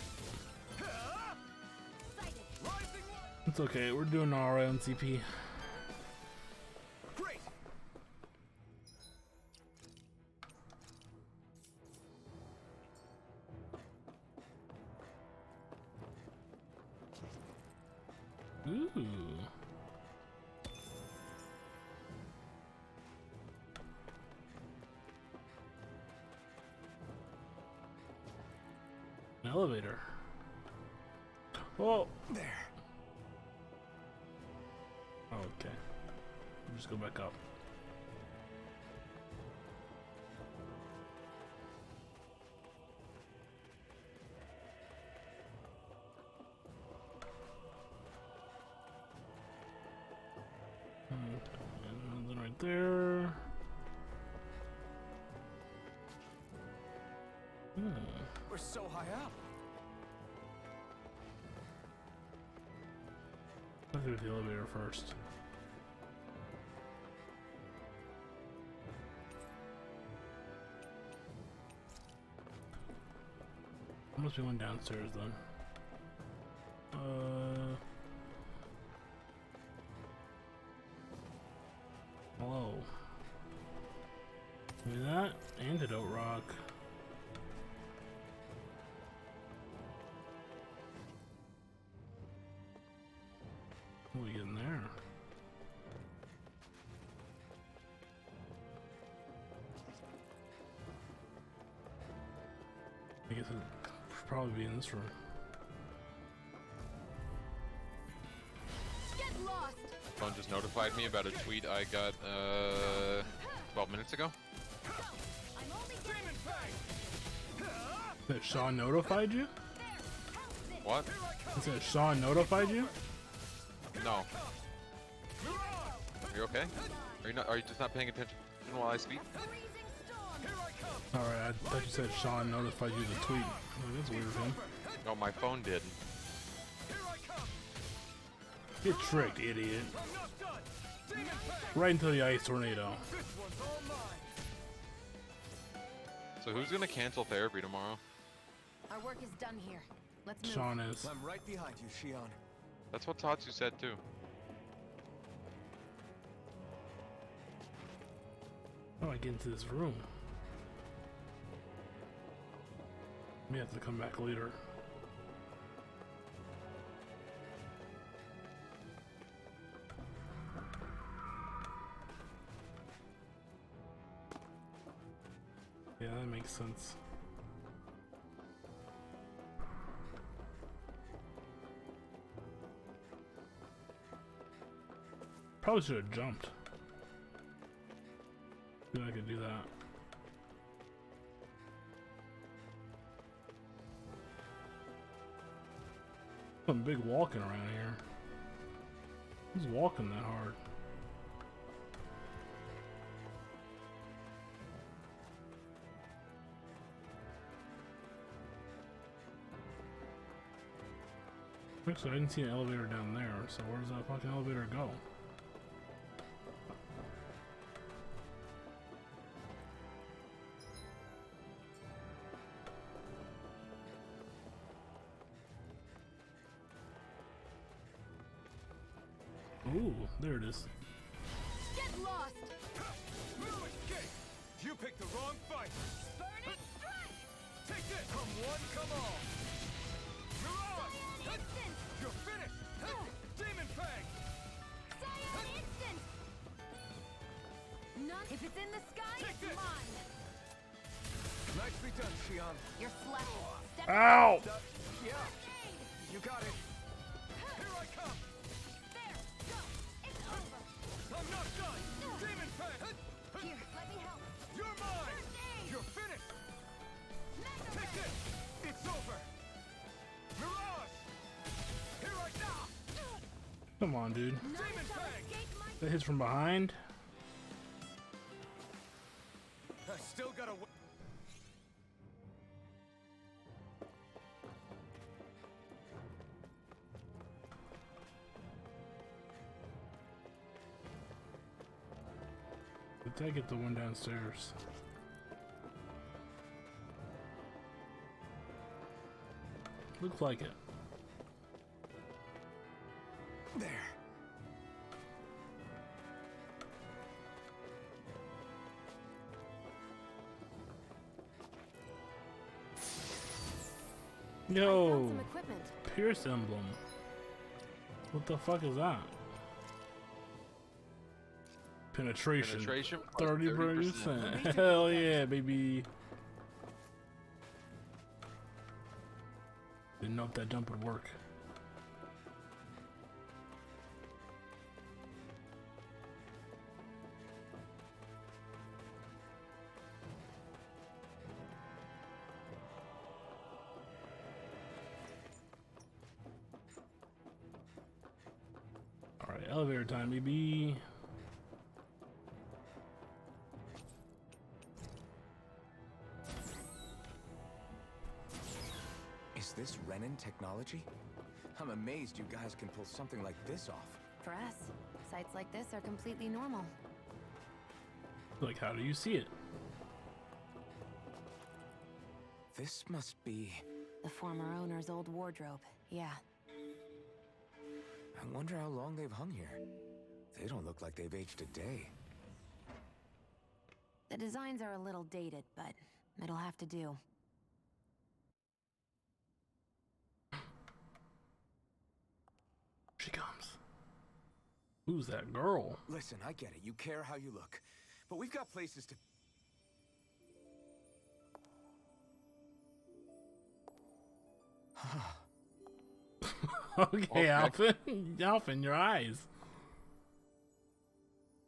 Sighted. Rising Wyvern! it's okay. We're doing alright on CP. Great! Ooh. An elevator. Oh. There. Okay. We'll just go back up. Nothing right there. We're so high up. Let's do the elevator first. I must be one downstairs then. Hello. Give me that antidote rock. What are we getting there? I guess it should probably be in this room. Get lost. Phone just notified me about a tweet I got 12 minutes ago. I'm only Demon Fang! That Sean notified you? What? It said Sean notified you? No. Are you okay? Are you not? Are you just not paying attention while I speak? Alright, I thought you said Sean notified you the tweet. Oh, that's weird of him. No, my phone did. Get tricked, idiot. Right into the ice tornado. So who's gonna cancel therapy tomorrow? Our work is done here. Let's move. Sean is. I'm right behind you, Shion. That's what Tatsu said too. How do I get into this room? May have to come back later. Yeah, that makes sense. Probably should have jumped. Maybe I could do that. Some big walking around here. Who's walking that hard? Actually, I didn't see an elevator down there, so where does that fucking elevator go? Ooh, there it is. Get lost. No escape! You picked the wrong fight! Burning strike. Take this! Come one, come all! Mirage! Cyan instant. You're finished! Demon Fang! Cyan instant. None. If it's in the sky, Take it's this. mine. Nicely done, Xion. You're slacking. Step Ow! Yeah, you got it. Here I come. there. Go. It's over. I'm not done. Demon Fang. Here, let me help. You're mine. First aid. You're finished. Mega Take Ray. this. It's over. Mirage. Here I come. Come on, dude. None Demon shall Fang. escape my That hits from behind. I still gotta. Did I get the one downstairs? Looks like it. There. Yo, Some equipment. Pierce emblem. What the fuck is that? Penetration. Penetration plus 30%. Hell yeah, baby. Didn't know if that jump would work. Alright, elevator time, baby. Is this Renin technology? I'm amazed you guys can pull something like this off. For us, sites like this are completely normal. Like, how do you see it? This must be... The former owner's old wardrobe, yeah. I wonder how long they've hung here. They don't look like they've aged a day. The designs are a little dated, but it'll have to do. She comes. Who's that girl? Listen, I get it. You care how you look. But we've got places to... Okay, Alphen. Alphen, your eyes.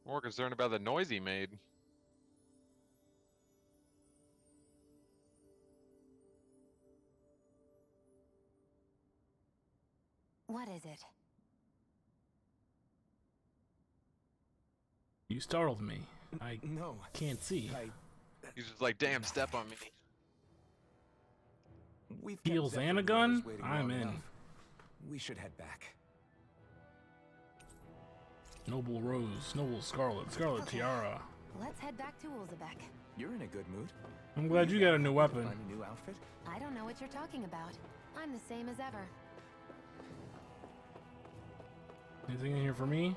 More concerned about the noise he made. What is it? You startled me. I no, can't see. He's just like, damn, step on me. We've Heels kept and a Zephyr gun? brothers waiting I'm long in. enough. We should head back. Noble Rose, Noble Scarlet, Scarlet Okay. Tiara. Let's head back to Ulzebek. You're in a good mood. I'm glad you got a new weapon. Find a new outfit? I don't know what you're talking about. I'm the same as ever. Anything in here for me?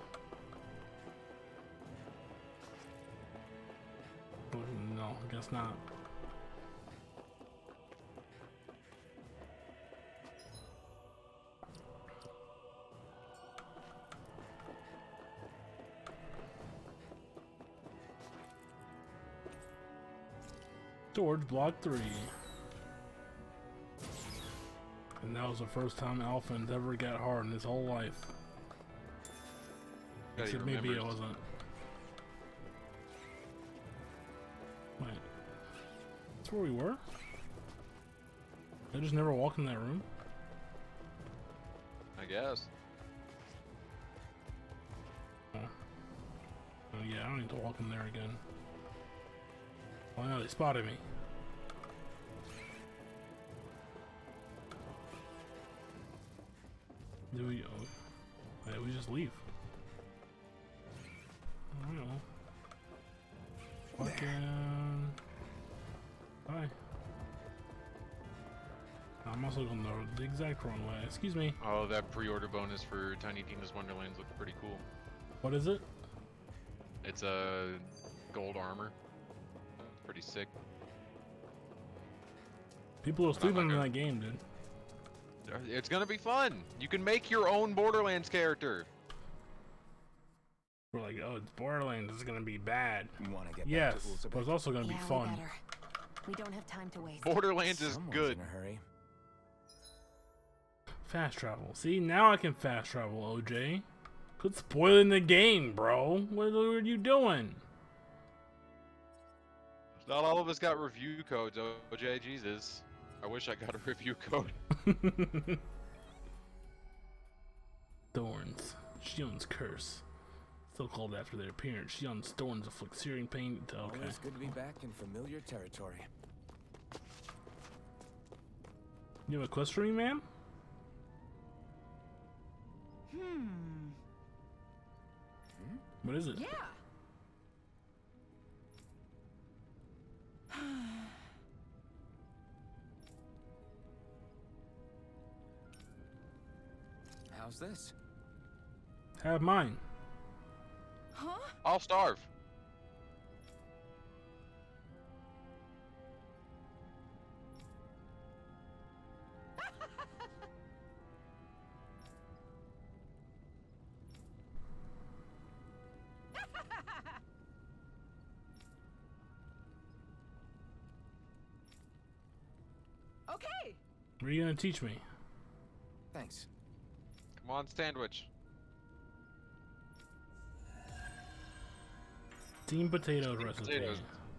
No, I guess not. Towards block 3. And that was the first time Alphen's ever got hard in his whole life. Yeah, he Except maybe it remembers. wasn't. Wait. That's where we were? I just never walked in that room? I guess. Oh. Oh yeah, I don't need to walk in there again. Oh no, they spotted me. Do we... Oh, wait, we just leave. I don't know. Fucking... Bye. I'm also going the exact wrong way. Excuse me. Oh, that pre-order bonus for Tiny Tina's Wonderlands looks pretty cool. What is it? It's a gold armor. Pretty sick. People are sleeping in that game, dude. It's gonna be fun. You can make your own Borderlands character. We're like, oh, it's Borderlands. It's gonna be bad. You want to get Yes, back to Ulzebek? but it's also gonna be Yeah, we fun. better. We don't have time to waste. Borderlands is Someone's good. in a hurry. Fast travel. See, now I can fast travel, OJ. Quit spoiling the game, bro. What are you doing? Not all of us got review codes, OJ. Jesus. I wish I got a review code. Thorns. Shion's curse. So called after their appearance. Shion's thorns afflict searing pain. Okay. Always good to be back in familiar territory. You have a quest for me, ma'am? What is it? Yeah. How's this? Have mine. Huh? I'll starve. Okay. What are you gonna teach me? Thanks. Come on, sandwich. Steamed potatoes recipe. Potatoes.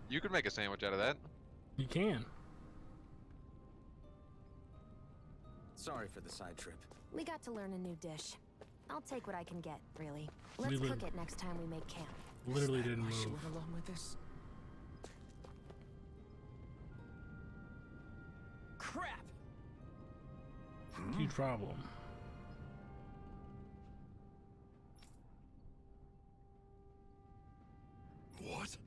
You could make a sandwich out of that. You can. Sorry for the side trip. We got to learn a new dish. I'll take what I can get, really. Let's We cook it next time we make camp. Literally didn't Why move. she went along with this? Crap. Huge problem. What?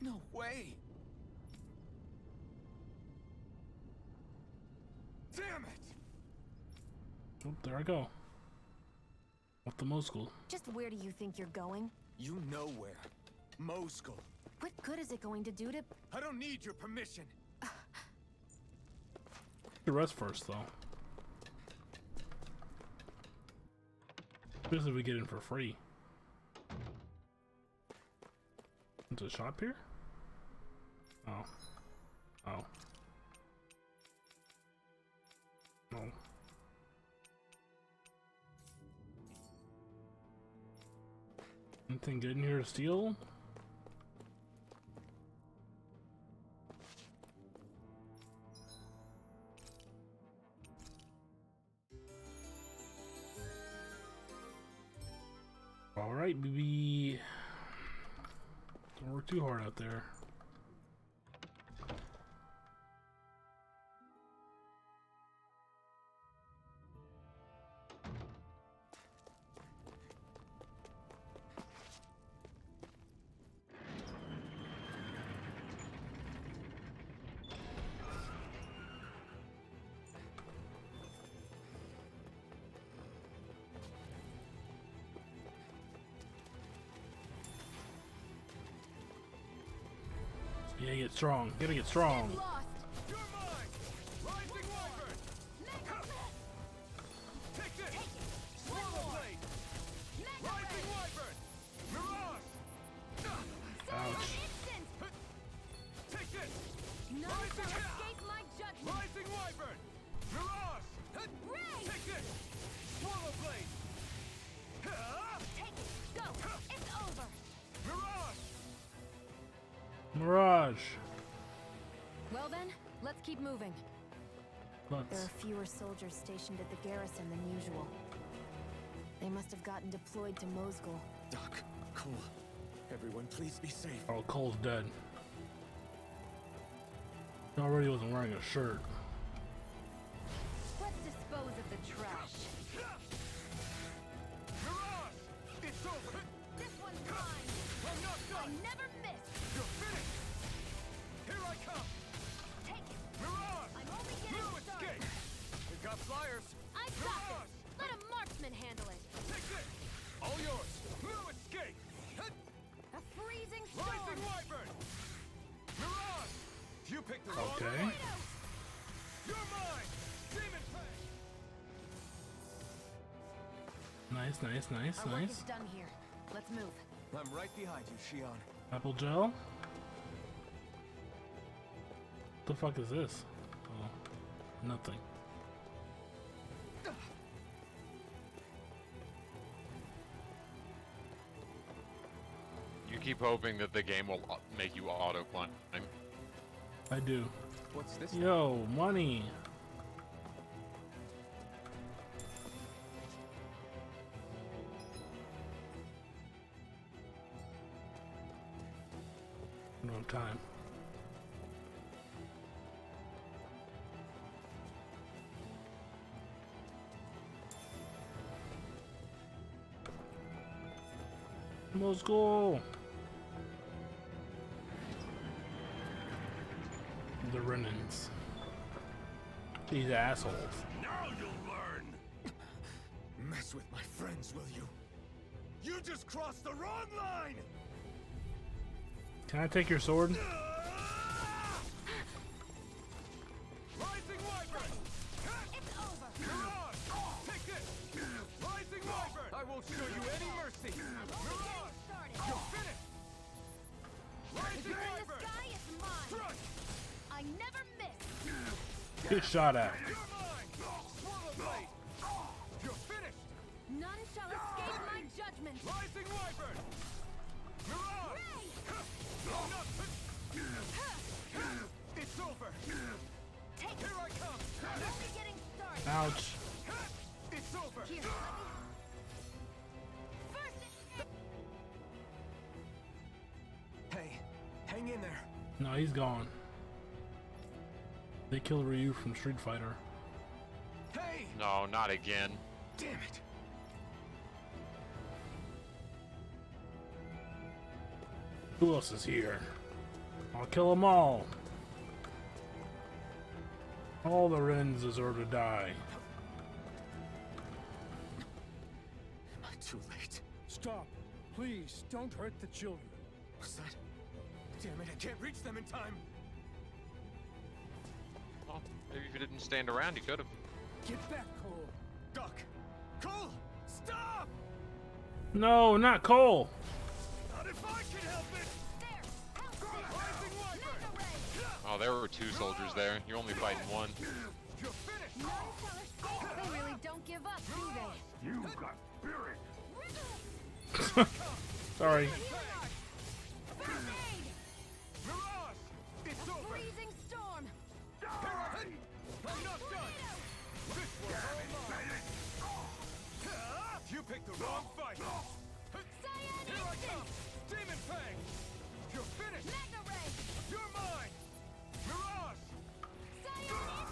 No way! Damn it! Oh, there I go. Off the Mosul. Just where do you think you're going? You know where. Moskul. What good is it going to do to... I don't need your permission. The rest first, though. Especially if we get in for free. There's a shop here? Oh. Oh. No. Anything good in here to steal? Alright, BB. Don't work too hard out there. You gotta get strong. You gotta get strong. You're mine! Rising Wyvern! Take this! Swallow Blade! Rising Wyvern! Mirage! Ouch. Take this! None shall escape my judgment. Rising Wyvern! Mirage! Ray! Take this! Swallow Blade! Take it. Go. It's over. Mirage! Mirage. Well then, let's keep moving. There Let's. are fewer soldiers stationed at the garrison than usual. They must have gotten deployed to Mosul. Doc, Cole, everyone please be safe. Oh, Cole's dead. He already wasn't wearing a shirt. Let's dispose of the trash. Mirage! It's over! This one's mine. I'm not I done! never miss. You're finished! Here I come! Take it. Mirage! I'm only getting No started. escape! We've got flyers! I got this. Let a marksman handle it. Take this! All yours! No escape! A freezing storm. Rising Wyvern! Mirage! You picked the wrong Okay. one! You're mine! Demon Fang! Nice, nice, nice, Our work nice. is done here. Let's move. I'm right behind you, Shion. Apple gel? The fuck is this? Oh, nothing. You keep hoping that the game will make you auto climb. I do. What's this? Yo, money. No time. Let's go. The Renans. These assholes. Now you'll learn. Mess with my friends, will you? You just crossed the wrong line. Can I take your sword? Rising Wyvern. It's over. Mirage, take this. Rising Wyvern. I won't show you any mercy. Mirage, you're finished. Rising In the Wyvern. sky is mine. Crush. I never miss. Get shot at. You're mine. Swallow blade. You're finished. None shall escape my judgment. Rising Wyvern. Mirage. It's over. Take Here I come. I'm only getting started. Ouch. It's over. Here. First. Hey, hang in there. No, he's gone. They killed Ryu from Street Fighter. Hey! No, not again. Damn it. Who else is here? I'll kill them all. All the Rens deserve to die. Am I too late? Stop. Please, don't hurt the children. What's that? Damn it, I can't reach them in time. Well, maybe if you didn't stand around, you could have. Get back, Cole. Doc! Cole! Stop! No, not Cole. Not if I can help it! Rising Wyvern! Oh, there were two soldiers there. You're only fighting one. You're finished! None shall escape. They really don't give up, do they? You got spirit. Sorry. First aid. Mirage! It's over! Freezing storm. I'm not done! This one's all mine! You picked the wrong fight! Cyan Here I instant. come! Demon Fang! You're finished! Mega ray. You're mine! Mirage! Cyan instant.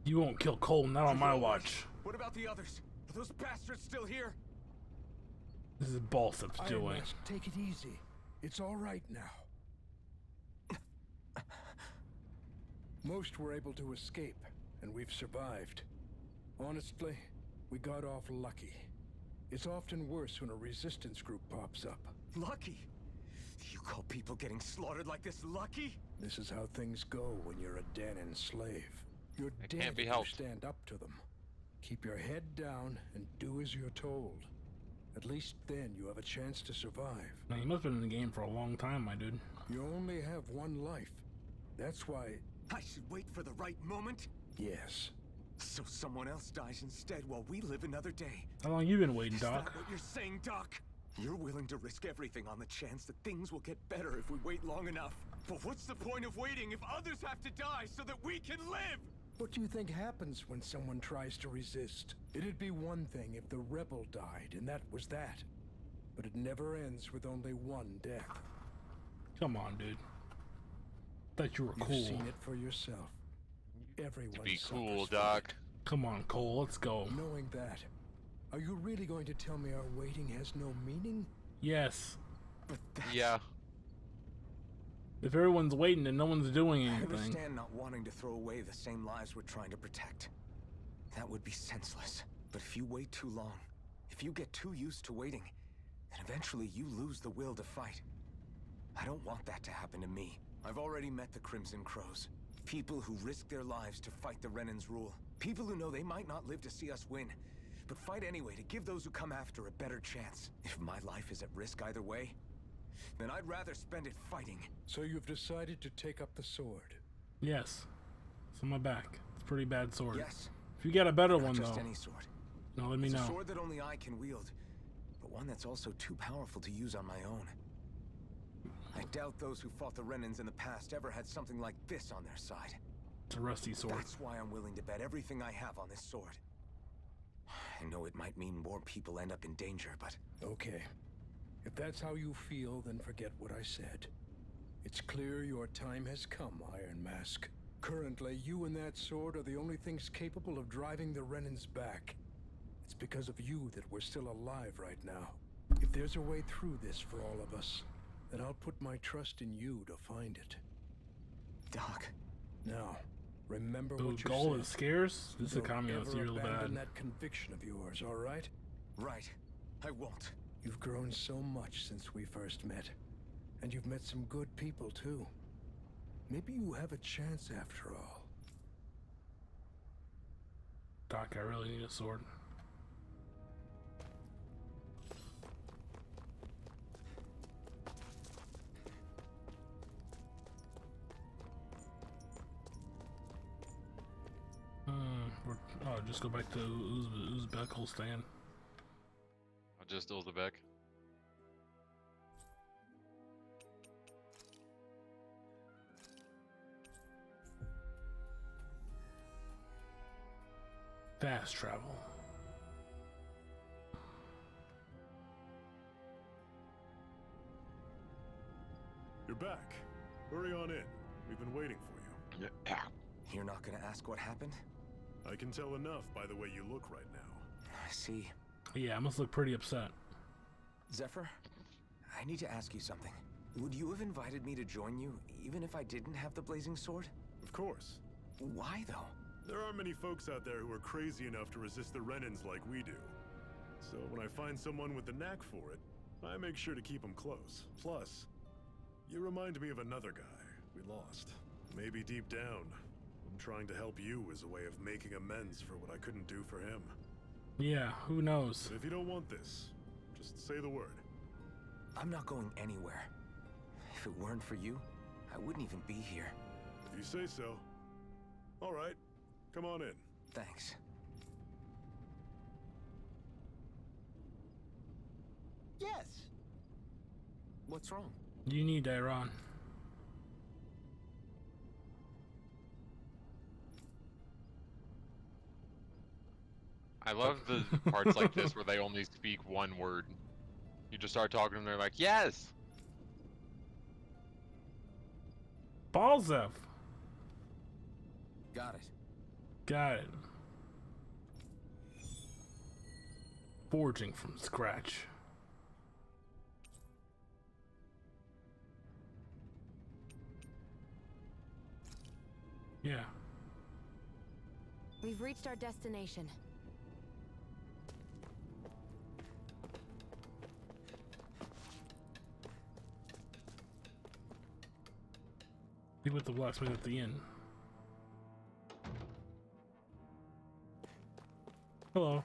You won't kill Cole, not on my watch. What about the others? Are those bastards still here? This is Balseph's Iron doing. Mask, take it easy. It's all right now. Most were able to escape, and we've survived. Honestly, we got off lucky. It's often worse when a resistance group pops up. Lucky? You call people getting slaughtered like this lucky? This is how things go when you're a Danon slave. You're It dead can't be if you helped. stand up to them. Keep your head down and do as you're told. At least then you have a chance to survive. Now, you must have been in the game for a long time, my dude. You only have one life. That's why... I should wait for the right moment? Yes. So someone else dies instead while we live another day. How long you been waiting, Is Doc? that what you're saying, Doc? You're willing to risk everything on the chance that things will get better if we wait long enough. But what's the point of waiting if others have to die so that we can live? What do you think happens when someone tries to resist? It'd be one thing if the rebel died, and that was that. But it never ends with only one death. Come on, dude. Thought you were You've cool. seen it for yourself. Everyone To be suffers cool, from it. Doc. Come on, Cole, let's go. Knowing that, are you really going to tell me our waiting has no meaning? Yes. But that's... Yeah. If everyone's waiting and no one's doing I anything. understand not wanting to throw away the same lives we're trying to protect. That would be senseless. But if you wait too long, if you get too used to waiting, then eventually you lose the will to fight. I don't want that to happen to me. I've already met the Crimson Crows. People who risk their lives to fight the Renan's rule. People who know they might not live to see us win, but fight anyway to give those who come after a better chance. If my life is at risk either way, then I'd rather spend it fighting. So you've decided to take up the sword? Yes. It's on my back. It's a pretty bad sword. Yes. If you got a better Not one, just though, any sword. no, let me It's know. a sword that only I can wield, but one that's also too powerful to use on my own. I doubt those who fought the Renans in the past ever had something like this on their side. It's a rusty sword. That's why I'm willing to bet everything I have on this sword. I know it might mean more people end up in danger, but... Okay. If that's how you feel, then forget what I said. It's clear your time has come, Iron Mask. Currently, you and that sword are the only things capable of driving the Renans back. It's because of you that we're still alive right now. If there's a way through this for all of us, then I'll put my trust in you to find it. Doc. Now, remember Ooh, what you goal said. is scarce? This is a Don't cameo, it's ever real abandon bad. that conviction of yours, all right? Right. I won't. You've grown so much since we first met. And you've met some good people, too. Maybe you have a chance after all. Doc, I really need a sword. Oh, just go back to Uzbekistan. I'll just Uzbek. Fast travel. You're back. Hurry on in. We've been waiting for you. Yeah. You're not gonna ask what happened? I can tell enough by the way you look right now. I see. Yeah, I must look pretty upset. Zephyr, I need to ask you something. Would you have invited me to join you, even if I didn't have the blazing sword? Of course. Why, though? There aren't many folks out there who are crazy enough to resist the Renans like we do. So when I find someone with the knack for it, I make sure to keep them close. Plus, you remind me of another guy we lost. Maybe deep down, I'm trying to help you as a way of making amends for what I couldn't do for him. Yeah, who knows? But if you don't want this, just say the word. I'm not going anywhere. If it weren't for you, I wouldn't even be here. If you say so. All right, come on in. Thanks. Yes. What's wrong? You need Iran. I love the parts like this where they only speak one word. You just start talking to them, they're like, yes! Balseph. Got it. Got it. Forging from scratch. Yeah. We've reached our destination. Be with the blacksmith at the inn. Hello.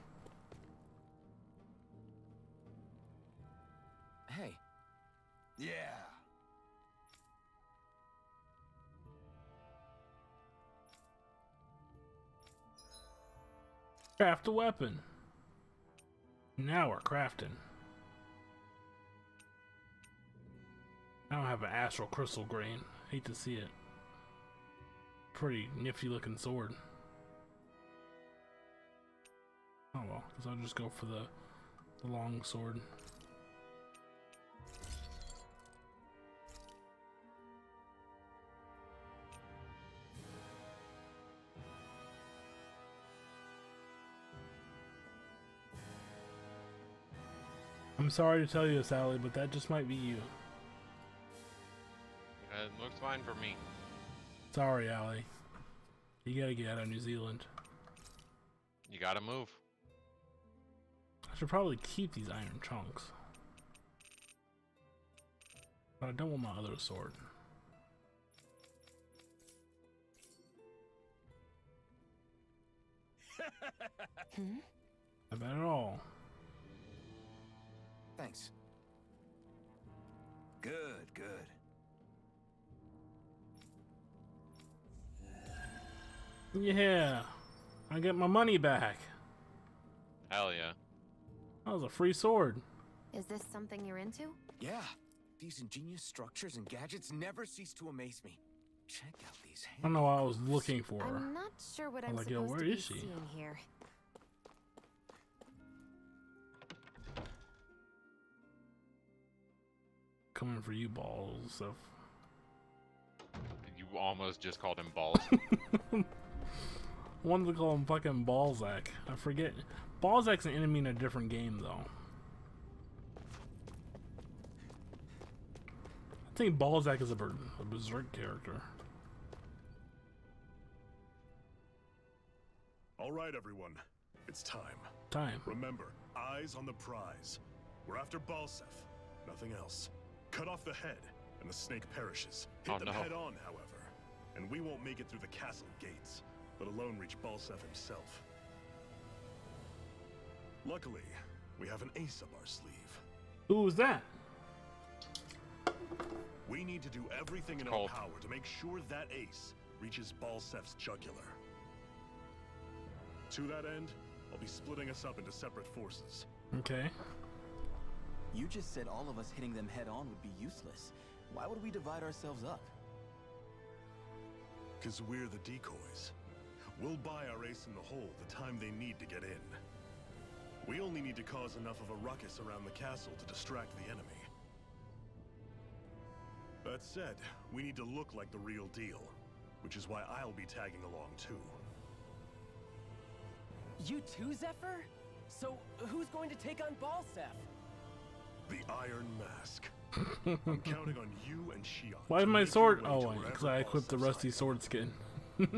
Hey. Yeah. Craft a weapon. Now we're crafting. I don't have an astral crystal grain. Hate to see it. Pretty nifty looking sword. Oh well, guess I'll just go for the long sword. I'm sorry to tell you this, Allie, but that just might be you. It looks fine for me. Sorry, Allie. You gotta get out of New Zealand. You gotta move. I should probably keep these iron chunks. But I don't want my other sword. Not bad at all. Thanks. Good, good. Yeah, I get my money back. Hell yeah. That was a free sword. Is this something you're into? Yeah, these ingenious structures and gadgets never cease to amaze me. Check out these I don't know what I was looking for. I'm not sure what I'm like, yo, supposed where to be is she? seeing here. Coming for you, Balseph. You almost just called him balls. Wanted to call him fucking Balzac. I forget. Balzac's an enemy in a different game, though. I think Balzac is a berserk character. All right, everyone. It's time. Time. Remember, eyes on the prize. We're after Balseph. Nothing else. Cut off the head, and the snake perishes. Hit them head on, however, and we won't make it through the castle gates, let alone reach Balseph himself. Luckily, we have an ace up our sleeve. Who was that? We need to do everything in our power to make sure that ace reaches Balseph's jugular. To that end, I'll be splitting us up into separate forces. Okay. You just said all of us hitting them head on would be useless. Why would we divide ourselves up? Because we're the decoys. We'll buy our ace in the hole the time they need to get in. We only need to cause enough of a ruckus around the castle to distract the enemy. That said, we need to look like the real deal, which is why I'll be tagging along too. You too, Zephyr? So, who's going to take on Balseph? The Iron Mask. I'm counting on you and Shion. Why is my sword? Oh, because I equipped the rusty sword skin. Nice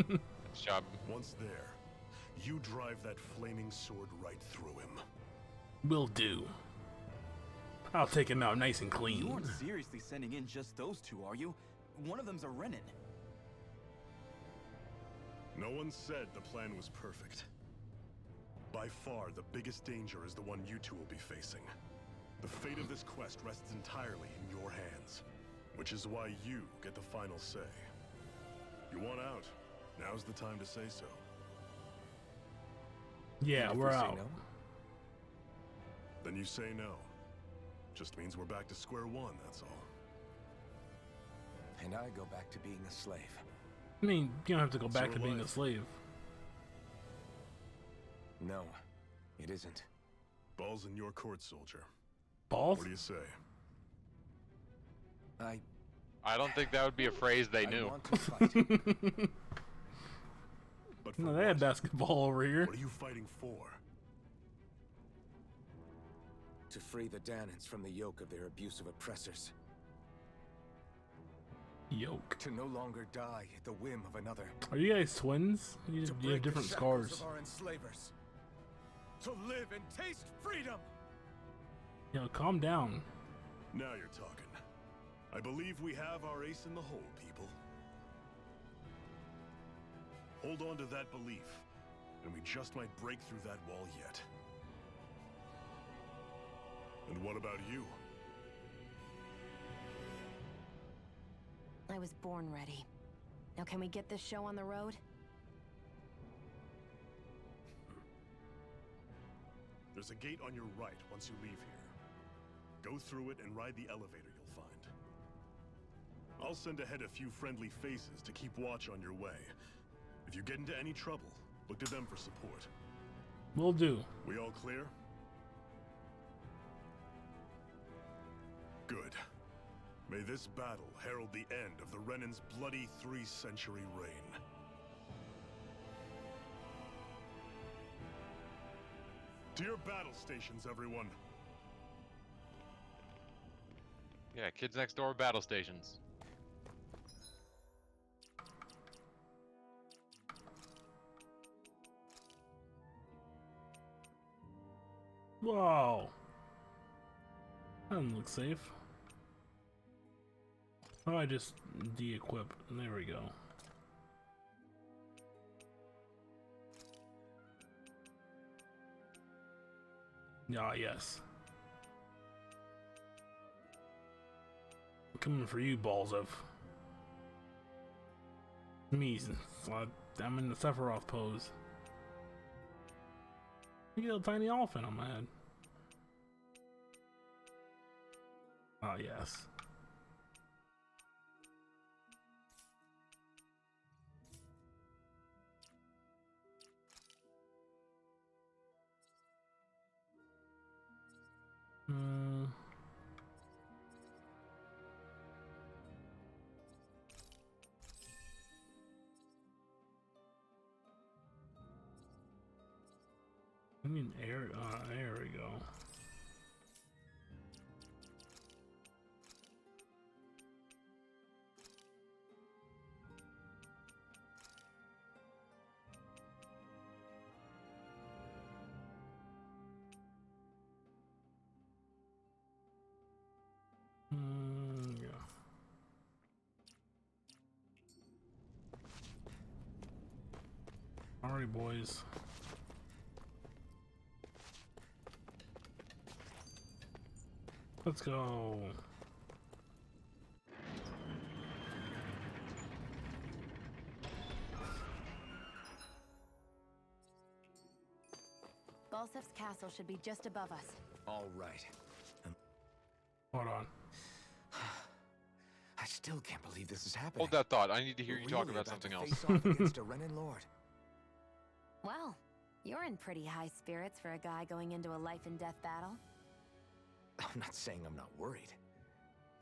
job. Once there, you drive that flaming sword right through him. Will do. I'll take him out nice and clean. You aren't seriously sending in just those two, are you? One of them's a Renin. No one said the plan was perfect. By far, the biggest danger is the one you two will be facing. The fate of this quest rests entirely in your hands, which is why you get the final say. You want out, now's the time to say so. Yeah, we're out. No? Then you say no. Just means we're back to square one, that's all. And I go back to being a slave. I mean, you don't have to go back to being a slave. No, it isn't. Ball's in your court, soldier. Balls? What do you say? I don't think that would be a phrase they knew. Want to fight. But no, they had basketball over here. What are you fighting for? To free the Danans from the yoke of their abusive oppressors. Yoke. To no longer die at the whim of another. Are you guys twins? You have different scars. Of our enslavers. To live and taste freedom. Yo, calm down. Now you're talking. I believe we have our ace in the hole, people. Hold on to that belief, and we just might break through that wall yet. And what about you? I was born ready. Now can we get this show on the road? There's a gate on your right once you leave here. Go through it and ride the elevator you'll find. I'll send ahead a few friendly faces to keep watch on your way. If you get into any trouble, look to them for support. Will do. We all clear? Good. May this battle herald the end of the Renin's bloody 3-century reign. To your battle stations, everyone. Yeah, kids next door battle stations. Wow. That doesn't look safe. Oh, I just de-equip. There we go. Ah, yes. I'm coming for you, Balseph. Me, I'm in the Sephiroth pose. You get a tiny elephant on my head. Ah, yes. I mean, there we go. Yeah. Alright, boys. Let's go. Balseph's castle should be just above us. All right. Hold on. I still can't believe this is happening. Hold that thought. I need to hear you We're talk really about something else. Face off against a Renin Lord. Well, you're in pretty high spirits for a guy going into a life and death battle. I'm not saying I'm not worried.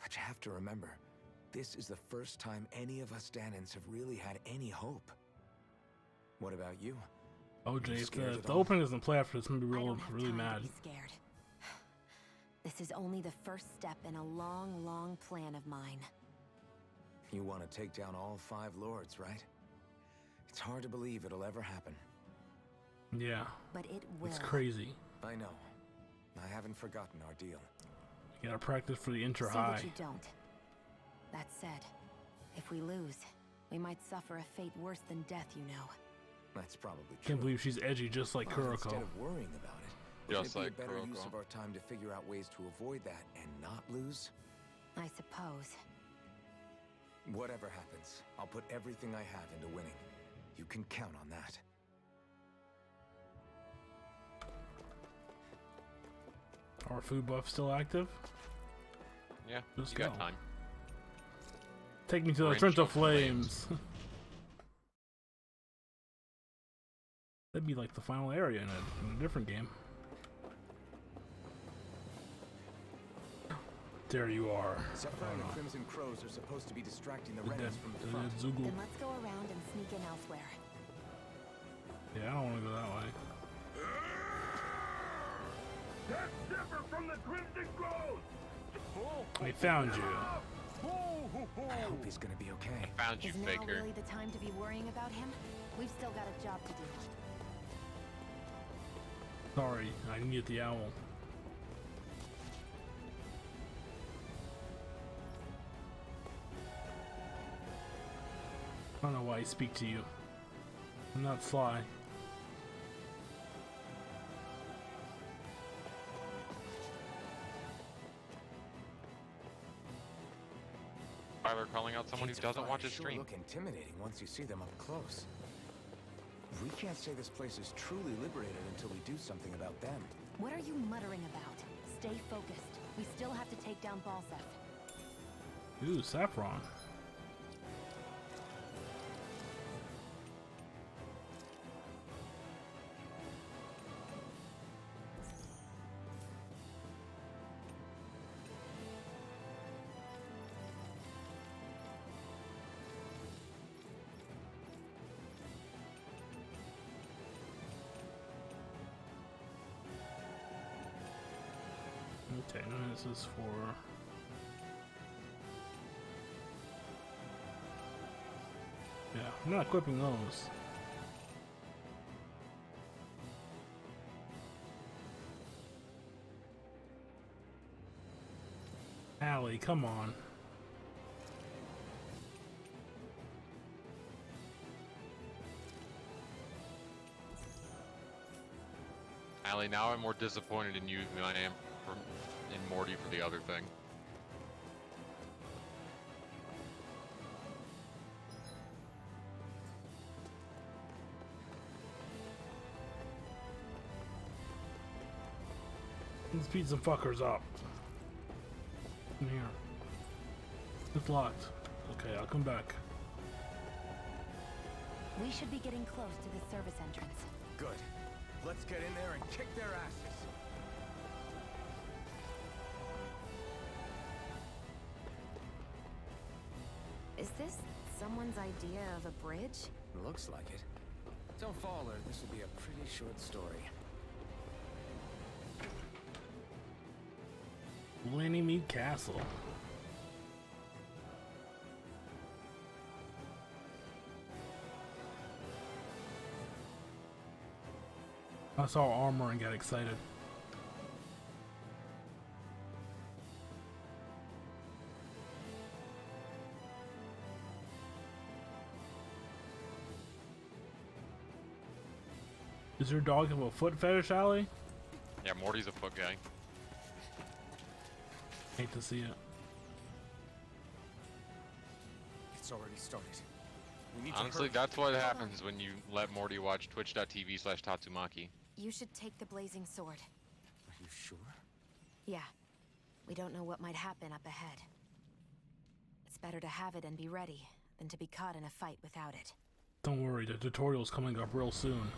But you have to remember, this is the first time any of us Danans have really had any hope. What about you? OJ, if the opening doesn't play after this, I'm gonna be really mad. Be scared. This is only the first step in a long, long plan of mine. You want to take down all 5 lords, right? It's hard to believe it'll ever happen. Yeah. But it will. It's crazy. I know. I haven't forgotten our deal. You gotta practice for the intra See high. that you don't. That said, if we lose, we might suffer a fate worse than death, you know. That's probably true. Can't believe she's edgy just like Well, Kuroko. Instead of worrying about it, Just wouldn't it be like a better use Kuroko. of our time to figure out ways to avoid that and not lose? I suppose. Whatever happens, I'll put everything I have into winning. You can count on that. Our food buff still active? Yeah, Let's you got go. time. Take me to the Range Trench of of Flames. That'd be like the final area in a different game. There you are. Zephyr and the Crimson Crows are supposed to be distracting the Renans from the front. Zoogle. Then let's go around and sneak in elsewhere. Yeah, I don't want to go that way. That's Zephyr from the Crimson Crows! I found you. I hope he's gonna be okay. Found you, Is now faker. really the time to be worrying about him? We've still got a job to do. Sorry, I can get the owl. I don't know why I speak to you. I'm not sly. Tyler calling out someone who doesn't watch his Sure stream. look intimidating once you see them up close. We can't say this place is truly liberated until we do something about them. What are you muttering about? Stay focused. We still have to take down Balseph. Ooh, saffron. Okay, and this is for... Yeah, I'm not equipping those. Allie, come on. Allie, now I'm more disappointed in you than I am in Morty for the other thing. Let's beat some fuckers up. In here. It's locked. Okay, I'll come back. We should be getting close to the service entrance. Good. Let's get in there and kick their asses. Is this someone's idea of a bridge? Looks like it. Don't fall or this will be a pretty short story. Lannymead Castle. I saw armor and got excited. Does your dog have a foot fetish, Allie? Yeah, Morty's a foot guy. Hate to see it. It's already started. We need Honestly, to hurry. that's what happens when you let Morty watch twitch.tv/Tatsumaki. You should take the blazing sword. Are you sure? Yeah. We don't know what might happen up ahead. It's better to have it and be ready than to be caught in a fight without it. Don't worry, the tutorial's coming up real soon.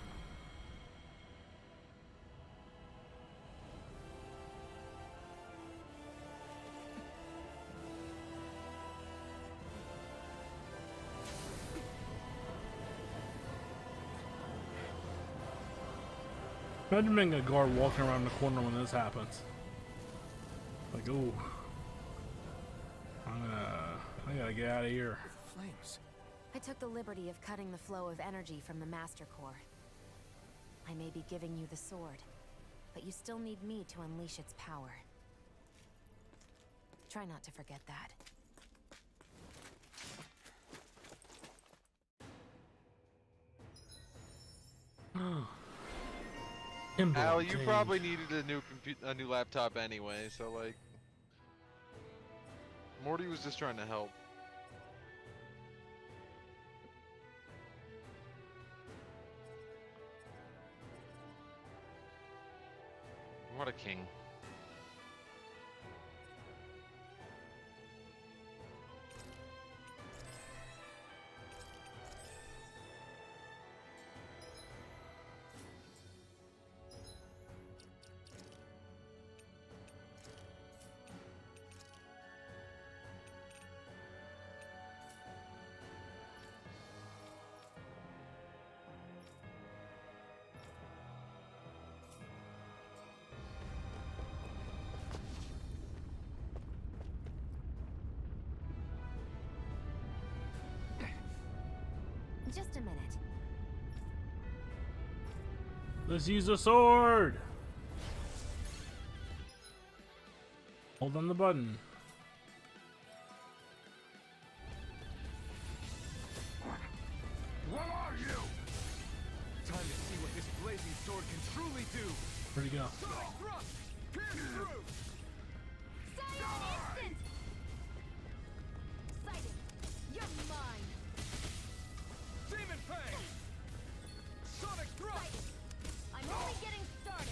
Imagine being a guard walking around the corner when this happens. Like, ooh. I gotta get out of here. Flames. I took the liberty of cutting the flow of energy from the Master Core. I may be giving you the sword, but you still need me to unleash its power. Try not to forget that. Al, you probably needed a new laptop anyway, so like, Morty was just trying to help. What a king. Just a minute. Let's use the sword! Hold on the button. What are you? Time to see what this blazing sword can truly do. Where'd he go? Sonic thrust! Pierce through! Silent instant! Sighted! You're mine! Demon Fang! Sonic thrust! Sighted! I'm only getting started!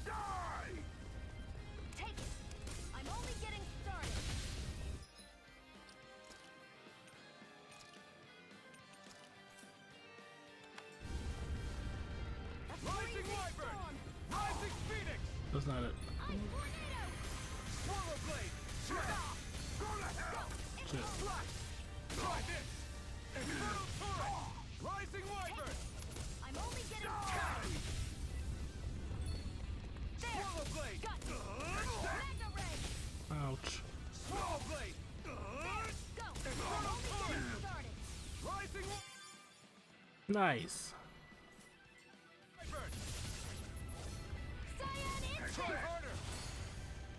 Die! Take it! I'm only getting started! Rising Wyvern! Rising Phoenix! That's not it. Swallow Blade! Go to hell! Shit. Slash! Try this! Infernal Torrent! Rising Wyvern! I'm only getting started! There! Swallow Blade! Got you! Magna Ray! Ouch. Swallow Blade! Go! I'm only getting started! Rising Nice. Wyvern! Cyan instant! Try harder!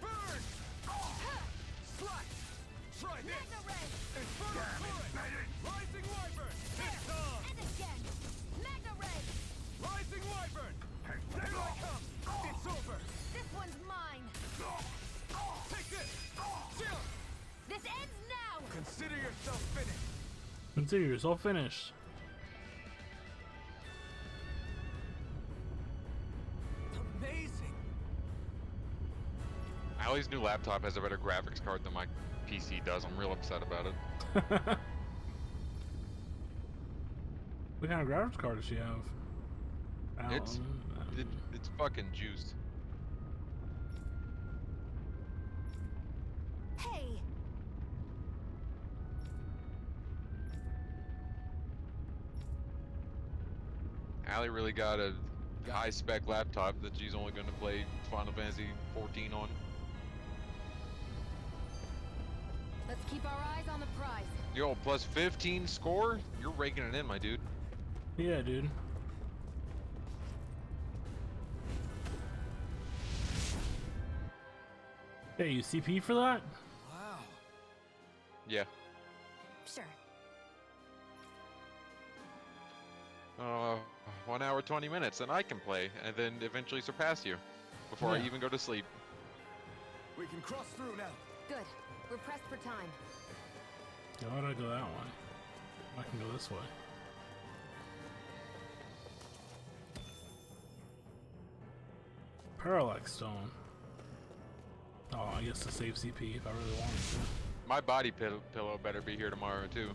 Burn! Slash! Try this! Magna Ray! Infernal Torrent! Rising Wyvern! It's on! And again! Magna Ray! Rising Wyvern! Here I come! Consider yourself finished. Amazing. Allie's new laptop has a better graphics card than my PC does. I'm real upset about it. What kind of graphics card does she have? It's fucking juiced. Hey! Allie really got a high spec laptop that she's only going to play Final Fantasy 14 on. Let's keep our eyes on the prize. Yo, plus 15 score? You're raking it in, my dude. Yeah, dude. Hey, you CP for that? Wow. Yeah. Sure. 1 hour 20 minutes, and I can play, and then eventually surpass you before I Yeah. even go to sleep. We can cross through now. Good. We're pressed for time. Yeah, why did I go that way? I can go this way. Parallax stone. Oh, I guess to save CP if I really wanted to. My body pillow better be here tomorrow, too.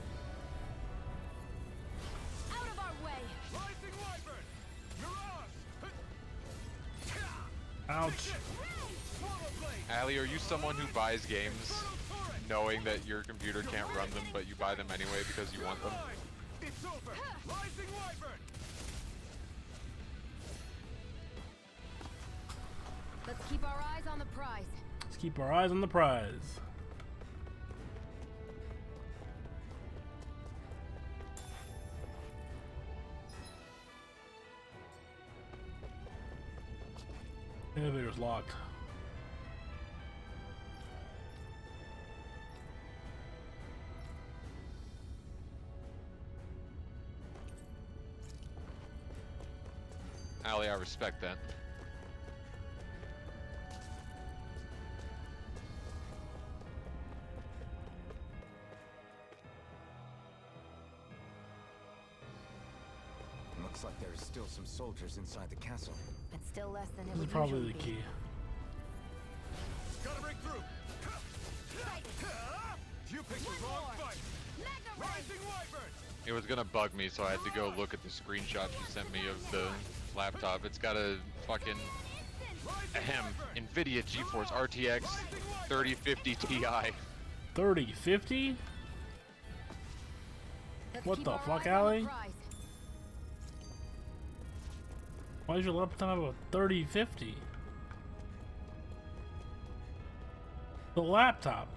Out of our way! Rising Wyvern! Mirage! Ouch. Swallow blade! Allie, are you someone who buys games knowing that your computer can't run them, but you buy them anyway because you want them? It's over! Rising Wyvern! Let's keep our eyes on the prize. Let's keep our eyes on the prize. Elevator's locked. Allie, I respect that. Looks like there's still some soldiers inside the castle. It's still less than it This is would probably usually the be. key. Gotta break through! You picked the wrong fight! Rising Wyvern! It was gonna bug me, so I had to go look at the screenshot she sent me of the laptop. It's got a fucking NVIDIA GeForce RTX 3050 Ti. 3050? Let's What keep the our fuck, eyes on the Allie? prize. Why does your laptop have a 3050? The laptop.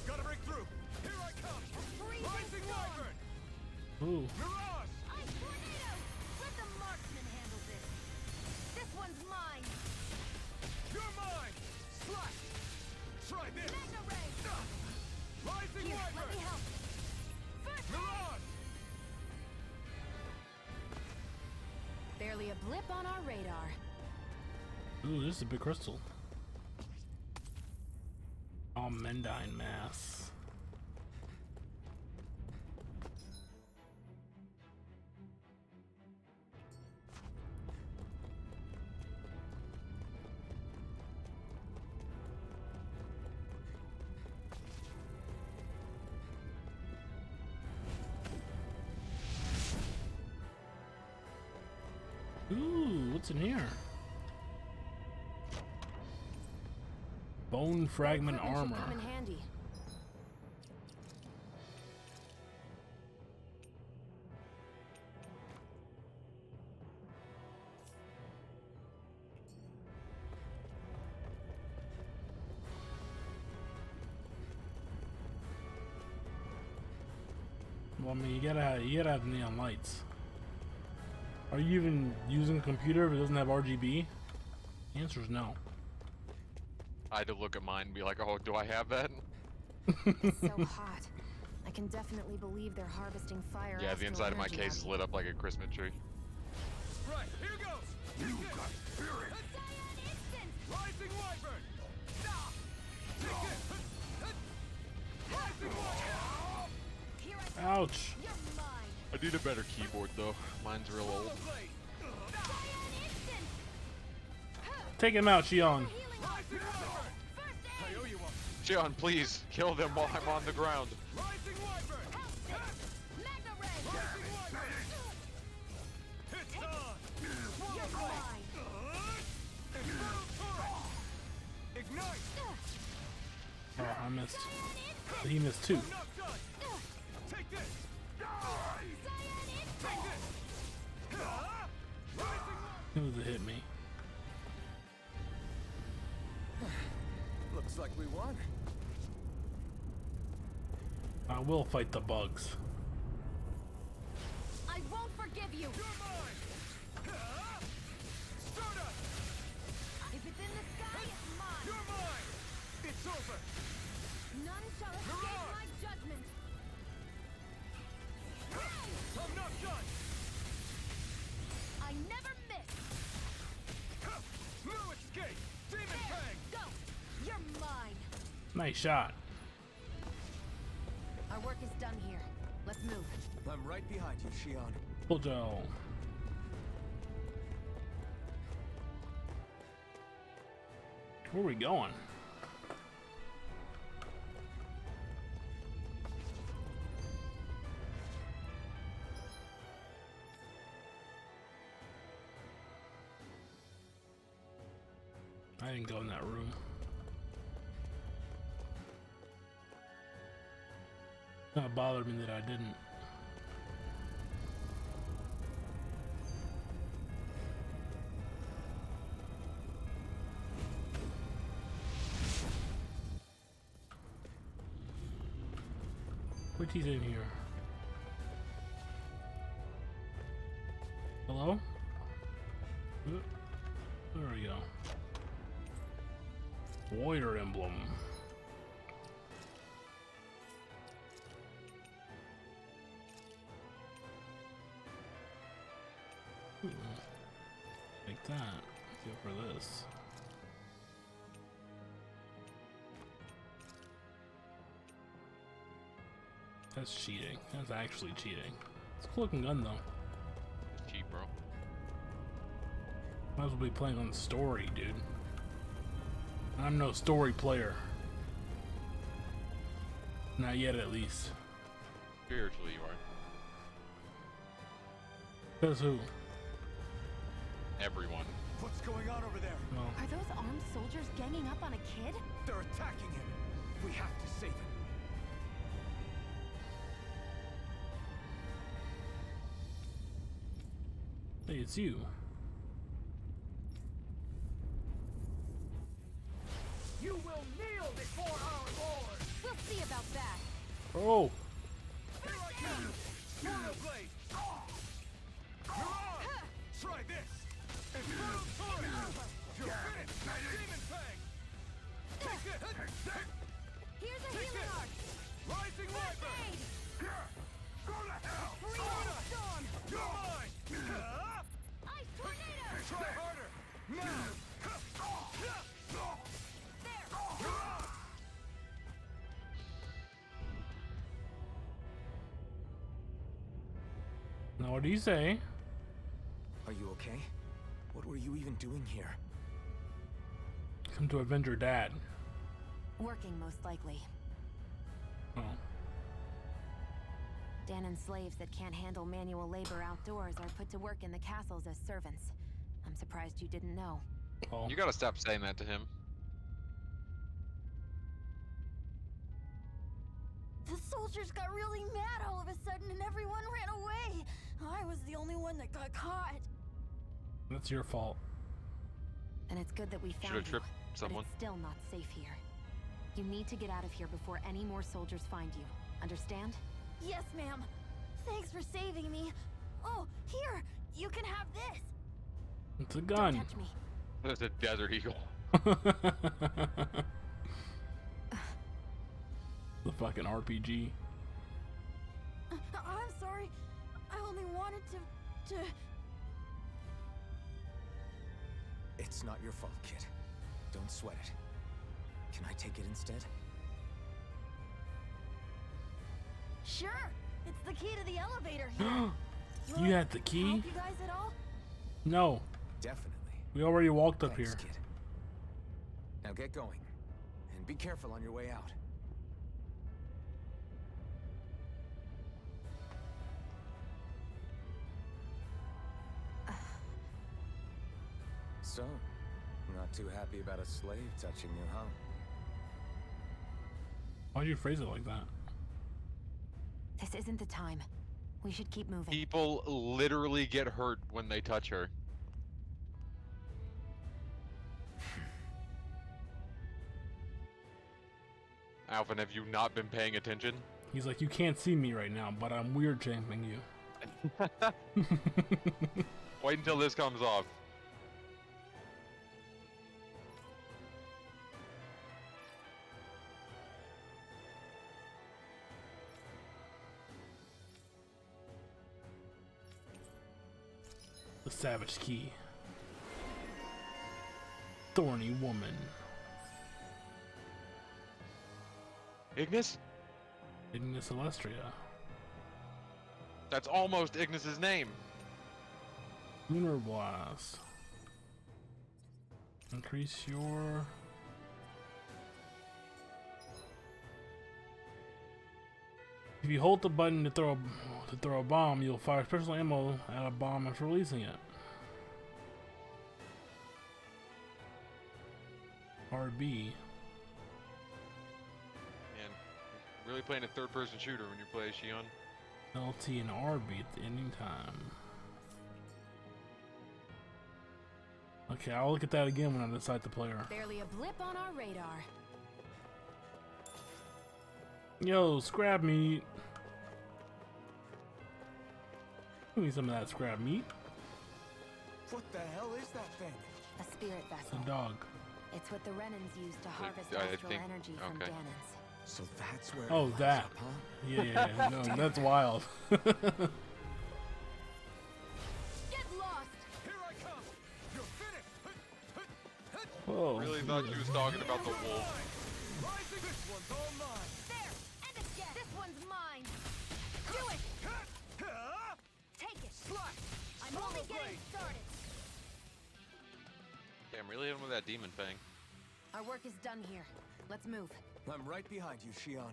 Gotta break through! Here I come! Rising Wyvern! Ooh. Mirage! Ice tornado! Let the marksman handle this. This one's mine. You're mine! Slash! Try this! Mega ray! Rising Here, let Wyvern! me help. First Mirage! barely a blip on our radar. Ooh, this is a big crystal. Almendine mass. Ooh, what's in here? Bone fragment Equipment should armor. come in handy. Well, I mean, you gotta have neon lights. Are you even using a computer if it doesn't have RGB? The answer is no. I had to look at mine and be like, oh, do I have that? It's so hot. I can definitely believe they're harvesting fire. Yeah, the astral inside of my energy case out is lit up like a Christmas tree. Right, here goes! You got spirit! Rising Wyvern! Take it! Rising Ouch. I need a better keyboard though. Mine's real old. Take him out, Shion. Shion, please kill them while I'm on the ground. Oh, I missed. He missed two. It was a hit me. Looks like we won. I will fight the bugs. I won't forgive you. If it's in the sky, it's mine. You're mine. It's over. None shall escape my judgment. I'm not done. I never miss. No escape. Demon Fang. Go. You're mine. Nice shot. Our work is done here. Let's move. I'm right behind you, Shion. Full Joe. Where are we going? I didn't go in that room. That bothered me that I didn't. Which he's in here. Hello? There we go. Warrior emblem. Like that. Let's go for this. That's cheating. That's actually cheating. It's a cool looking gun though. It's cheap, bro. Might as well be playing on the story, dude. I'm no story player. Not yet, at least. Spiritually, you are. Says who? Everyone. What's going on over there? No. Are those armed soldiers ganging up on a kid? They're attacking him. We have to save him. Hey, it's you. You will kneel before our Lord! We'll see about that. Oh! Here I come! Shadow Blade! You're on! Try this! Infernal Torrent! You're finished! Demon Fang! Take it! Here's a healing arc. Rising Wyvern! Go to hell! Freezing storm. You're mine! Ice tornado. Try harder! Now! Now what do you say? Are you okay? What were you even doing here? Come to avenge your dad. Working, most likely. Oh. Danon slaves that can't handle manual labor outdoors are put to work in the castles as servants. I'm surprised you didn't know. Oh. You gotta stop saying that to him. The soldiers got really mad all of a sudden and everyone ran away. I was the only one that got caught. That's your fault. And it's good that we found Should've you, tripped but someone. it's still not safe here. You need to get out of here before any more soldiers find you. Understand? Yes, ma'am. Thanks for saving me. Oh, here! You can have this! It's a gun. Don't touch me. There's a desert eagle. The fucking RPG. I'm sorry. I only wanted to... It's not your fault, kid. Don't sweat it. Can I take it instead? Sure. It's the key to the elevator here. You had the key? Help you guys at all? No. Definitely. We already walked up Thanks, here. kid. Now get going. And be careful on your way out. So, not too happy about a slave touching you, huh? Why'd you phrase it like that? This isn't the time. We should keep moving. People literally get hurt when they touch her. Alvin, have you not been paying attention? He's like, you can't see me right now, but I'm weird shaming you. Wait until this comes off. The Savage Key. Thorny Woman. Ignis? Ignis Celestria. That's almost Ignis's name. Lunar Blast. Increase your... If you hold the button to throw a bomb, you'll fire special ammo at a bomb after releasing it. RB. Man, really playing a third-person shooter when you play Shion. LT and RB at any time. Okay, I'll look at that again when I decide to play her. Barely a blip on our radar. Yo, scrap meat. Give me some of that scrap meat. What the hell is that thing? A spirit It's vessel. a dog. It's what the Renans use to harvest I astral think- energy from okay. Danans. So that's where Oh, it lies that. up, huh? Yeah, no, that's wild. Get lost! Here I come! You're finished! Whoa. Really thought she was talking about the wolf. Rising! This one's all mine! There! And again! This one's mine! Do it! Take it! I'm only getting started! Damn, really hit him with that demon fang. Our work is done here. Let's move. I'm right behind you, Shion.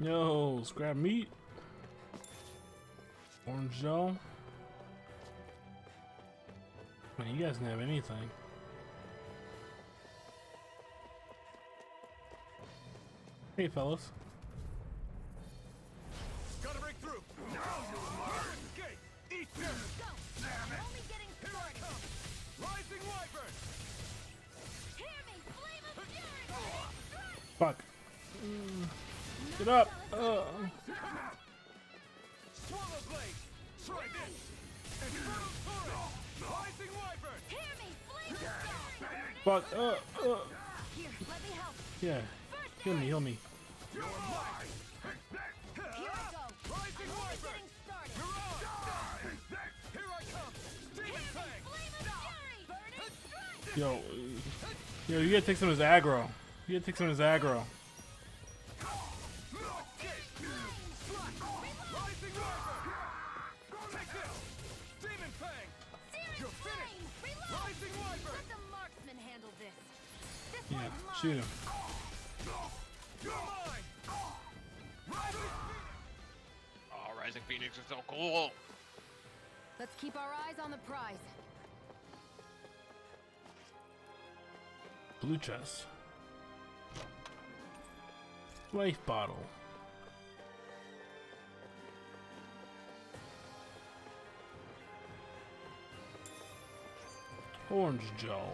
Yo, scrap meat. Orange Joe. Man, you guys didn't have anything. Hey, fellas. Gotta break through! Escape! Eat them! Go! I'm only getting Here I started! come! Rising Wyvern! Hear me! Flame of fury! Strike! Fuck. Get up. Swallow blade! Try this! Infernal torrent! Rising Wyvern! Hear me! Flame of fury! Fuck. Here, let me help! Yeah. Heal me, heal me. You're mine! Here I go! Rising I'm only Wyvern! getting started! You're on! Here I come! Demon Fang! Flame of fury! Burning strike! Yo. Yo, you gotta take some of his aggro. You gotta take some of his aggro. Rising Wyvern! Take this! Demon Fang! You're finished! Rising Wyvern! Let the marksman handle this! This Yeah, one's mine! shoot him. You're mine! Rising Oh, Rising Phoenix is so cool. Let's keep our eyes on the prize. Blue chest. Life bottle. Orange Joe.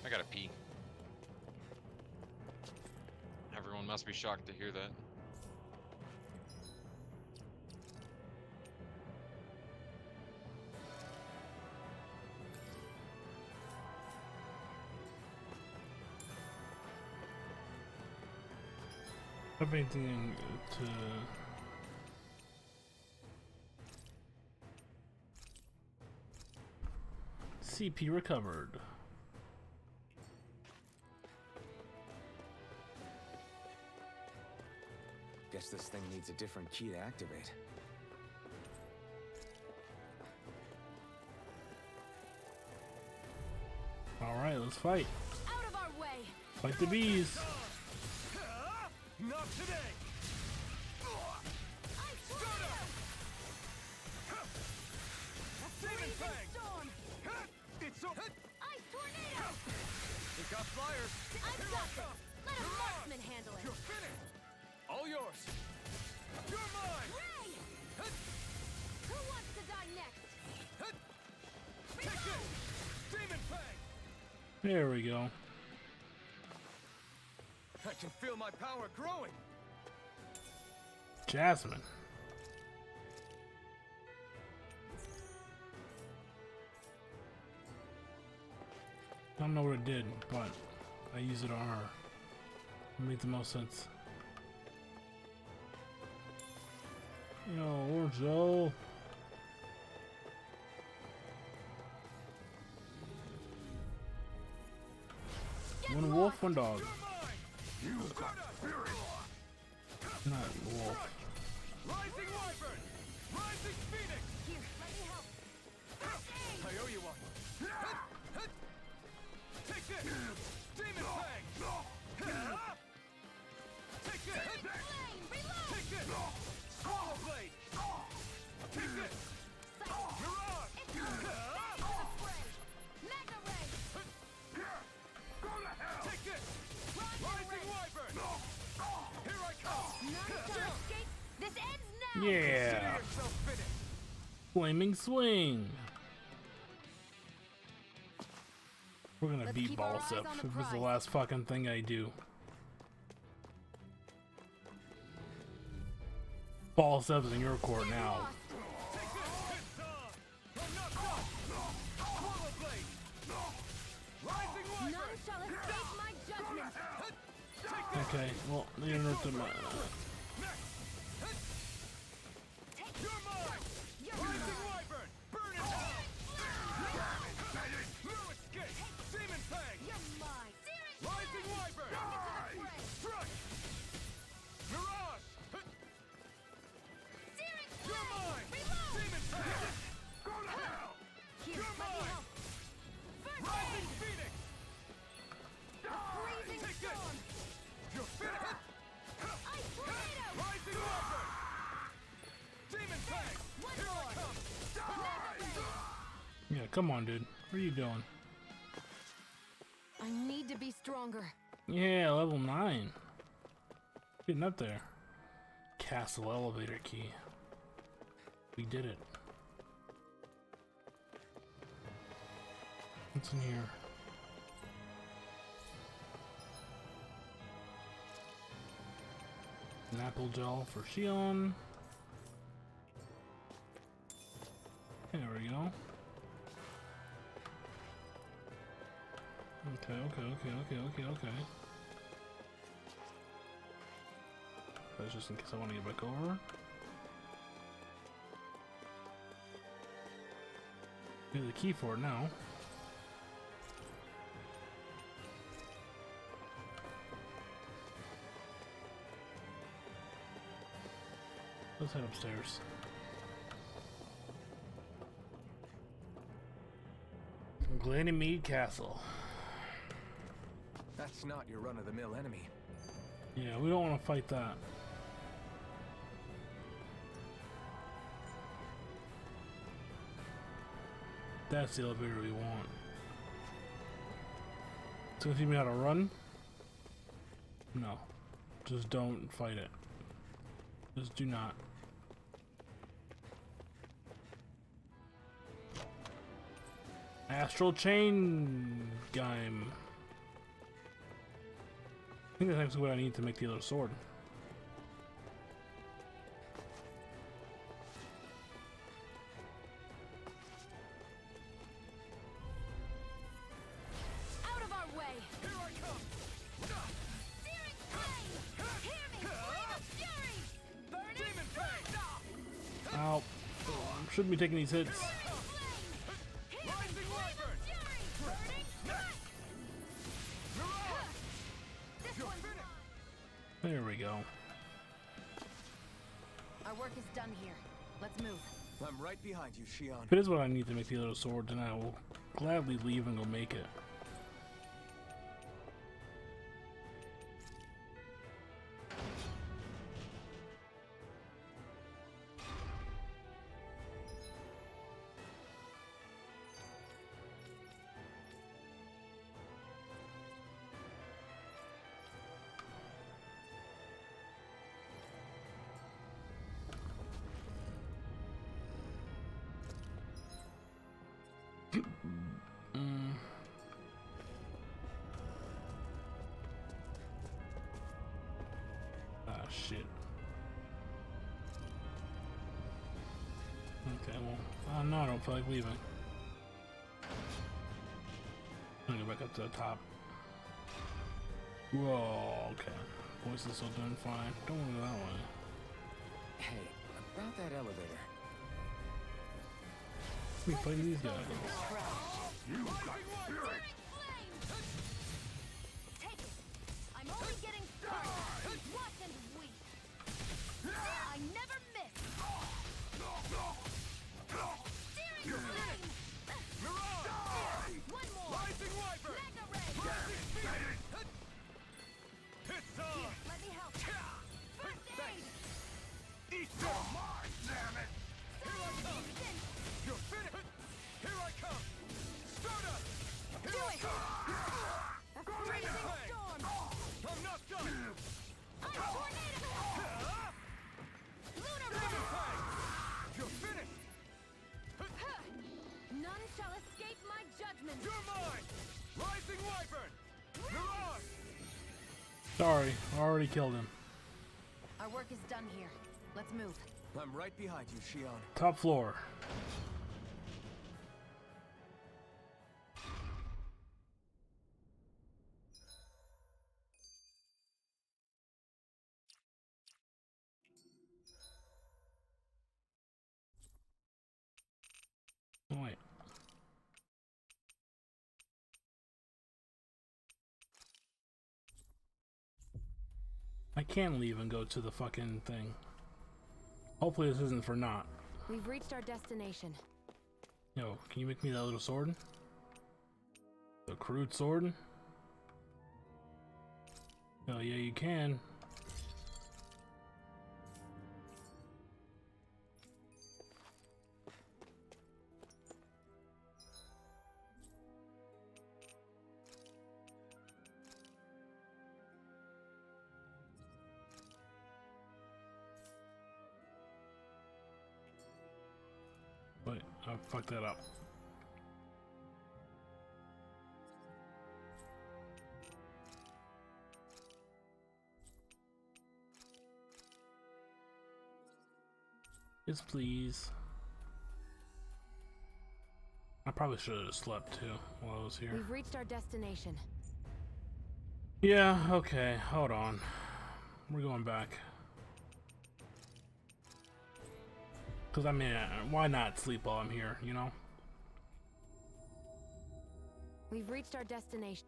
I gotta pee. Everyone must be shocked to hear that. Everything to CP recovered. Guess this thing needs a different key to activate. Alright, let's fight. Out of our way! Fight the bees. Not today! Demon Fang! Storm! It's so... Ice tornado! It got flyers! I've got this! Let a marksman handle it! You're finished! All yours! You're mine! Ray! Who wants to die next? Take it! Demon Fang! There we go. I can feel my power growing! Jasmine. I don't know what it did, but I use it on her. It made the most sense. Yo, Joe. One wolf, one dog. Not wolf. Rising Wyvern! Rising Phoenix! Here, let me help. I owe you one. Take this! Demon Fang! Take this! Flame, reload! Take this! Swallow Blade! Take this! Mirage! It's spray! Mega Ray! Go to hell! Take this! Roger Rising Ray! Wyvern! Here I come! None shall escape! This ends now! Yeah. Consider yourself finished! Flaming swing. We're gonna Let's beat keep our eyes Balseph on if the it's the prize. last fucking thing I do. Balseph's in your court now. Take this! It's on! I'm not done! Swallow Blade! Rising None Wyvern! shall escape my judgment! Take this! Okay, well, they interrupted my. You're mine! Rising Wyvern! Burn in hell! No escape! Demon Fang! You're mine! Rising Wyvern! Crush! Mirage! You're mine! Demon Fang! Go to hell! Here, You're let me mine! help! First Rising aid! Phoenix! Freezing Take this! storm! You're finished! Ice tornado! Rising Wyvern! Demon Fang! One Here I more! come! Mega Ray! Yeah, come on, dude. What are you doing? I need to be stronger. Yeah, level 9. Getting up there. Castle elevator key. We did it. What's in here? An apple gel for Shion. There we go. Okay. That's just in case I want to get back over. Get the key for it now. Let's head upstairs. Glanymede Castle. That's not your run-of-the-mill enemy. Yeah, we don't want to fight that. That's the elevator we want. It's gonna teach me how to run? No. Just don't fight it. Just do not. Astral Chain Game. I think that's actually what I need to make the other sword. Out of our way! Here I come! Searing flame! Hear me! Flame of fury! Burning strike! Ow. Shouldn't be taking these hits. Rising Wyvern! Burning strike! Mirage! This You're one's finished! There we go. Our work is done here. Let's move. I'm right behind you, Shion. If it is what I need to make the other sword, then I will gladly leave and go make it. Ah, shit. Okay, well, no, I don't feel like leaving. I'm gonna go back up to the top. Whoa, okay. Voice is still doing fine. Don't want to go that way. Hey, about that elevator. Let me play these guys. You got spirit! Take it! I'm only getting started! Watch and weep! I never miss! Searing flame! Mirage! One more! Rising Wyvern! Mega ray! Rising Phoenix! It's on! Here, let me help! First aid! Easter! Mine, damn it! Here I come! You're finished! Here I come! Stardust! Here Do I it! come! A freezing storm! I'm not done! I'm tornado! Lunar Demon ray! Fang! You're finished! None shall escape my judgment! You're mine! Rising Wyvern! Mirage! Sorry, I already killed him. Our work is done here. Let's move. I'm right behind you, Shion. Top floor. Oh, wait. I can leave and go to the fucking thing. Hopefully this isn't for naught. We've reached our destination. Yo, can you make me that little sword? The crude sword? Oh yeah, you can. Wait, I fucked that up. Yes, please. I probably should have slept too while I was here. We've reached our destination. Yeah, okay, hold on. We're going back. Because, I mean, why not sleep while I'm here, you know? We've reached our destination.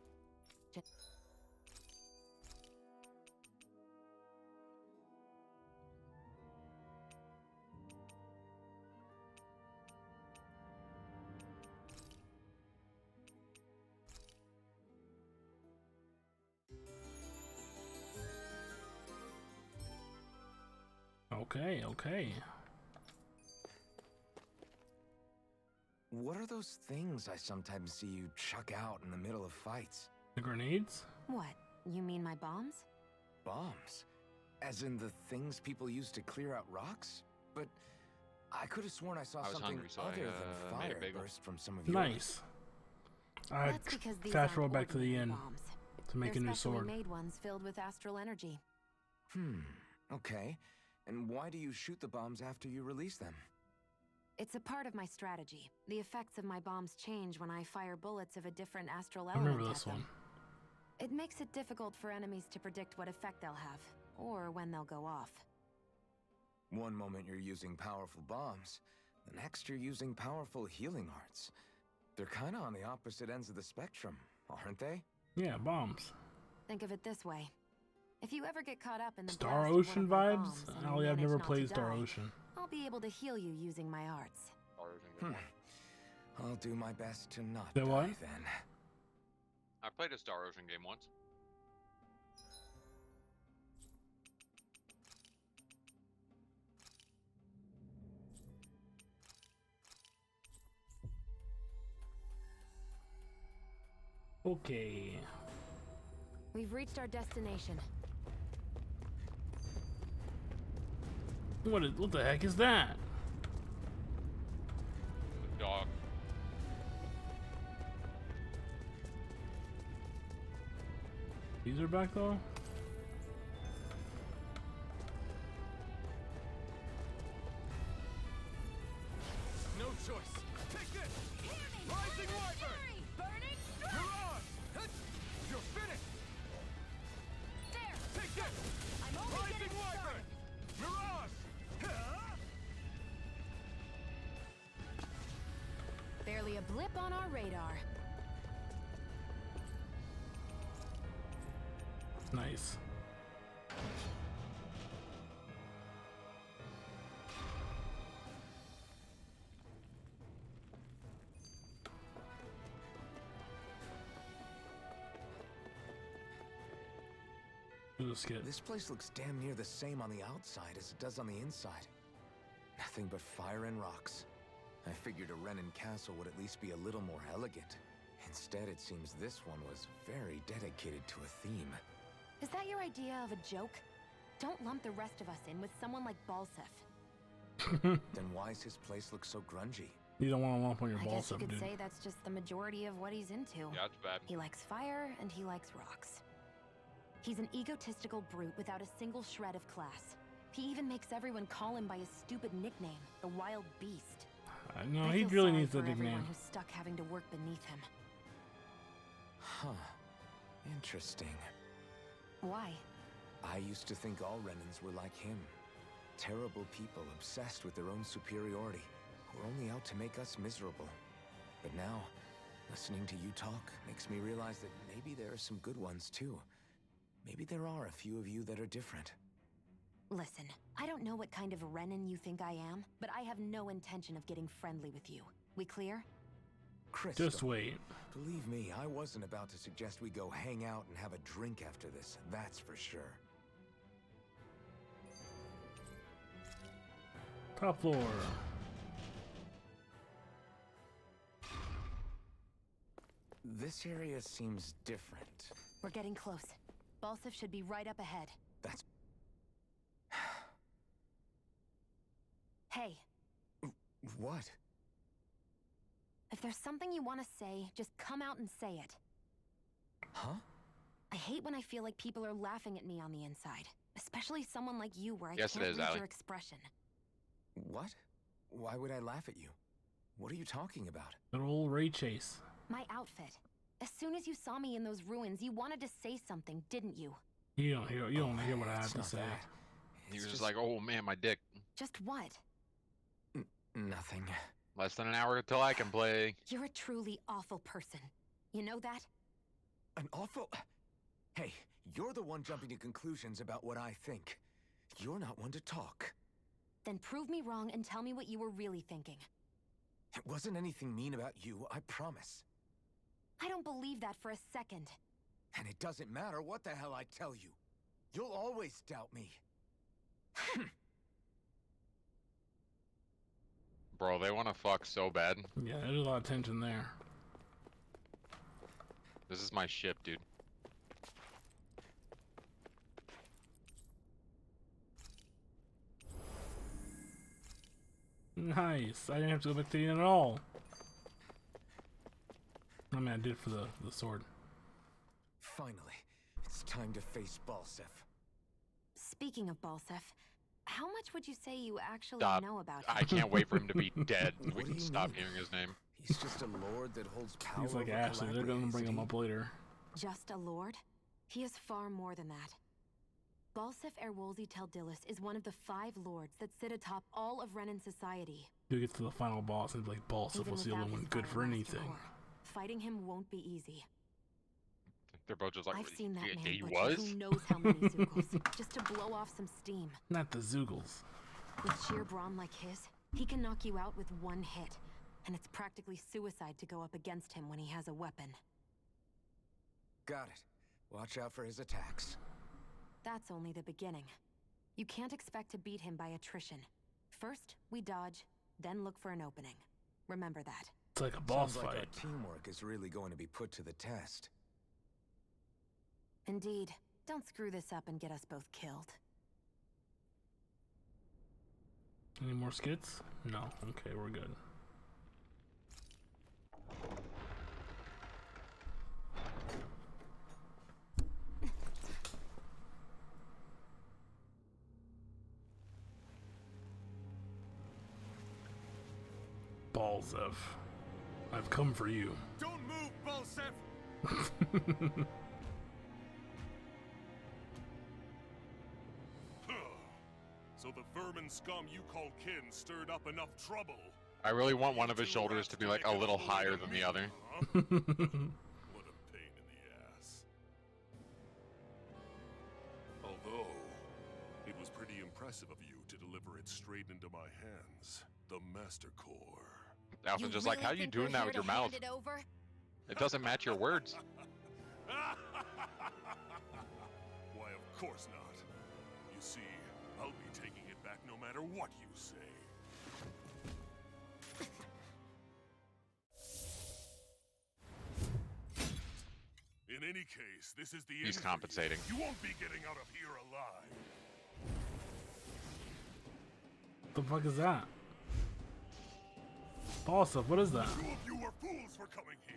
Okay, okay. What are those things I sometimes see you chuck out in the middle of fights? The grenades? What? You mean my bombs? Bombs? As in the things people use to clear out rocks? But I could have sworn I saw I was something hungry, so other I than made a fire bagel. burst from some of yours. Nice. I That's because these fast roll aren't back to the ordinary end bombs. to make They're a new specially sword. made ones filled with astral energy. Okay. And why do you shoot the bombs after you release them? It's a part of my strategy. The effects of my bombs change when I fire bullets of a different astral I element remember at this them. one. It makes it difficult for enemies to predict what effect they'll have, or when they'll go off. One moment you're using powerful bombs, the next you're using powerful healing arts. They're kinda on the opposite ends of the spectrum, aren't they? Yeah, bombs. Think of it this way. If you ever get caught up in the Star blast of one Ocean of my vibes? bombs and you I've manage never not to played Star die, Ocean. I'll be able to heal you using my arts. I'll do my best to not Say die what? then. I played a Star Ocean game once. Okay. We've reached our destination. What the heck is that? The dog. These are back though? No choice. Take this! Rising Wyvern! Burning Mirage! You're finished! There! Take this! I'm only Rising getting Wyvern! Mirage! Barely a blip on our radar. Nice. This place looks damn near the same on the outside as it does on the inside. Nothing but fire and rocks. I figured a Renin castle would at least be a little more elegant. Instead, it seems this one was very dedicated to a theme. Is that your idea of a joke? Don't lump the rest of us in with someone like Balseph. Then why's his place look so grungy? You don't want to lump on your I guess you Balseph, could dude. say that's just the majority of what he's into. Yeah, it's bad. He likes fire and he likes rocks. He's an egotistical brute without a single shred of class. He even makes everyone call him by his stupid nickname, the Wild Beast. No, I he feel really sorry needs for a everyone nickname. who's stuck having to work beneath him. Huh. Interesting. Why? I used to think all Renins were like him. Terrible people obsessed with their own superiority, who are only out to make us miserable. But now, listening to you talk makes me realize that maybe there are some good ones too. Maybe there are a few of you that are different. Listen, I don't know what kind of Renin you think I am, but I have no intention of getting friendly with you. We clear? Crystal, Just wait. believe me, I wasn't about to suggest we go hang out and have a drink after this, that's for sure. Top floor. This area seems different. We're getting close. Balseph should be right up ahead. That's... Hey, What? if there's something you want to say, just come out and say it. Huh? I hate when I feel like people are laughing at me on the inside. Especially someone like you where I Yes, it can't is, read Allie. your expression. What? Why would I laugh at you? What are you talking about? Good old Ray Chase. My outfit. As soon as you saw me in those ruins, you wanted to say something, didn't you? You don't hear what I have It's to not say. that. He It's was just like, oh man, my dick. Just what? Nothing. Less than an hour till I can play. You're a truly awful person. You know that? An awful... Hey, you're the one jumping to conclusions about what I think. You're not one to talk. Then prove me wrong and tell me what you were really thinking. It wasn't anything mean about you, I promise. I don't believe that for a second. And it doesn't matter what the hell I tell you. You'll always doubt me. Bro, they want to fuck so bad. Yeah, there's a lot of tension there. This is my ship, dude. Nice. I didn't have to go back to the inn at all. I mean, I did for the sword. Finally, it's time to face Balseph. Speaking of Balseph, how much would you say you actually Stop. know about him? I can't wait for him to be dead. We What do can you stop mean? hearing his name. He's just a lord that holds power He's like over Ashley. They're gonna bring him Calabria, up later. Just a lord? He is far more than that. Balseph Erwolzi Teldillis is one of the 5 lords that sit atop all of Renin society. He gets to the final boss and be like, Balseph Even was the without only one his good for fire master anything. core, fighting him won't be easy. They're both just like, I've seen that man he butcher was? who knows how many Zoogles just to blow off some steam. Not the Zoogles. With sheer brawn like his, he can knock you out with one hit. And it's practically suicide to go up against him when he has a weapon. Got it. Watch out for his attacks. That's only the beginning. You can't expect to beat him by attrition. First, we dodge, then look for an opening. Remember that. It's like a boss Sounds like fight. our teamwork is really going to be put to the test. Indeed. Don't screw this up and get us both killed. Any more skits? No. Okay, we're good. Balseph, I've come for you. Don't move, Balseph! So the vermin scum you call kin stirred up enough trouble. I really want one of his shoulders to be like a little higher than the other. What a pain in the ass. Although, it was pretty impressive of you to deliver it straight into my hands. The Master Core. Alpha's just like, how are you doing that with your mouth? It doesn't match your words. Why, of course not. You see, I'll be taking it back no matter what you say. In any case, this is the end. He's compensating. You won't be getting out of here alive. What the fuck is that? Balseph, what is that? Two of you were fools for coming here.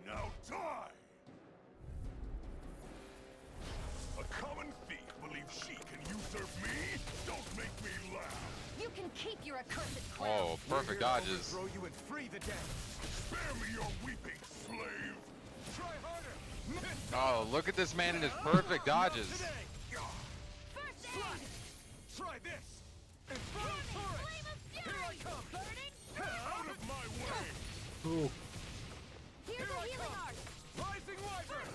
Now die! A common thief believes she can usurp me? Don't make me laugh! You can keep your accursed crown. Oh, perfect dodges. Throw you and free the dead. Spare me your weeping, slave! Try harder. Oh, look at this man and his perfect dodges. First aid. Try this. Infernal torrent. Here I come. Out of my way. Oh. Here's a healing arc. Rising Wyvern.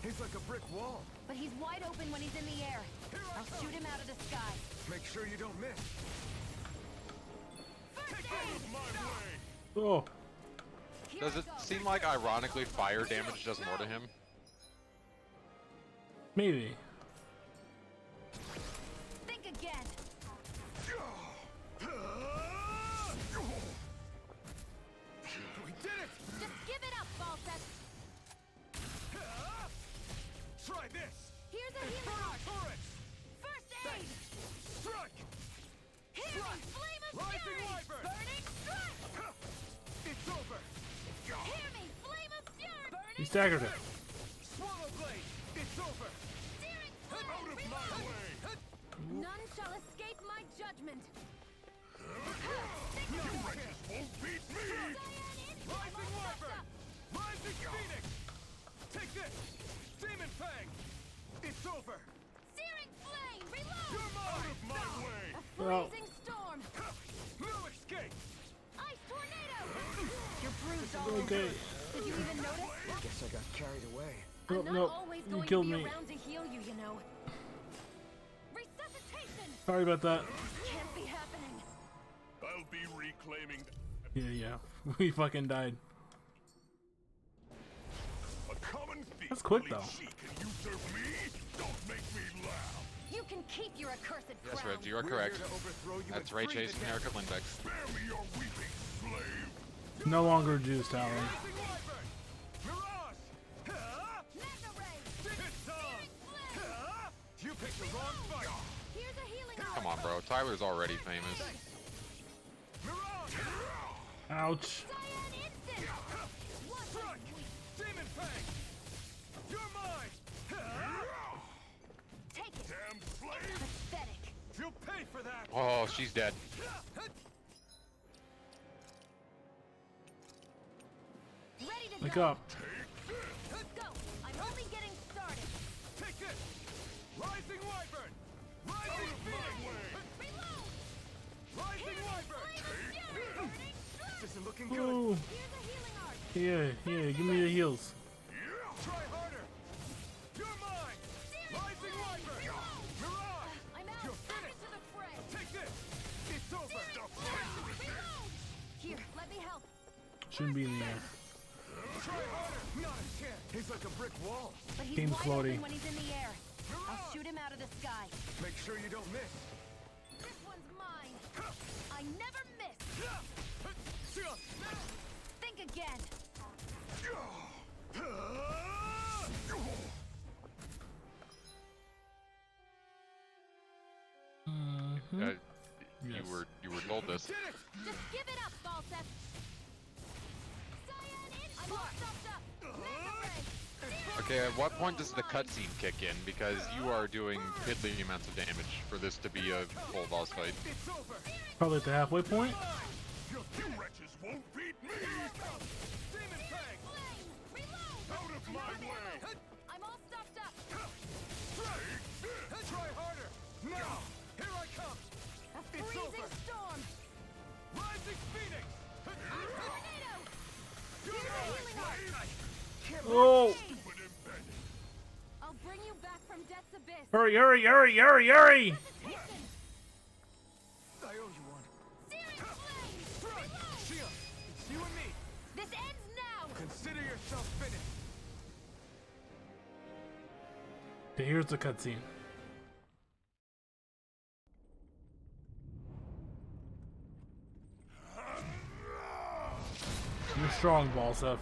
He's like a brick wall. But he's wide open when he's in the air. I'll shoot him out of the sky. Make sure you don't miss. First Out aid. of my way! Oh. Does it seem like ironically fire damage does more to him? Maybe. Think again. We did it. Just give it up, Balseph. Try this. Here's a healing arc. Torrent. First aid. Strike. Here, flame of Rising fury. Wyvern. Burning strike. It's over. Hear me, flame of fury. Burning He staggered it. Swallow blade. It's over. searing Out flame. of my way! None shall escape my judgment. You wretches won't beat me! Rising Wyvern. Rising Phoenix. Take this. Demon Fang. It's over. Searing flame. Reload. You're mine. Out of my way! Freezing storm. No escape. Ice tornado. You're bruised all over. Okay. Did you even notice? Guess I got carried away. Nope, I'm not nope. always You going killed to be me. around to heal you, you know. Resuscitation. Sorry about that. Can't be happening. I'll be reclaiming Yeah. We fucking died. a common thief. That's quick, believes though. She can usurp me? Don't make me laugh. You can keep your accursed Yes, crown. Reg, you are We're correct. here to overthrow you That's and Ray free Chase the and dead. Erica Lindbeck. Spare me your weeping, slave. No longer Jews, Tyler. Rising Wyvern. Mirage. Mega ray. It's on. You picked the wrong fight. Here's a healing arc. Come on, bro. Tyler's already famous. Mirage. Ouch. Cyan instant. Strike. Demon Fang. You're mine. Take it. Damn slave! Pathetic. You'll pay for that. Oh, she's dead. Ready to Wake go. up. Go. I'm only getting started. Take this. Rising Wyvern. Rising Phoenix. Reload. Rising Wyvern. Flame of fury. Burning strike. This isn't looking good. Ooh. Here's a healing arc. Yeah, give me the heals. Try harder. Shouldn't be in there. Try harder! Not a chance! He's like a brick wall. But he's Game's wide floaty. open when he's in the air. I'll shoot him out of the sky. Make sure you don't miss. This one's mine. I never miss. Think again. You were told this. Just give it up, Balseph. I'm all stuffed up. Mega ray. Okay, at what point does the cutscene kick in? Because you are doing piddly amounts of damage for this to be a full boss fight. Probably at the halfway point. You wretches won't beat me! Demon Fang! Out of my way! I'm all stuffed up. Try harder! Now! Here I come! A It's freezing over. storm. Rising Phoenix! Tornado. Here's a healing arc. Oh! I'll bring you back from death's abyss. Hurry, hurry, hurry, hurry, hurry! Hasten. I owe you one. Searing flames. Reload. Shia, it's you and me. This ends now. Consider yourself finished. Okay, here's the cutscene. You're strong, Balseph.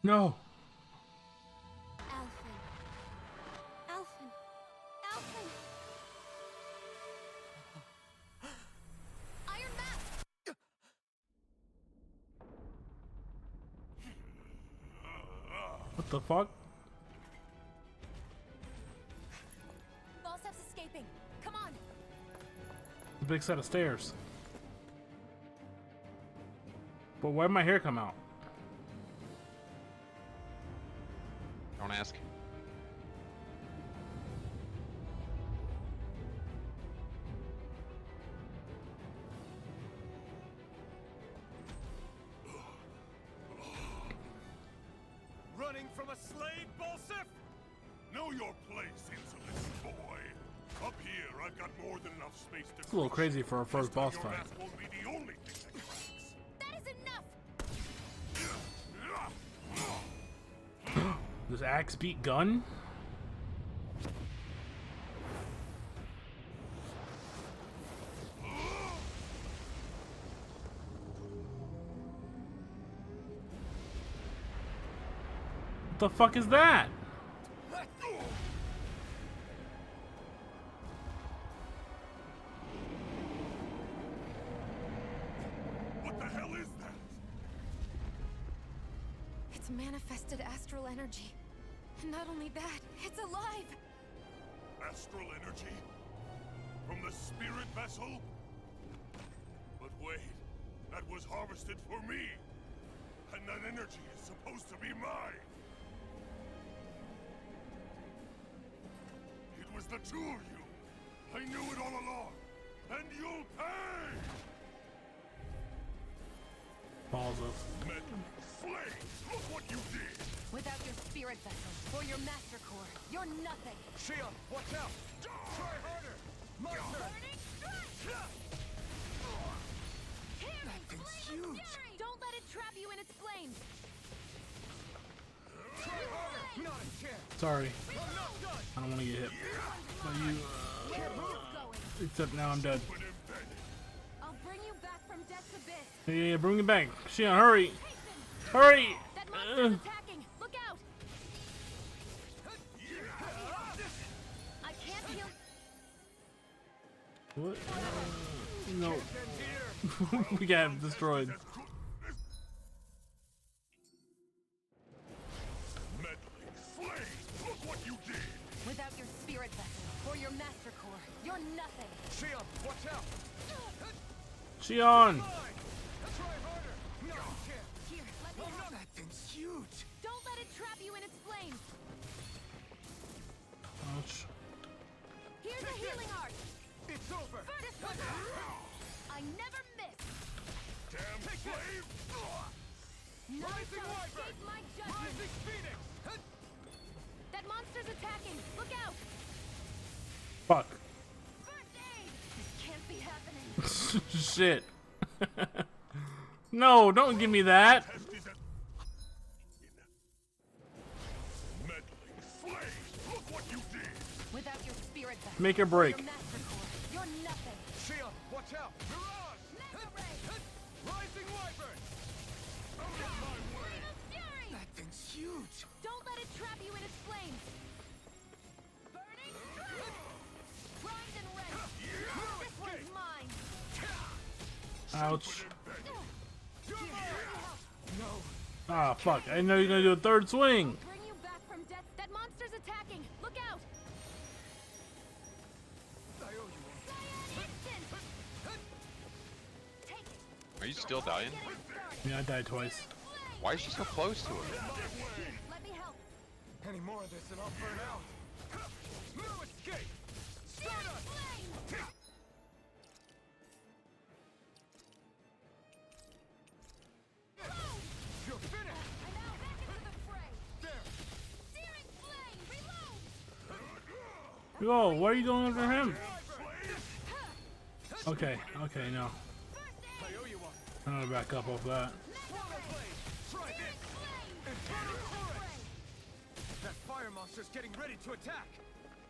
No! Alphen. Alphen. Alphen. Iron Map. What the fuck? Balseph's escaping. Come on. A big set of stairs. But why'd my hair come out? Don't ask. Running from a slave, Balseph? Know your place, insolent boy. Up here, I've got more than enough space to. It's a little crazy for our first boss fight. Your won't be the only thing that cracks. That is enough. Does axe beat gun? What the fuck is that? What the hell is that? It's manifested astral energy. And not only that, it's alive! Astral energy? From the spirit vessel? But wait, that was harvested for me! And that energy is supposed to be mine! It was the two of you! I knew it all along! And you'll pay! Balls up. Metal, flame, look what you did! Without your spirit vessel or your master core, you're nothing. Shia, watch out! Try harder! My turn! Burning strike. That thing's huge! Don't let it trap you in its flames. Try harder! Not a chance! Sorry. I'm not done! I don't want to get hit. But you, Where are you going? except now I'm dead. I'll bring you back from death's abyss. Yeah, bring it back. Shion, hurry! Hurry! That monster's attacking. Look out! I can't heal. What? No. We got him destroyed. Meddling flame, look what you did! Without your spirit vessel or your master core, you're nothing. Shia, watch out! Shion! Try harder! Not a chance! Here, let me help. That thing's huge! Don't let it trap you in its flames. Ouch. Here's a healing arc. It's over! This one's I never miss. Damn flame! None Rising shall Wyvern! escape my judgment. Rising Phoenix! That monster's attacking. Look out. Fuck. First aid. This can't be happening. Shit. No, don't give me that. Without your spirit vessel, Make or break. your master core, you're nothing. Xion, watch out! Mirage! Mega ray! Rising Wyvern! Fury! That thing's huge! Don't let it trap you in its flames. Burning strike! Grind and rend. This one's mine. Ouch. No. Ah, fuck. I didn't know you were gonna do a third swing. Bring you back from death. That monster's attacking. Look out! I owe you one. Instant! Take it. Are you still dying? Yeah, I died twice. Why is she so close to him? Let me help. Any more of this and I'll burn out. No escape! Stardust! You're finished! And now back into the fray. There! Searing flame! Reload! Whoa, why are you going after him? Okay, okay, no. I owe you one. I'm gonna back up off that. Swallow blade! Try this! Infernal torrent! That fire monster's getting ready to attack!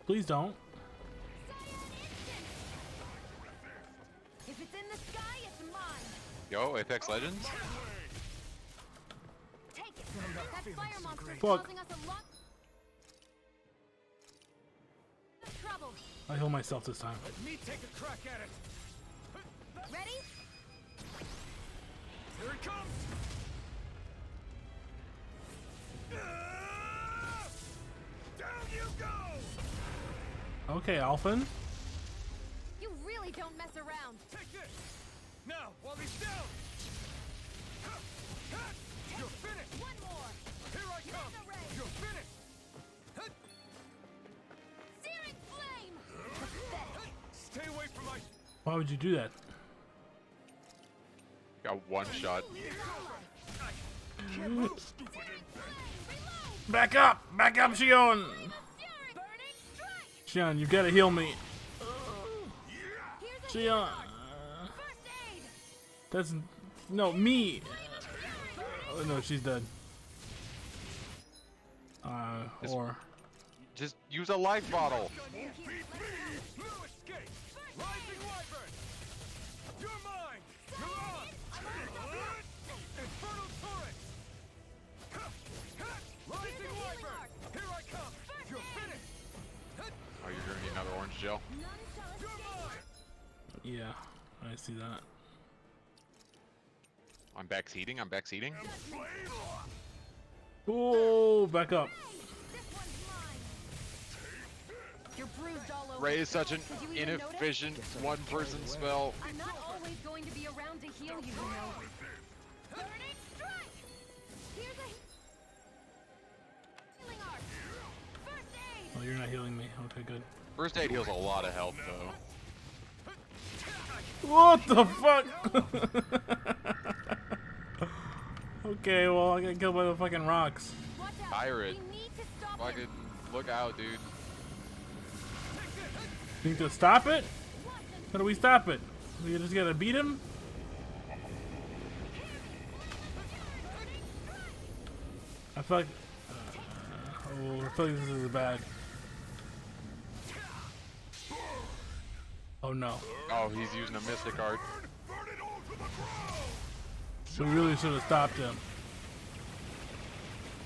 Please don't. If it's in the sky, it's mine. Yo, Apex Legends? Take it. That fire monster's Fuck. causing us a lot of trouble. I heal myself this time. Let me take a crack at it! Ready? Here it comes! Down you go! Okay, Alphen. You really don't mess around. Take this! Now, while he's down! You're finished! One more. Here I come! Mega ray. You're finished! Searing flame. Pathetic. Stay away from my... Why would you do that? Got one shot. Back up! Back up, Xion! Burning strike. Xion, you gotta heal me. Here's a Xion. first aid. That's... No, me! Oh, no, she's dead. Or... Just use a life bottle. No escape! Rising Wyvern! You're mine! Mirage! Infernal torrent! Rising Wyvern! Here I come! You're finished! Oh, you're gonna need another orange gel. None shall You're escape. mine! Yeah, I see that. I'm backseating. I'm backseating. Oh, back up. This one's mine. You're bruised all over. Ray is such an Did you even notice? inefficient one-person spell. I'm not always going to be around to heal you, you know. Burning strike. Here's a healing arc. First aid. Oh, you're not healing me. Okay, good. First aid heals a lot of health, though. What the fuck? Okay, well, I got killed by the fucking rocks. Watch out. Pirate. We need to stop Fucking him. look out, dude. Think to stop it? How do we stop it? We just gotta beat him? I feel like... oh, I feel like this is bad. Oh no. Oh, he's using a mystic art. We really should have stopped him.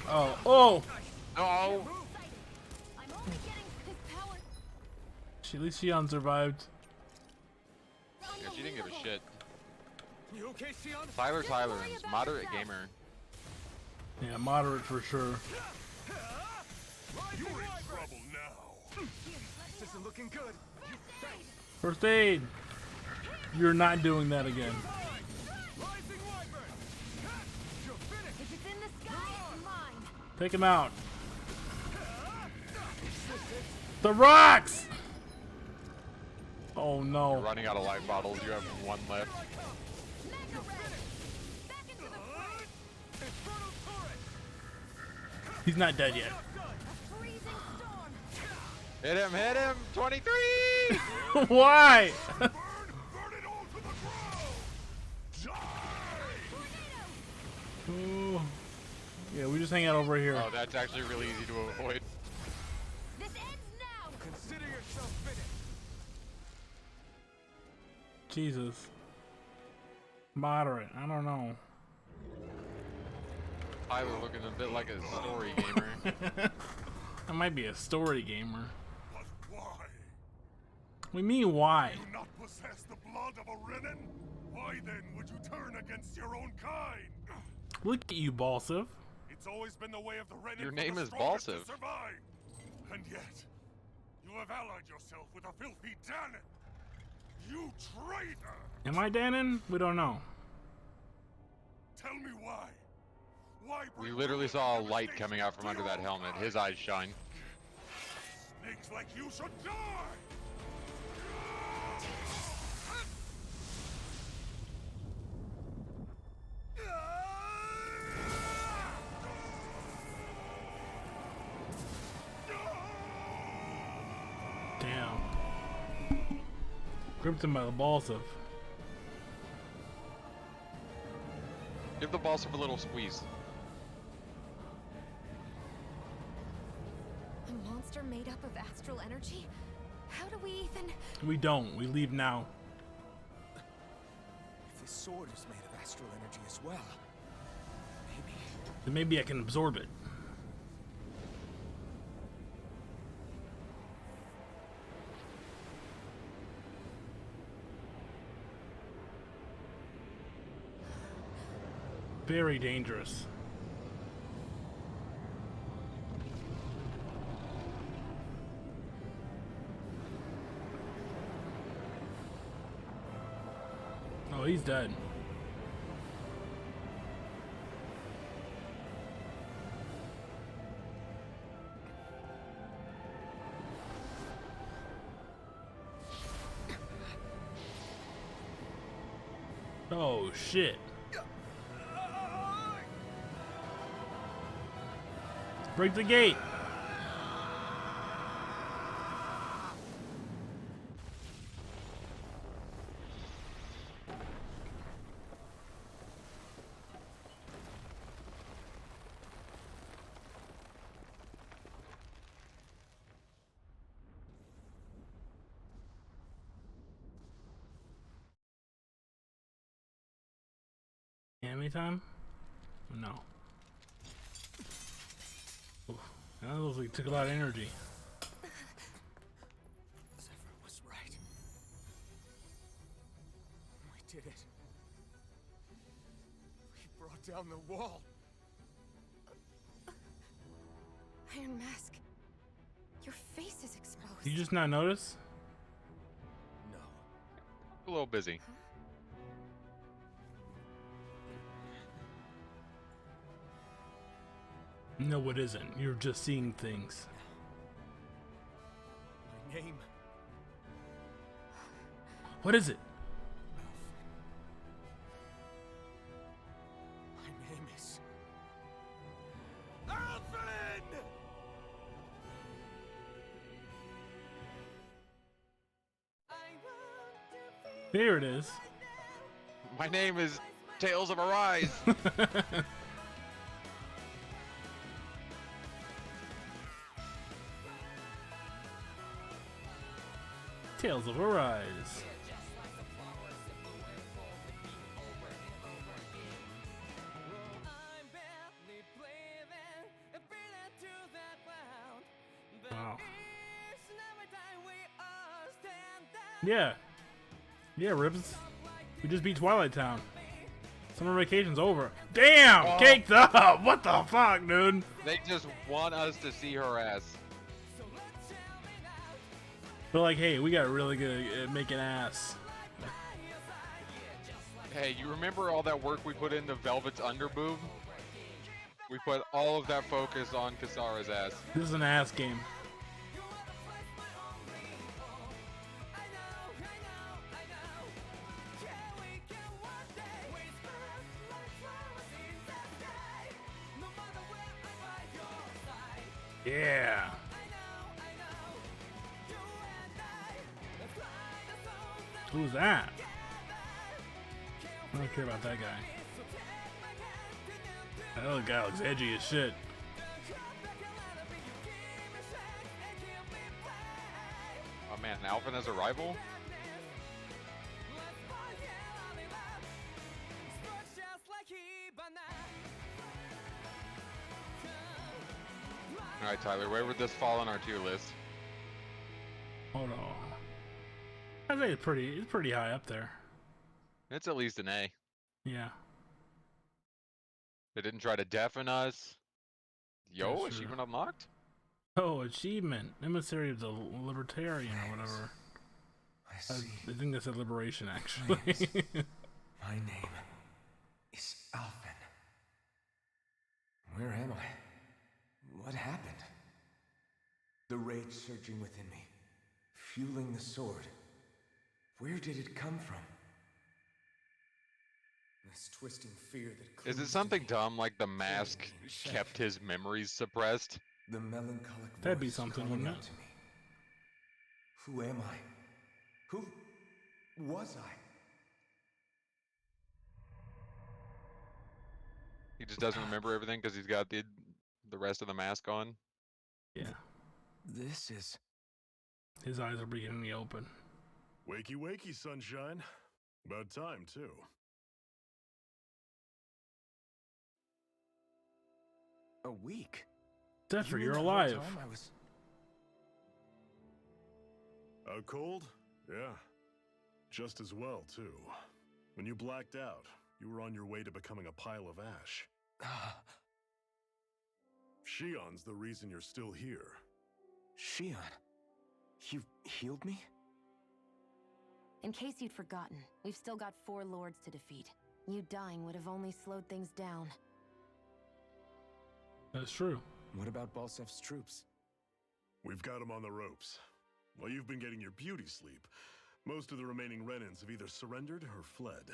Oh, oh! No. I'm only getting his power. At least Xion survived. Yeah, she didn't give a shit. You okay, Xion? Tylerims, moderate gamer. Yeah, moderate for sure. You're in trouble now. This isn't looking good. First aid! You're not doing that again. Rising Wyvern! You're finished! If it's in the sky, it's mine. Take him out. The rocks! Oh You're no. running out of life bottles. You have one left. Mega ray. Back into the fray. Infernal torrent! He's not dead yet. A freezing storm. Hit him! Hit him! 23! Why? Burn it all to the ground! Die! Oh. Yeah, we just hang out over here. Oh, that's actually really easy to avoid. This ends now! Consider yourself finished. Jesus. Moderate. I don't know. Tyler looking a bit like a story gamer. I might be a story gamer. But why? We mean why? Do you not possess the blood of a Renin? Why then would you turn against your own kind? Look at you, Balseph. It's always been the way of the Renin. Your for name the is strongest to Balseph. survive. And yet, you have allied yourself with a filthy Danon. You traitor! Am I Danon? We don't know. Tell me why. Why We bring literally ruin saw a and light coming out from devastation under to that your own helmet. kind? His eyes shine. Snakes like you should die! Damn. Gripped him by the Balseph. Give the Balseph a little squeeze. A monster made up of astral energy? How do we even... We don't. We leave now. If this sword is made of astral energy as well, maybe... Then maybe I can absorb it. Very dangerous. Oh, he's dead. Oh, shit. Break the gate. Anime time? No. Oof. That looks like it took a lot of energy. Zephyr was right. We did it. We brought down the wall. Iron Mask. Your face is exposed. Did you just not notice? No. A little busy. No, it isn't. You're just seeing things. My name. What is it? My name is... Alvin! There it is. My name is Tales of Arise. Tales of Arise. Wow. Yeah. Yeah, Ribs. We just beat Twilight Town. Summer vacation's over. Damn! Oh. Caked up! What the fuck, dude? They just want us to see her ass. But like, hey, we got really good at making ass. Hey, you remember all that work we put into Velvet's underboob? We put all of that focus on Kasara's ass. This is an ass game. Yeah. Who's that? I don't care about that guy. That little guy looks edgy as shit. Oh man, Alvin has a rival? Alright, Tyler, where would this fall on our tier list? Hold on. I think it's pretty high up there. It's at least an A. Yeah. They didn't try to deafen us. Yo, That's true. achievement unlocked? Oh, achievement. Emissary of the Libertarian or whatever. I see. I think that's a liberation, actually. My name is Alvin. Where am I? What happened? The rage surging within me, fueling the sword. Where did it come from? This twisting fear that Is it something dumb like the mask kept his memories suppressed? The melancholic That'd be voice something, calling wouldn't out it? to me. Who am I? Who was I? He just doesn't remember everything because he's got the rest of the mask on. Yeah. This is... His eyes are beginning to open. Wakey, wakey, sunshine. About time, too. A week? Zephyr, You you're mean the whole alive. time I was... Out cold? Yeah. Just as well, too. When you blacked out, you were on your way to becoming a pile of ash. Shion's the reason you're still here. Shion, you healed me? In case you'd forgotten, we've still got 4 lords to defeat. You dying would have only slowed things down. That's true. What about Balseph's troops? We've got them on the ropes. While you've been getting your beauty sleep, most of the remaining Renans have either surrendered or fled.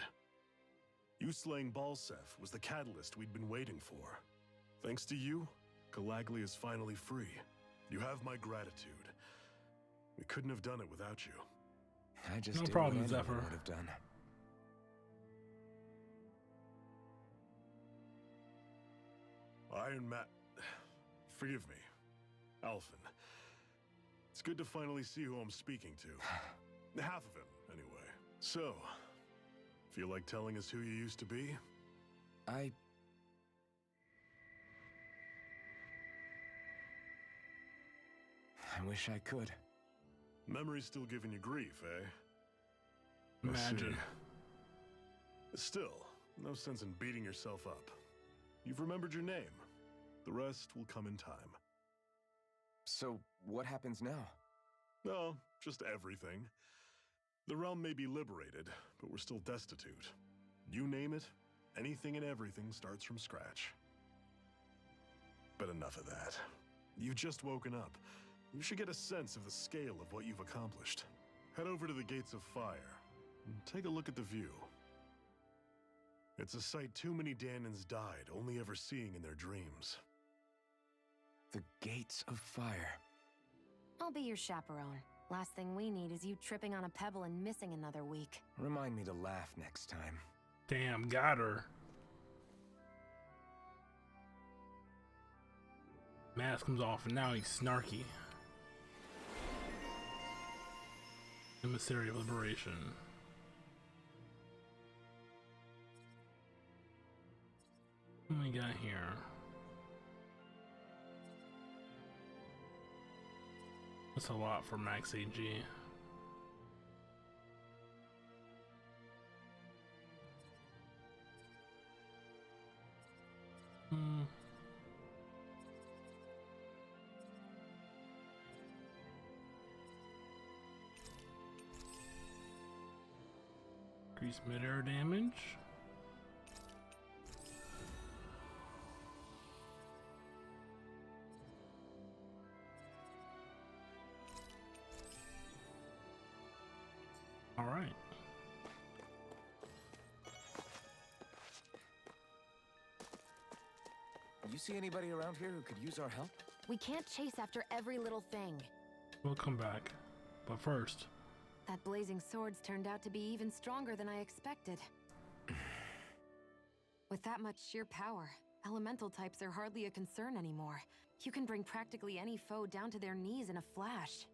You slaying Balseph was the catalyst we'd been waiting for. Thanks to you, Galagly is finally free. You have my gratitude. We couldn't have done it without you. I just No did problem, what anyone Zephyr. would have done. Iron Matt... Forgive me. Alphen. It's good to finally see who I'm speaking to. Half of him, anyway. So, feel like telling us who you used to be? I wish I could. Memory's still giving you grief, eh? I Imagine. see. Still, no sense in beating yourself up. You've remembered your name. The rest will come in time. So, what happens now? No, just everything. The realm may be liberated, but we're still destitute. You name it, anything and everything starts from scratch. But enough of that. You've just woken up. You should get a sense of the scale of what you've accomplished. Head over to the Gates of Fire and take a look at the view. It's a sight too many Danans died only ever seeing in their dreams. The Gates of Fire. I'll be your chaperone. Last thing we need is you tripping on a pebble and missing another week. Remind me to laugh next time. Damn, got her. Mask comes off and now he's snarky. Emissary of Liberation. What do we got here? That's a lot for max AG. Increase mid-air damage. All right. You see anybody around here who could use our help? We can't chase after every little thing. We'll come back. But first, That blazing sword's turned out to be even stronger than I expected. With that much sheer power, Elemental types are hardly a concern anymore. You can bring practically any foe down to their knees in a flash.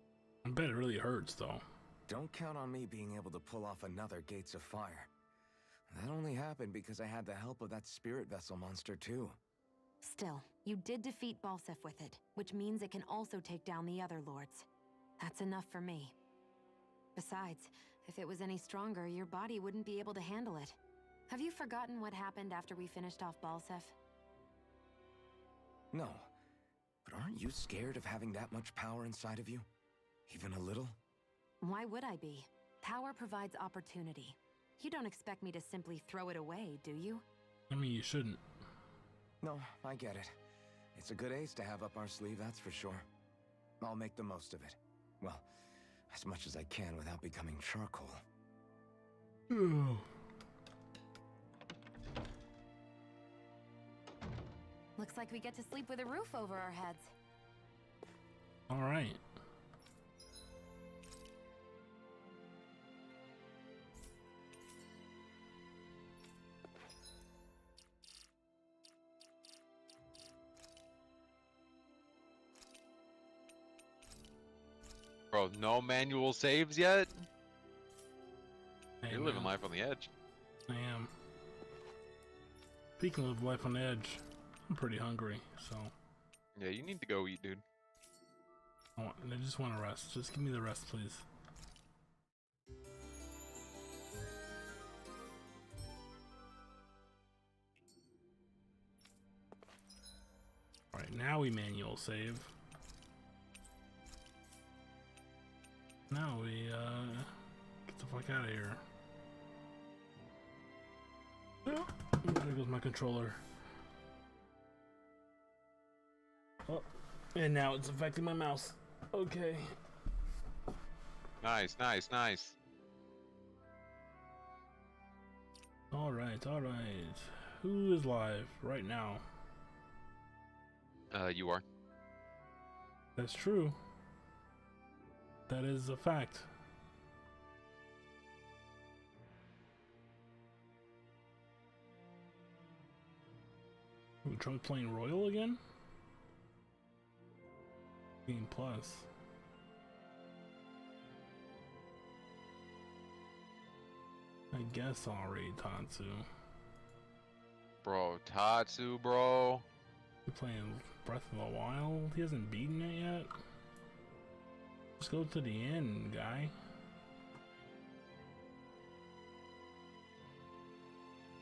I bet it really hurts, though. Don't count on me being able to pull off another Gates of Fire. That only happened because I had the help of that spirit vessel monster, too. Still, you did defeat Balseph with it, which means it can also take down the other lords. That's enough for me. Besides, if it was any stronger, your body wouldn't be able to handle it. Have you forgotten what happened after we finished off Balseph? No. But aren't you scared of having that much power inside of you? Even a little? Why would I be? Power provides opportunity. You don't expect me to simply throw it away, do you? I mean, you shouldn't. No, I get it. It's a good ace to have up our sleeve, that's for sure. I'll make the most of it. Well, as much as I can without becoming charcoal. Looks like we get to sleep with a roof over our heads. All right. Bro, no manual saves yet? Hey, You're living man. life on the edge. I am. Speaking of life on the edge, I'm pretty hungry, so. Yeah, you need to go eat, dude. I just want to rest. Just give me the rest, please. Alright, now we manual save. Now we, get the fuck out of here. Oh, there goes my controller. Oh, and now it's affecting my mouse. Okay. Nice, nice, nice. Alright, alright. Who is live right now? You are. That's true. That is a fact. Ooh, Trump playing Royal again? Game Plus. I guess I'll raid Tatsu. Bro, Tatsu, bro. You playing Breath of the Wild? He hasn't beaten it yet? Just go to the end, guy.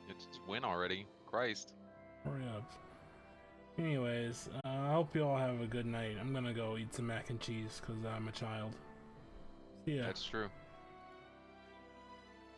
It's win already. Christ. Hurry up. Anyways, I hope you all have a good night. I'm gonna go eat some mac and cheese because I'm a child. See ya. That's true.